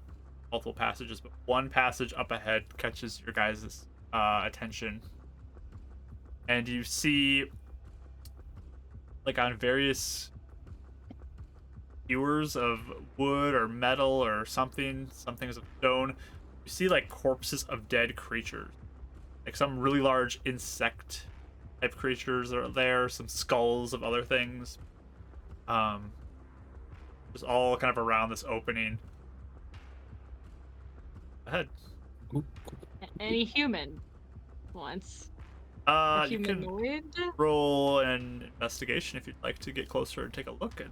multiple passages, but one passage up ahead catches your guys' attention. And you see, like on various skewers of wood or metal or something, some things of stone, you see like corpses of dead creatures. Like some really large insect type creatures are there, some skulls of other things. Just all kind of around this opening. Ahead. Any human once. You can Humanoid? roll an investigation if you'd like to get closer and take a look at.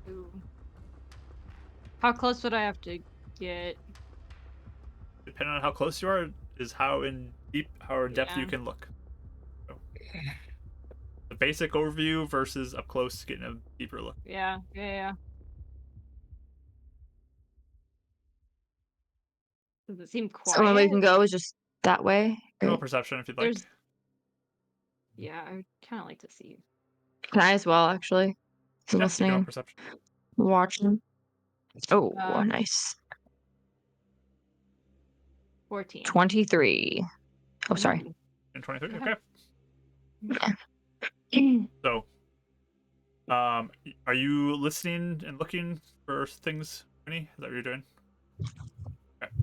Ooh. How close would I have to get? Depending on how close you are, is how in depth you Yeah. can look. So, the basic overview versus up close, getting a deeper look. Yeah. Does it seem quiet? So the only way you can go is just that way. Roll Right? perception if you'd like. Yeah, I would kind of like to see. Can I as well, actually? Yeah, you can roll Listening, perception. watching. Oh, Uh, nice. 14. 23. Oh, sorry. Ooh. And 23. Okay. Okay. So, are you listening and looking for things, Winnie? Is that what you're doing?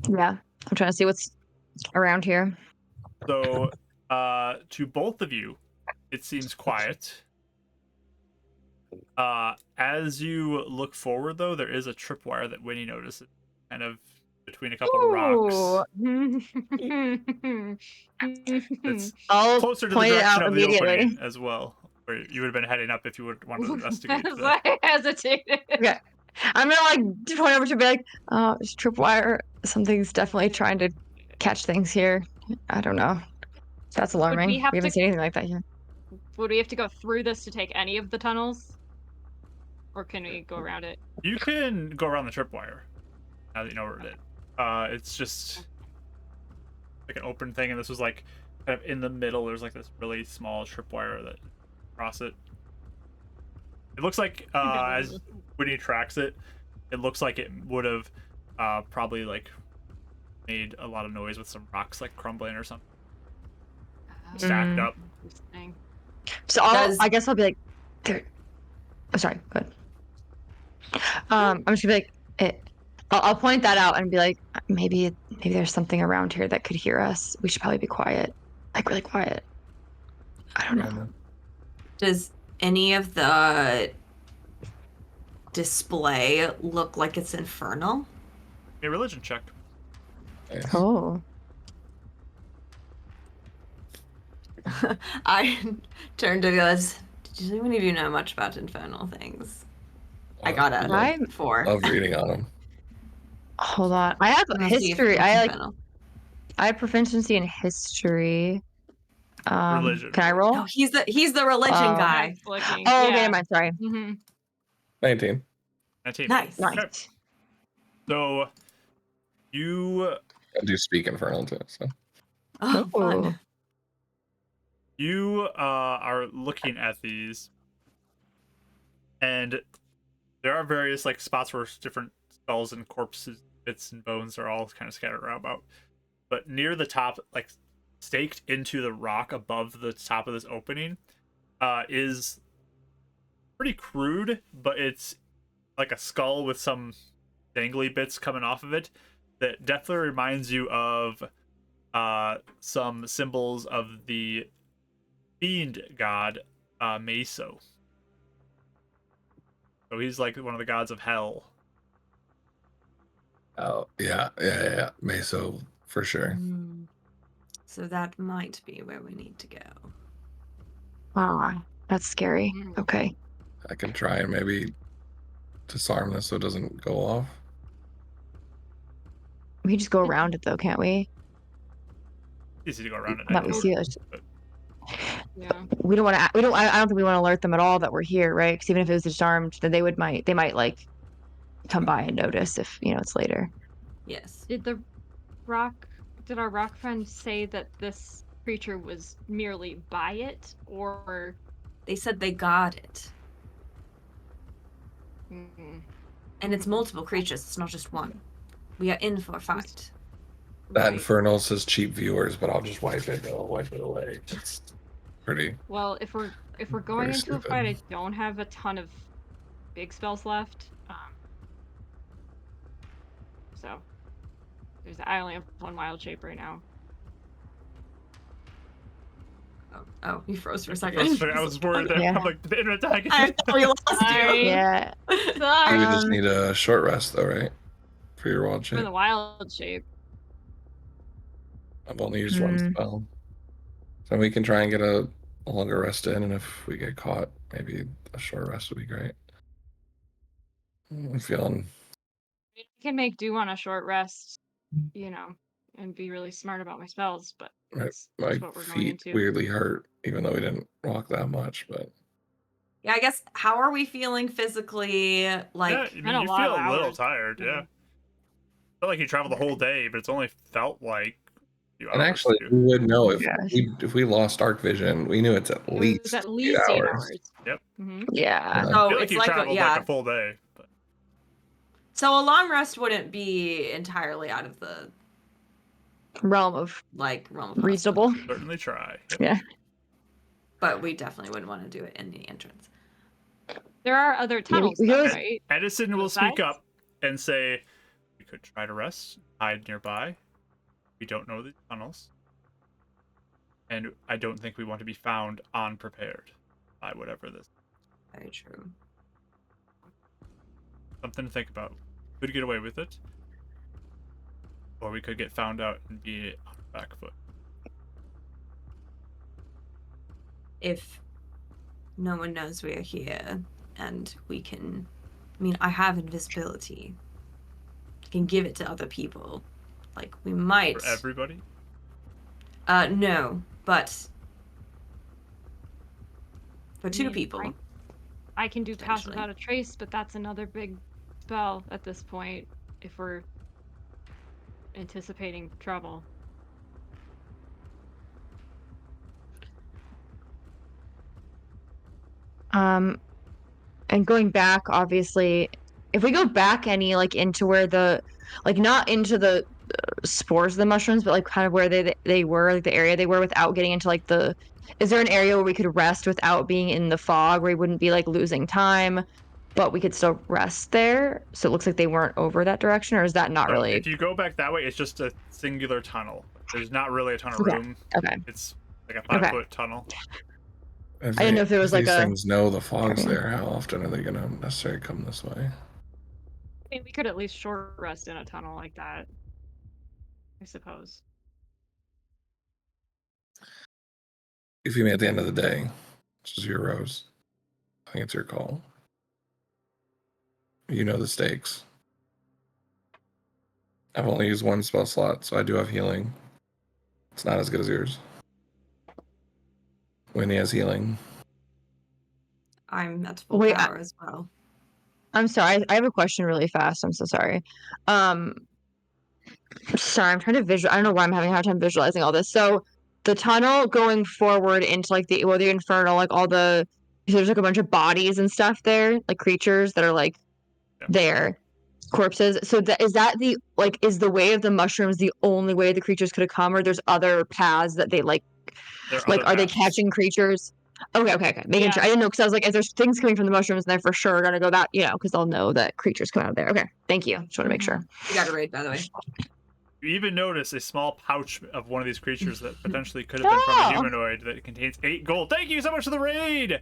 Yeah, I'm trying to see what's around here. So, to both of you, it seems quiet. As you look forward, though, there is a tripwire that Winnie notices, kind of between a couple rocks. It's I'll closer to the point it direction out of the immediately. opening as well, where you would have been heading up if you would want to investigate. I was like, hesitated. Okay. I'm gonna like point over to be like, it's tripwire. Something's definitely trying to catch things here. I don't know. That's alarming. We have haven't to- seen anything like that here. Would we have to go through this to take any of the tunnels? Or can we go around it? You can go around the tripwire now that you know where it is. It's just like an open thing, and this was like kind of in the middle. There's like this really small tripwire that across it. It looks like as Winnie tracks it, it looks like it would have probably like made a lot of noise with some rocks like crumbling or something stacked up. Interesting. So I guess I'll be like, there. Oh, sorry. Go ahead. I'm just gonna be like, I'll point that out and be like, maybe there's something around here that could hear us. We should probably be quiet, like really quiet. I don't know. Does any of the display look like it's infernal? A religion check. Nice. Oh, I turned to goes, does anyone of you know much about infernal things? I got a I'm- 4. Love reading on them. hold on. I have Let's see if history. it's I infernal. have proficiency in history. Religion. Can I roll? No, he's the religion Oh. guy. That's looking. Oh, okay, yeah. never mind. Sorry. hmm 19. 19. Nice. Nice. Okay. So you I do speak infernal too. So Oh, Ooh. fun. you are looking at these, and there are various like spots where different skulls and corpses, bits and bones are all kind of scattered around about. But near the top, like staked into the rock above the top of this opening, is pretty crude, but it's like a skull with some dangly bits coming off of it that definitely reminds you of some symbols of the fiend god Meso. So he's like one of the gods of hell. oh yeah. Meso for sure. So that might be where we need to go. Wow, that's scary. Mm. Okay. I can try and maybe disarm this so it doesn't go off. We can just go around it though, can't we? Easy to go around it. That we see it. Yeah. We don't want to. We don't. I don't think we want to alert them at all that we're here, right? Because even if it was disarmed, then they might like come by and notice if it's later. Yes. Did our rock friend say that this creature was merely by it, or? They said they got it. Mm. And it's multiple creatures, it's not just one. We are in for a fight. That Right. infernal says cheap viewers, but I'll just wipe it. I'll wipe it away. It's pretty. Well, if we're going Very into a stupid. fight, I don't have a ton of big spells left. So I only have one wild shape right now. Oh, you froze for a I second. was worried that Yeah. I'm like the internet died. I thought we lost you. Sorry. Yeah. Sorry. We just Um, need a short rest though, right? For your wild For shape. the wild shape. I've only used one spell. So we can try and get a longer rest in, and if we get caught, maybe a short rest would be great. I'm feeling I can make do on a short rest, and be really smart about my spells, but that's my what we're going feet into. weirdly hurt, even though we didn't walk that much. But Yeah, I guess, how are we feeling physically? Like, Yeah, I mean, Been a you lot feel of a little hours. tired, yeah. Yeah. Felt like you traveled the whole day, but it's only felt like a few and hours actually, to we you. would know Gosh. if we lost dark vision. We knew it's at It least was at least 8 hours. Yep. hmm Yeah. I so feel like it's you like, traveled like a full day. But so a long rest wouldn't be entirely out of the, Realm of realm of reasonable. certainly try. Yep. Yeah. but we definitely wouldn't want to do it in the entrance. There are other tunnels, we though, always- right? Edison will speak Besides? up and say, we could try to rest, hide nearby. We don't know the tunnels. And I don't think we want to be found unprepared by whatever this. Very true. Something to think about. Could get away with it. Or we could get found out and be on the back foot. If no one knows we are here and we can, I have invisibility. I can give it to other people. Like, we might. For everybody? No, but for two mean, people. I can do pass Potentially. without a trace, but that's another big spell at this point if we're anticipating trouble. And going back, obviously, if we go back any into where the not into the spores of the mushrooms, but kind of where they were, the area they were, without getting into is there an area where we could rest without being in the fog, where we wouldn't be losing time? but we could still rest there. So it looks like they weren't over that direction, or is that not So really? if you go back that way, it's just a singular tunnel. There's not really a ton of Okay. room. Okay. It's like a 5-foot tunnel. If I didn't know if there was if like these a things know the fog's area. there, how often are they going to necessarily come this way? I mean, we could at least short rest in a tunnel like that, I suppose. If you mean at the end of the day, it's just your rose. I think it's your call. You know the stakes. I've only used one spell slot, so I do have healing. It's not as good as yours. Winnie has healing. I'm at full Wait, power as well. I'm sorry. I have a question really fast. I'm so sorry. Sorry, I'm trying to visual. I don't know why I'm having a hard time visualizing all this. So the tunnel going forward into like the infernal, like all the there's like a bunch of bodies and stuff there, like creatures that are like there, corpses. So that is that the like is the way of the mushrooms the only way the creatures could have come, or there's other paths that they like There are like other are they paths. catching creatures? Okay. Making sure. I didn't know because I was like, if there's things coming from the mushrooms, then they're for sure gonna go that, because they'll know that creatures come out of there. Okay, thank you. Just want to make sure. You got a raid, by the way. You even notice a small pouch of one of these creatures that potentially could have been from a humanoid that contains 8 gold. Thank you so much for the raid!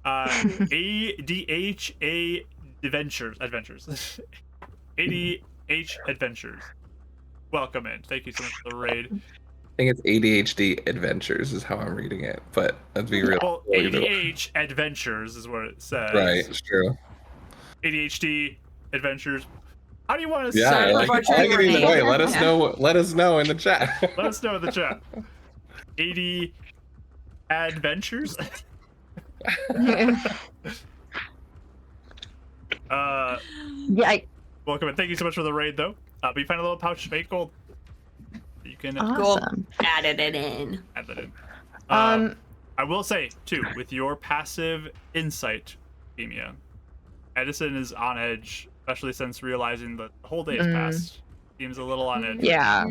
ADHA Adventures. ADH Adventures. Welcome in. Thank you so much for the raid. I think it's ADHD Adventures is how I'm reading it, but let's be real. Well, ADH Adventures is what it says. Right, it's true. ADHD Adventures. How do you want to Yeah, say I like it either way. Let us know. Let us know in the chat. Let us know in the chat. 80 Adventures. Yeah. Welcome and thank you so much for the raid, though. But you find a little pouch of 8 gold. You can Awesome. Added it in. add that in. I will say too, with your passive insight, Femia, Edison is on edge, especially since realizing that the whole day has passed. Seems a little on edge. Yeah.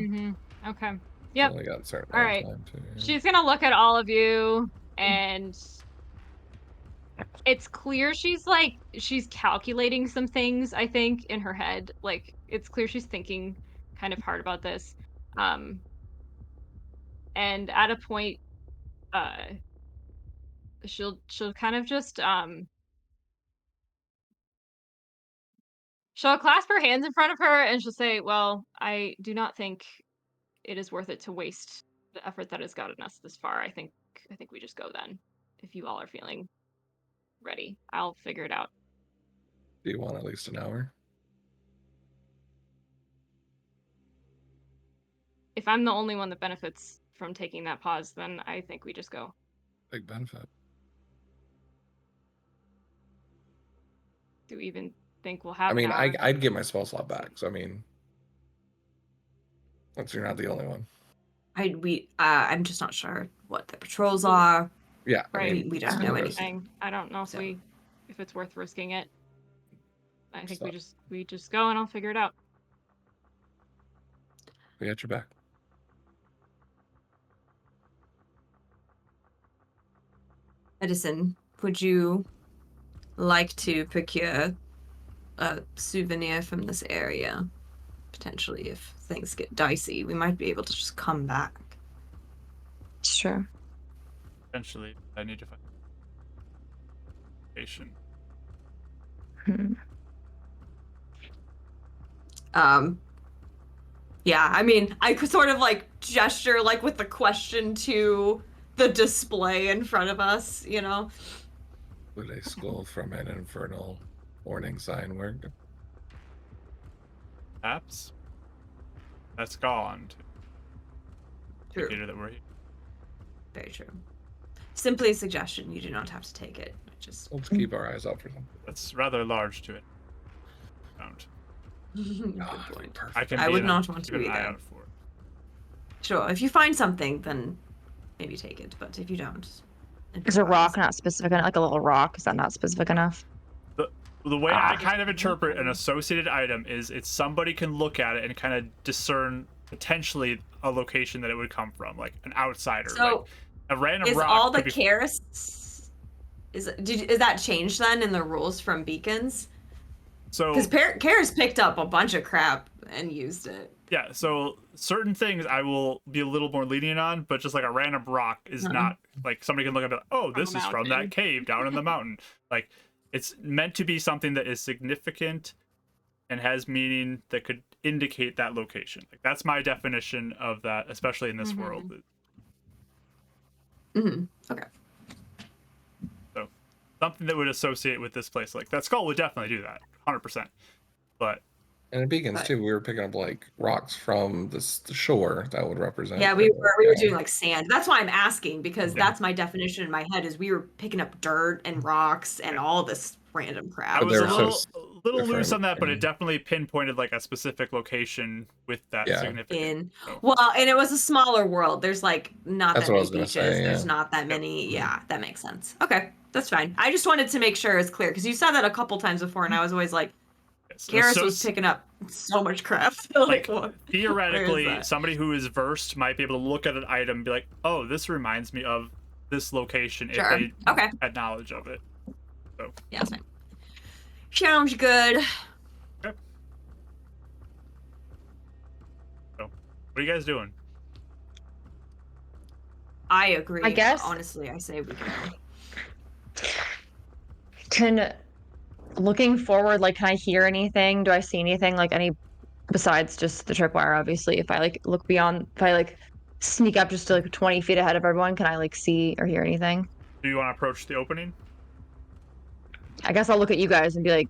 Okay. Yep. Only got a certain All amount of right. time too, yeah. She's gonna look at all of you, and it's clear she's calculating some things, I think, in her head. Like, it's clear she's thinking kind of hard about this. And at a point, she'll kind of just she'll clasp her hands in front of her and she'll say, "Well, I do not think it is worth it to waste the effort that has gotten us this far. I think we just go then. If you all are feeling ready, I'll figure it out." Do you want at least an hour? If I'm the only one that benefits from taking that pause, then I think we just go. Big benefit. Do we even think we'll have I mean, an hour? I'd get my spell slot back. So I mean, since you're not the only one. I'm just not sure what the patrols are. Yeah. I Right. mean, We don't know anything. I don't know So. if it's worth risking it. I think Stop. we just go and I'll figure it out. We got your back. Edison, would you like to procure a souvenir from this area? Potentially, if things get dicey, we might be able to just come back. Sure. Eventually, I need to find patient. Yeah, I mean, I could sort of like gesture like with the question to the display in front of us, you know? Would a skull from an infernal warning sign work? Perhaps that's gone. True. Indicator that we're here. Very true. Simply a suggestion. You do not have to take it. Just Let's keep our eyes out for something. That's rather large to it. Found. good Ah, point. perfect. I would not want to keep an eye either. out for it. Sure, if you find something, then maybe take it. But if you don't, Is a rock not specific enough? Like a little rock? Is that not specific enough? The way I kind of interpret an associated item is it's somebody can look at it and kind of discern potentially a location that it would come from, like an outsider. So like a random is rock all the could be... Karis Is that changed then in the rules from beacons? So Because Karis picked up a bunch of crap and used it. yeah, so certain things I will be a little more lenient on, but just like a random rock is not like somebody can look at it, oh, From a this is from mountain. that cave down in the mountain. Like it's meant to be something that is significant and has meaning that could indicate that location. Like that's my definition of that, especially in this world. Okay. So something that would associate with this place, like that skull would definitely do that, 100%. But And in beacons But- too, we were picking up like rocks from the shore that would represent. Yeah, we were doing like sand. That's why I'm asking, because Yeah. that's my definition in my head is we were picking up dirt and rocks and all this random crap. I was a they're little, so little loose different, on that, but it and- definitely pinpointed like a specific location with that Yeah. significant. So, Well, and it was a smaller world. There's like not That's that what I many was gonna beaches. say, There's yeah. not that many. Yeah, that makes sense. Okay, that's fine. I just wanted to make sure it's clear because you said that a couple times before, and I was always like, yes. Karis So- was picking up so much crap. like what? theoretically, Where is that? somebody who is versed might be able to look at an item and be like, oh, this reminds me of this location if Sure. they Okay. had knowledge of it. Yeah, that's fine. Sounds good. What are you guys doing? I agree. I guess- Honestly, I say we go. Looking forward, like, can I hear anything? Do I see anything, like, any besides just the tripwire? Obviously, if I like look beyond, if I like sneak up just to like 20 feet ahead of everyone, can I like see or hear anything? Do you want to approach the opening? I guess I'll look at you guys and be like,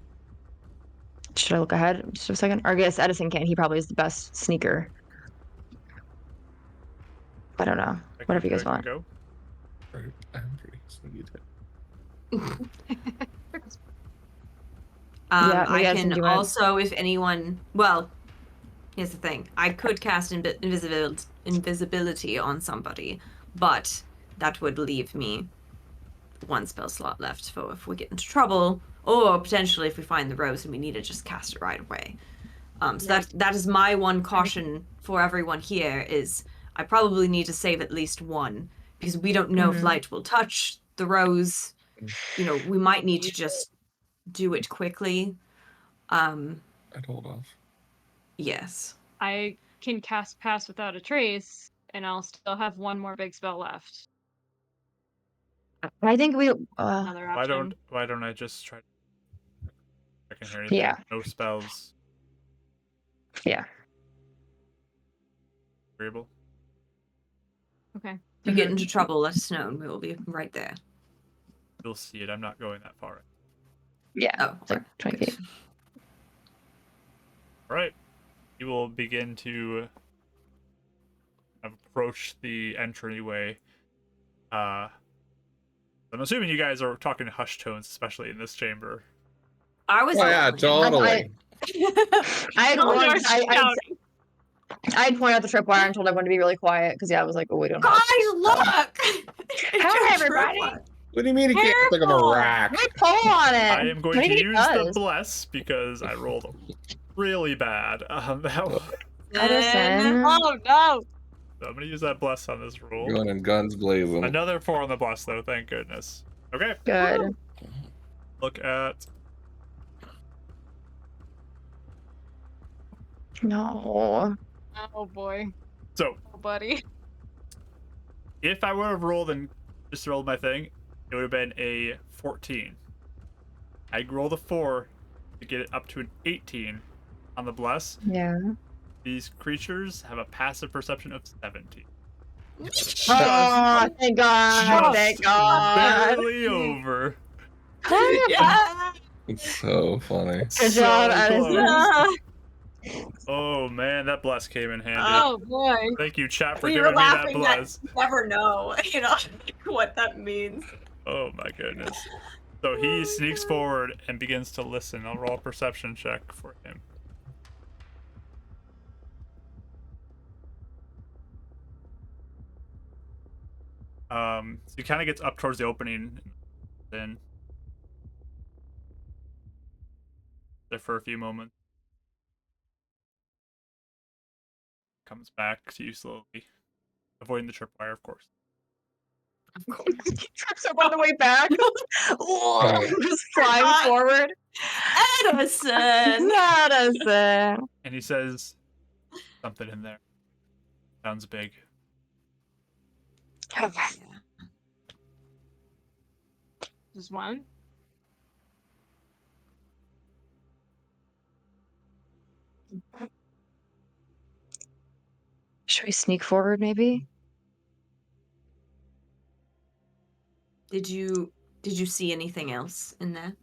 should I look ahead just a second? Or I guess Edison can. He probably is the best sneaker. I don't know. I can Whatever you do guys it and want. Go. I'm pretty sneaky too. Yeah, I maybe Edison, can do you wanna- also, if anyone, well, here's the thing. I could cast invisibility on somebody, but that would leave me one spell slot left for if we get into trouble, or potentially if we find the rose and we need to just cast it right away. So that is my one caution for everyone here is I probably need to save at least one because we don't know if light will touch the rose. You know, we might need to just do it quickly. I'd hold off. Yes. I can cast Pass Without a Trace, and I'll still have one more big spell left. I think we. Another option. Why don't I just try? I can hear anything. Yeah. No spells. Yeah. Agreeable. Okay. If you get into trouble, let us know and we will be right there. You'll see it. I'm not going that far. Yeah. Oh, It's like 20 feet. All right. You will begin to approach the entryway. I'm assuming you guys are talking in hushed tones, especially in this chamber. I was Oh yeah, totally. I had No, warned, they're shouting. I had pointed out the tripwire and told everyone to be really quiet because I was like, oh, we don't know. Guys, look! Hi, everybody. What do you mean he can't think of a Careful. rack? I pull on it. I am going What do to you use think it the does? bless because I rolled really bad. Edison. Oh no! So I'm going to use that bless on this roll. Going in guns blazing. Another 4 on the bless, though. Thank goodness. Okay. Good. Look at No. Oh boy. so. Oh buddy. If I would have rolled and just rolled my thing, it would have been a 14. I rolled a 4 to get it up to an 18 on the bless. Yeah. These creatures have a passive perception of 17. Oh, thank God. Thank God. Barely over. Yeah. It's so funny. Good job, So Edison. close. Oh man, that bless came in handy. Oh boy. Thank you, chat, for We giving were me that laughing that bless. you never know, you know, what that means. Oh my goodness. So he sneaks forward and begins to listen. I'll roll a perception check for him. So he kind of gets up towards the opening, then there for a few moments. Comes back to you slowly, avoiding the tripwire, of course. He trips up on the way back. Right. Just flying forward. Edison. Madison. And he says something in there. Sounds big. Just one. Should we sneak forward, maybe? Did you see anything else in there?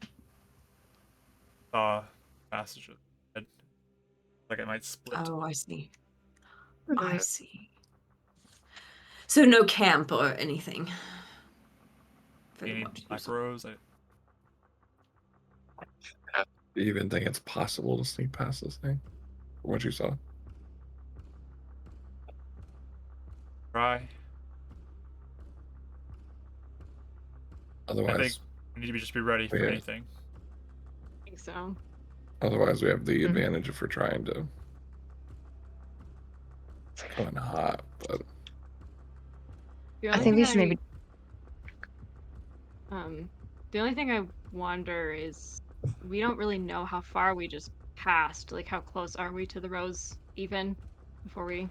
Saw passages. Like it might split. Oh, I see. I see. So no camp or anything. For the Any watch black user. rose. Do you even think it's possible to sneak past this thing? From what you saw? Try. I think Otherwise, we need to just be ready for Yeah. anything. I think so. otherwise we have the Mhm. advantage if we're trying to come in hot. But The I only think we thing should maybe. The only thing I wonder is we don't really know how far we just passed. Like, how close are we to the rose even before we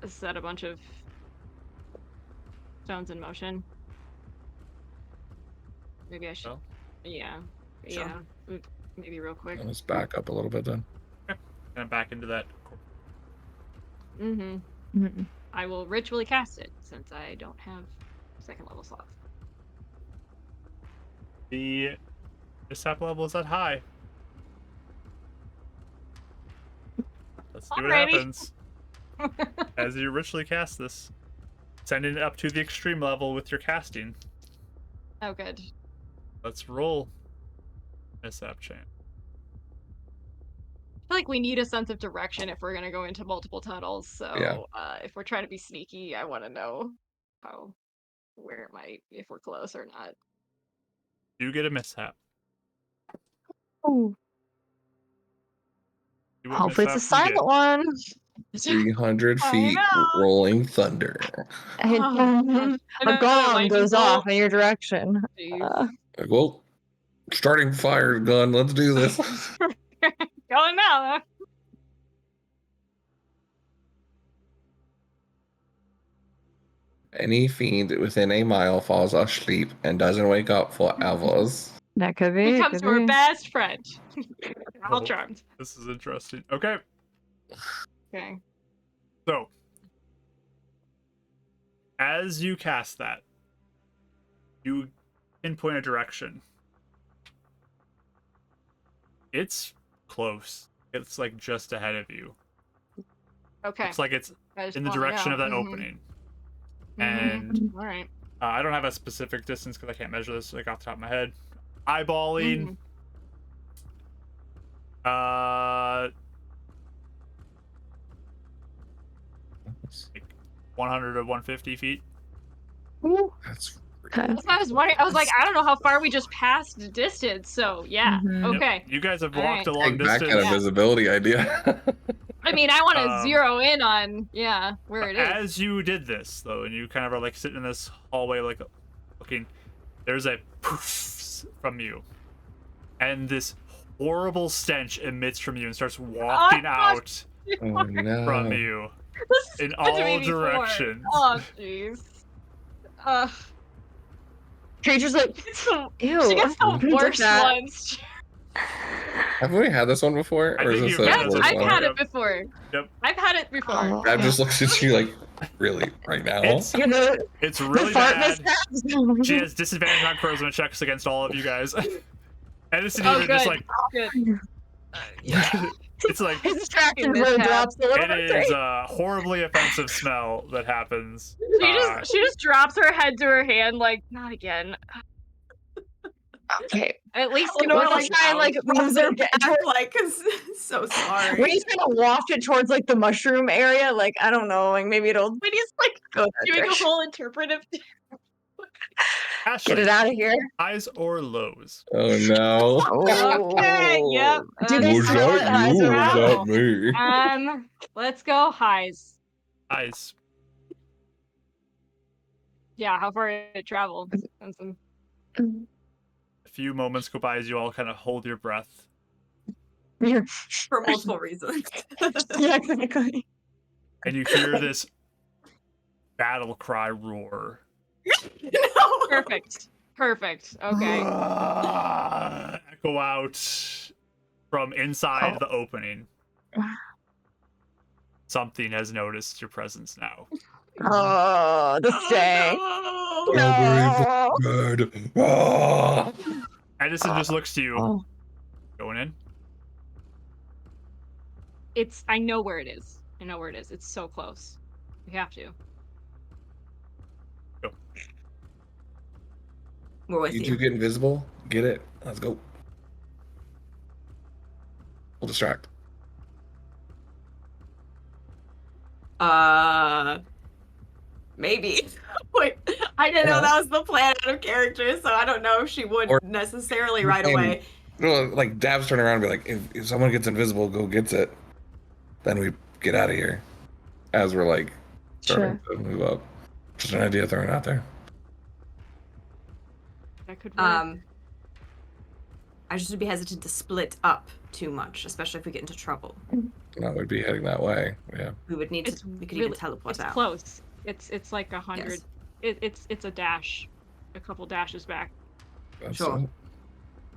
set a bunch of stones in motion? Maybe I should. Well, Yeah. Sure. Yeah. Maybe real quick. let's back up a little bit then. and back into that. Mm-hmm. Mhm. I will ritually cast it since I don't have second level slots. The mishap level is that high. Let's see what Alrighty. happens as you ritually cast this. Sending it up to the extreme level with your casting. Oh, good. Let's roll. Mishap chain. I feel like we need a sense of direction if we're gonna go into multiple tunnels. So Yeah. if we're trying to be sneaky, I want to know where it might, if we're close or not. You get a mishap. Ooh. See what Hopefully it's a mishap you silent one. 300 I feet know. rolling thunder. Oh, A no, gun lightning goes bolt. off in your direction. Jeez. Like, well, starting fire gun. Let's do this. Going now. Any fiend within a mile falls asleep and doesn't wake up for hours. That could be. Becomes Could your be. best friend. All Oh. charmed. This is interesting. Okay, Okay. so as you cast that, you pinpoint a direction. It's close. It's like just ahead of you. Okay. It's like it's I just in the wanna direction know. of that Mhm. opening. Mhm. And All right. I don't have a specific distance because I can't measure this like off the top of my head. Eyeballing. Mhm. Like 100 to 150 feet. Ooh. That's Okay. That's what I was wondering. I was like, I don't know how far we just passed the distance. So yeah. Mhm. Yep. Okay. You guys have All walked right. a long take that distance. kind of Yeah. visibility idea. I mean, I want to Um, zero in on where it is. As you did this, though, and you kind of are like sitting in this hallway, like looking, there's a poof from you, and this horrible stench emits from you and starts walking out Oh no. from you This in happened to me all before. directions. Oh jeez. Creature's like, ew. She gets the Who did worst that? ones. Have we had this one before? I Or is think this you've a had Yes, this first I've one. one? had Yep. it before. Yep. I've had it before. Oh. Gab just looks at you like, really? Right now? It's You know, it's the really fart bad. mishaps. She has disadvantage on charisma checks against all of you guys. And this is Oh, even just good. like Good. Yeah. it's like His distraction Mishap. really drops a little it bit. is a horribly offensive smell that happens. She just drops her head to her hand like, not again. Okay. At least Oh, it no, was like try and like move their I'm like, so sorry. We're just gonna waft it towards like the mushroom area. Like I don't know, like maybe it'll When he's like go that doing a direction. whole interpretive. Ashley, Get it out of here. highs or lows? Oh no. Okay. Yep. Do they Was smell it? that Highs you or or was lows? that me? Let's go highs. Highs. Yeah, how far did it travel? A few moments go by as you all kind of hold your breath, You're- For multiple reasons. yeah, exactly. and you hear this battle cry roar. No. Perfect. Perfect. Okay. Echo out from inside the opening. Something has noticed your presence now. Oh, the stay. No. No. Good. Ah! Edison just looks to you. Oh. Going in. I know where it is. I know where it is. It's so close. We have to. Go. We're with You you. two get invisible. Get it. Let's go. We'll distract. Maybe. Wait, I didn't know that was the plan out of character, so I don't know if she would Or- necessarily right away. No, like Dav's turn around and be like, if someone gets invisible, go gets it. Then we get out of here. As we're like starting to move up. Just an idea thrown out there. That could work. I just would be hesitant to split up too much, especially if we get into trouble. No, we'd be heading that way. Yeah. We would need It's to. We could really, even teleport it's out. close. It's like 100. Yes. It's a dash, a couple dashes back. That's Sure. it.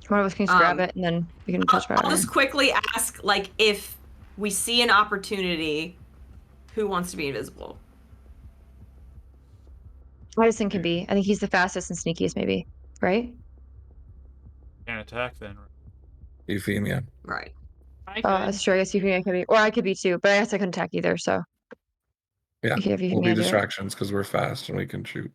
One of us can just grab it and then we can touch I'll just quickly ask, like, if we see an opportunity, who wants to be invisible? Edison can be. I think he's the fastest and sneakiest, maybe. Right? Can't attack then. Euphemia. Right. I could. That's true. I guess you could be. Or I could be too, but I guess I couldn't attack either, so. Yeah. You could have We'll be Euphemia do it. distractions because we're fast and we can shoot.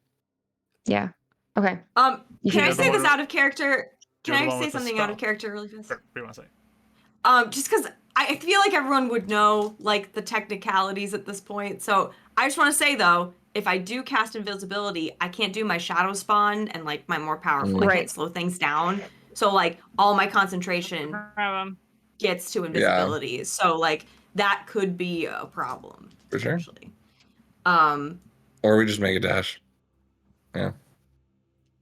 Yeah. Okay. Can You can I have the say this one- out of character? You're Can the I one say with the something out of spell. character really fast? Sure, what do you want to say? Just because I feel like everyone would know like the technicalities at this point. So I just want to say though, if I do cast invisibility, I can't do my shadow spawn and like my more powerful. I Right. can't slow things down. So like all my concentration Grab 'em. gets to invisibility. So like that could be a problem. For sure. Potentially. Or we just make a dash. Yeah.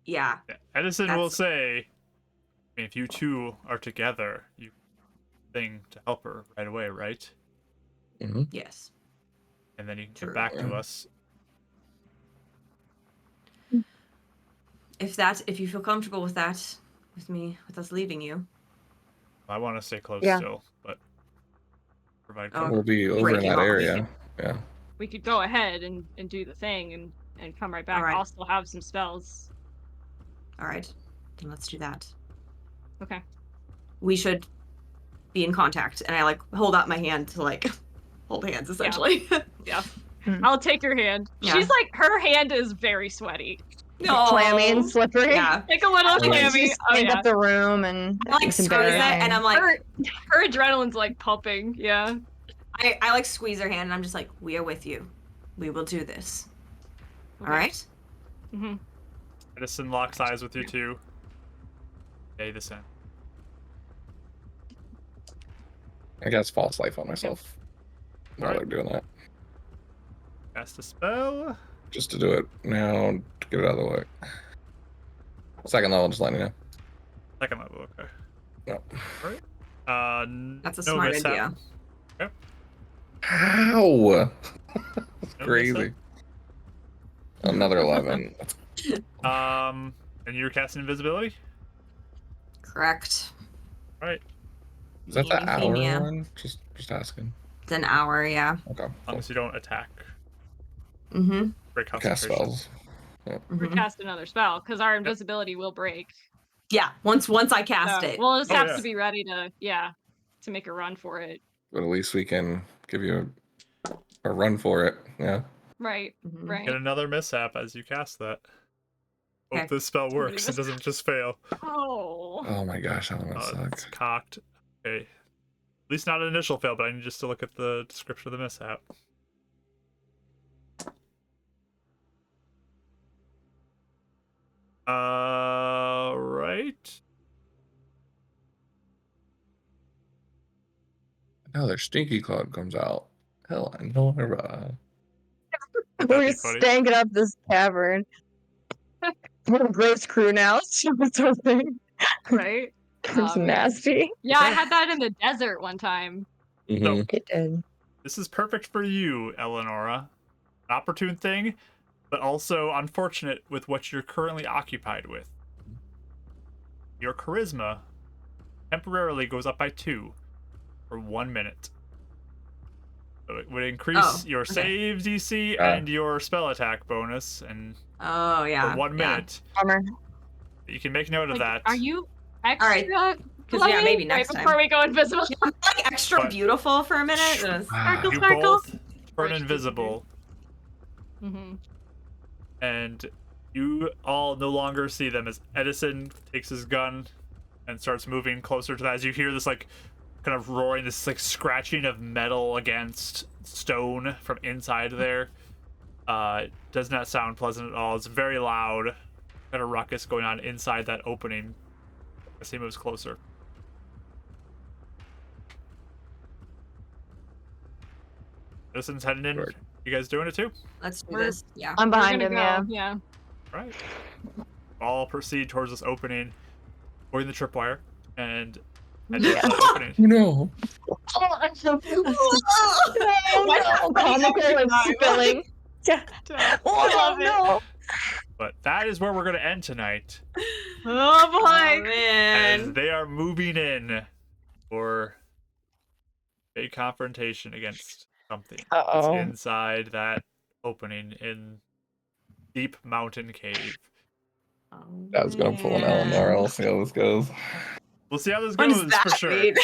Yeah. Yeah. Edison will That's- say, I mean, if you two are together, you thing to help her right away, right? Mm-hmm. Yes. And then you can True. get back to us. If you feel comfortable with that, with us leaving you. I want to stay close Yeah. still, but provide Oh. cover. We'll be over in Breaking that off. area. Yeah. We could go ahead and do the thing and come right back. Alright. I'll still have some spells. All right. Then let's do that. Okay. We should be in contact, and I like hold out my hand to like hold hands essentially. Yeah. Hmm. I'll take your hand. Yeah. She's like, her hand is very sweaty. No. Clammy and slippery. Yeah. Like a little Like, Like, clammy. just Oh cleaned yeah. up the room and I like it's squeeze it, and I'm like, Her adrenaline's like pumping. Yeah. I like squeeze her hand, and I'm just like, we are with you. We will do this. Okay. All right. Mm-hmm. Edison locks eyes with you two. Day this end. I guess false life on myself. While Alright. they're doing that. Cast a spell. Just to do it now to get it out of the way. Second level, just letting you know. Second level, okay. Yep. Alright. That's a no smart mishap. idea. Okay. How? That's No crazy. mishap. Another 11. That's And you're casting invisibility? Correct. Right. Is that the hour Euphemia. one? Just asking. It's an hour, yeah. Okay. As long as you don't attack. Mm-hmm. Break Cast concentration. spells. Or cast another spell because our invisibility will break. Yeah. Once I cast So it. we'll just Oh, have yeah. to be ready to to make a run for it. But at least we can give you a run for it. Yeah. Right. Mhm. Right. Get another mishap as you cast that. Hope Okay. this spell Somebody works. It missed- doesn't just fail. Oh. Oh my gosh, that one would It's suck. cocked. Okay. At least not an initial fail, but I need just to look at the description of the mishap. Right. Now their stinky club comes out. Hell, I know her. That'd We're be just funny. stanking up this cavern. What a gross crew now. Something. Right? Crew's Oh, man. nasty. Yeah, I Okay. had that in the desert one time. Mhm. It did. This is perfect for you, Eleonora. An opportune thing, but also unfortunate with what you're currently occupied with. Your charisma temporarily goes up by 2 for 1 minute. So it would increase your okay. save DC Yeah. and your spell attack bonus, and Oh yeah. for 1 yeah. minute. Bummer. You can make note of that. Are you extra? right. 'Cause, yeah, glowing maybe right next before time. we go invisible. I'm like extra But- beautiful for a minute. Just- Sparkle, You sparkle. both turn First invisible, Mm-hmm. and you all no longer see them as Edison takes his gun and starts moving closer to that. As you hear this like kind of roaring, this like scratching of metal against stone from inside there. It does not sound pleasant at all. It's very loud, kind of ruckus going on inside that opening as he moves closer. Edison's heading in. Right. You guys doing it too? Let's do We're- this. Yeah. I'm behind him, yeah. Yeah. Right. All proceed towards this opening, avoiding the tripwire, and head towards that opening. No. Oh, comical and spilling. Oh no. But that is where we're going to end tonight, Oh Oh, boy. as man. they are moving in for a confrontation against something that's Uh-oh. inside that opening in deep mountain cave. Oh, I was gonna pull an man. Eleanor. I'll see how this goes. We'll see how this What does goes that for sure. mean?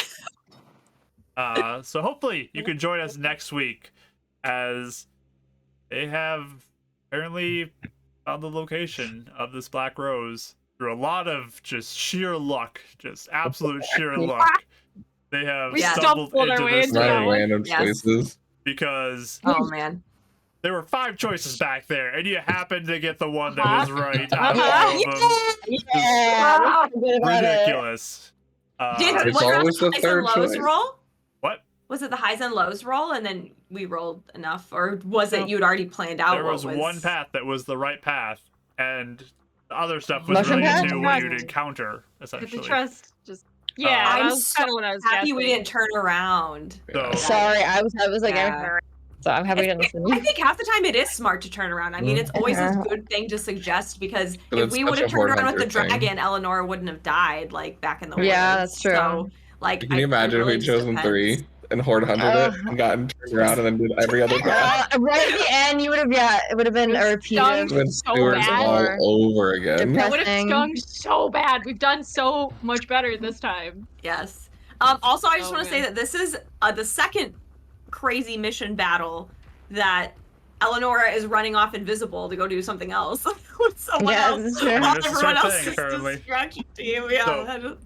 So hopefully you can join us next week, as they have apparently found the location of this Black Rose through a lot of just sheer luck, just absolute sheer luck. They have We stumbled stumbled our into way this into Not that town in one. random Yes. places. because Oh man. there were 5 choices back there, and you happened to get the one that Uh-huh. was right out of Uh-huh. all of them. Yeah. I'm good about it. Ridiculous. Did It's was there always a the highs third and lows choice. roll? What? Was it the highs and lows roll, and then we rolled enough, or was it No. you'd already planned out? There what was one path that was the right path, and the other stuff was Mushroom related path? to what you'd encounter, But essentially. the trust just yeah, I'm that's so kind of what I was Happy guessing. we didn't turn around. So Sorry, I was like, Yeah. so I'm happy to listen. I think half the time it is smart to turn around. I mean, it's always a Yeah. good thing to suggest, because But if it's we such would a have turned around with the Horde Hunter thing. dragon, Eleanor wouldn't have died like back in the woods. Yeah, that's true. So, like, Can you imagine if really we'd just chosen depends. 3 and Horde hunted it and gotten turned around and then did every other path? Right at the end, you would have, it would have been It a was repeat stung of When so Stewart's bad. all over again. Depressed. That would have Depressing. stung so bad. We've done so much better this time. Yes. Also, I just Oh, want to say man. that this is the second crazy mission battle that Eleonora is running off invisible to go do something else with someone Yeah, else. this is true. I mean, While this is everyone her else thing, is apparently. distraction team. Yeah. So-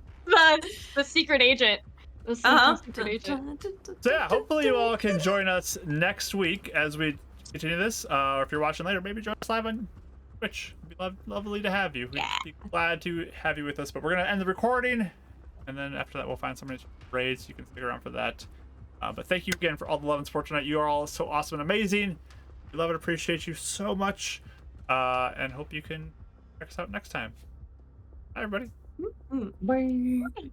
The secret agent. The Uh-huh. secret agent. So yeah, hopefully you all can join us next week as we continue this. Or if you're watching later, maybe join us live on Twitch. It'd be lovely to have you. We'd be glad to have you with us. But we're gonna end the recording, and then after that we'll find somebody to raid, so you can stick around for that. But thank you again for all the love and support tonight. You are all so awesome and amazing. We love and appreciate you so much, and hope you can check us out next time. Bye, everybody. Mm. Bye.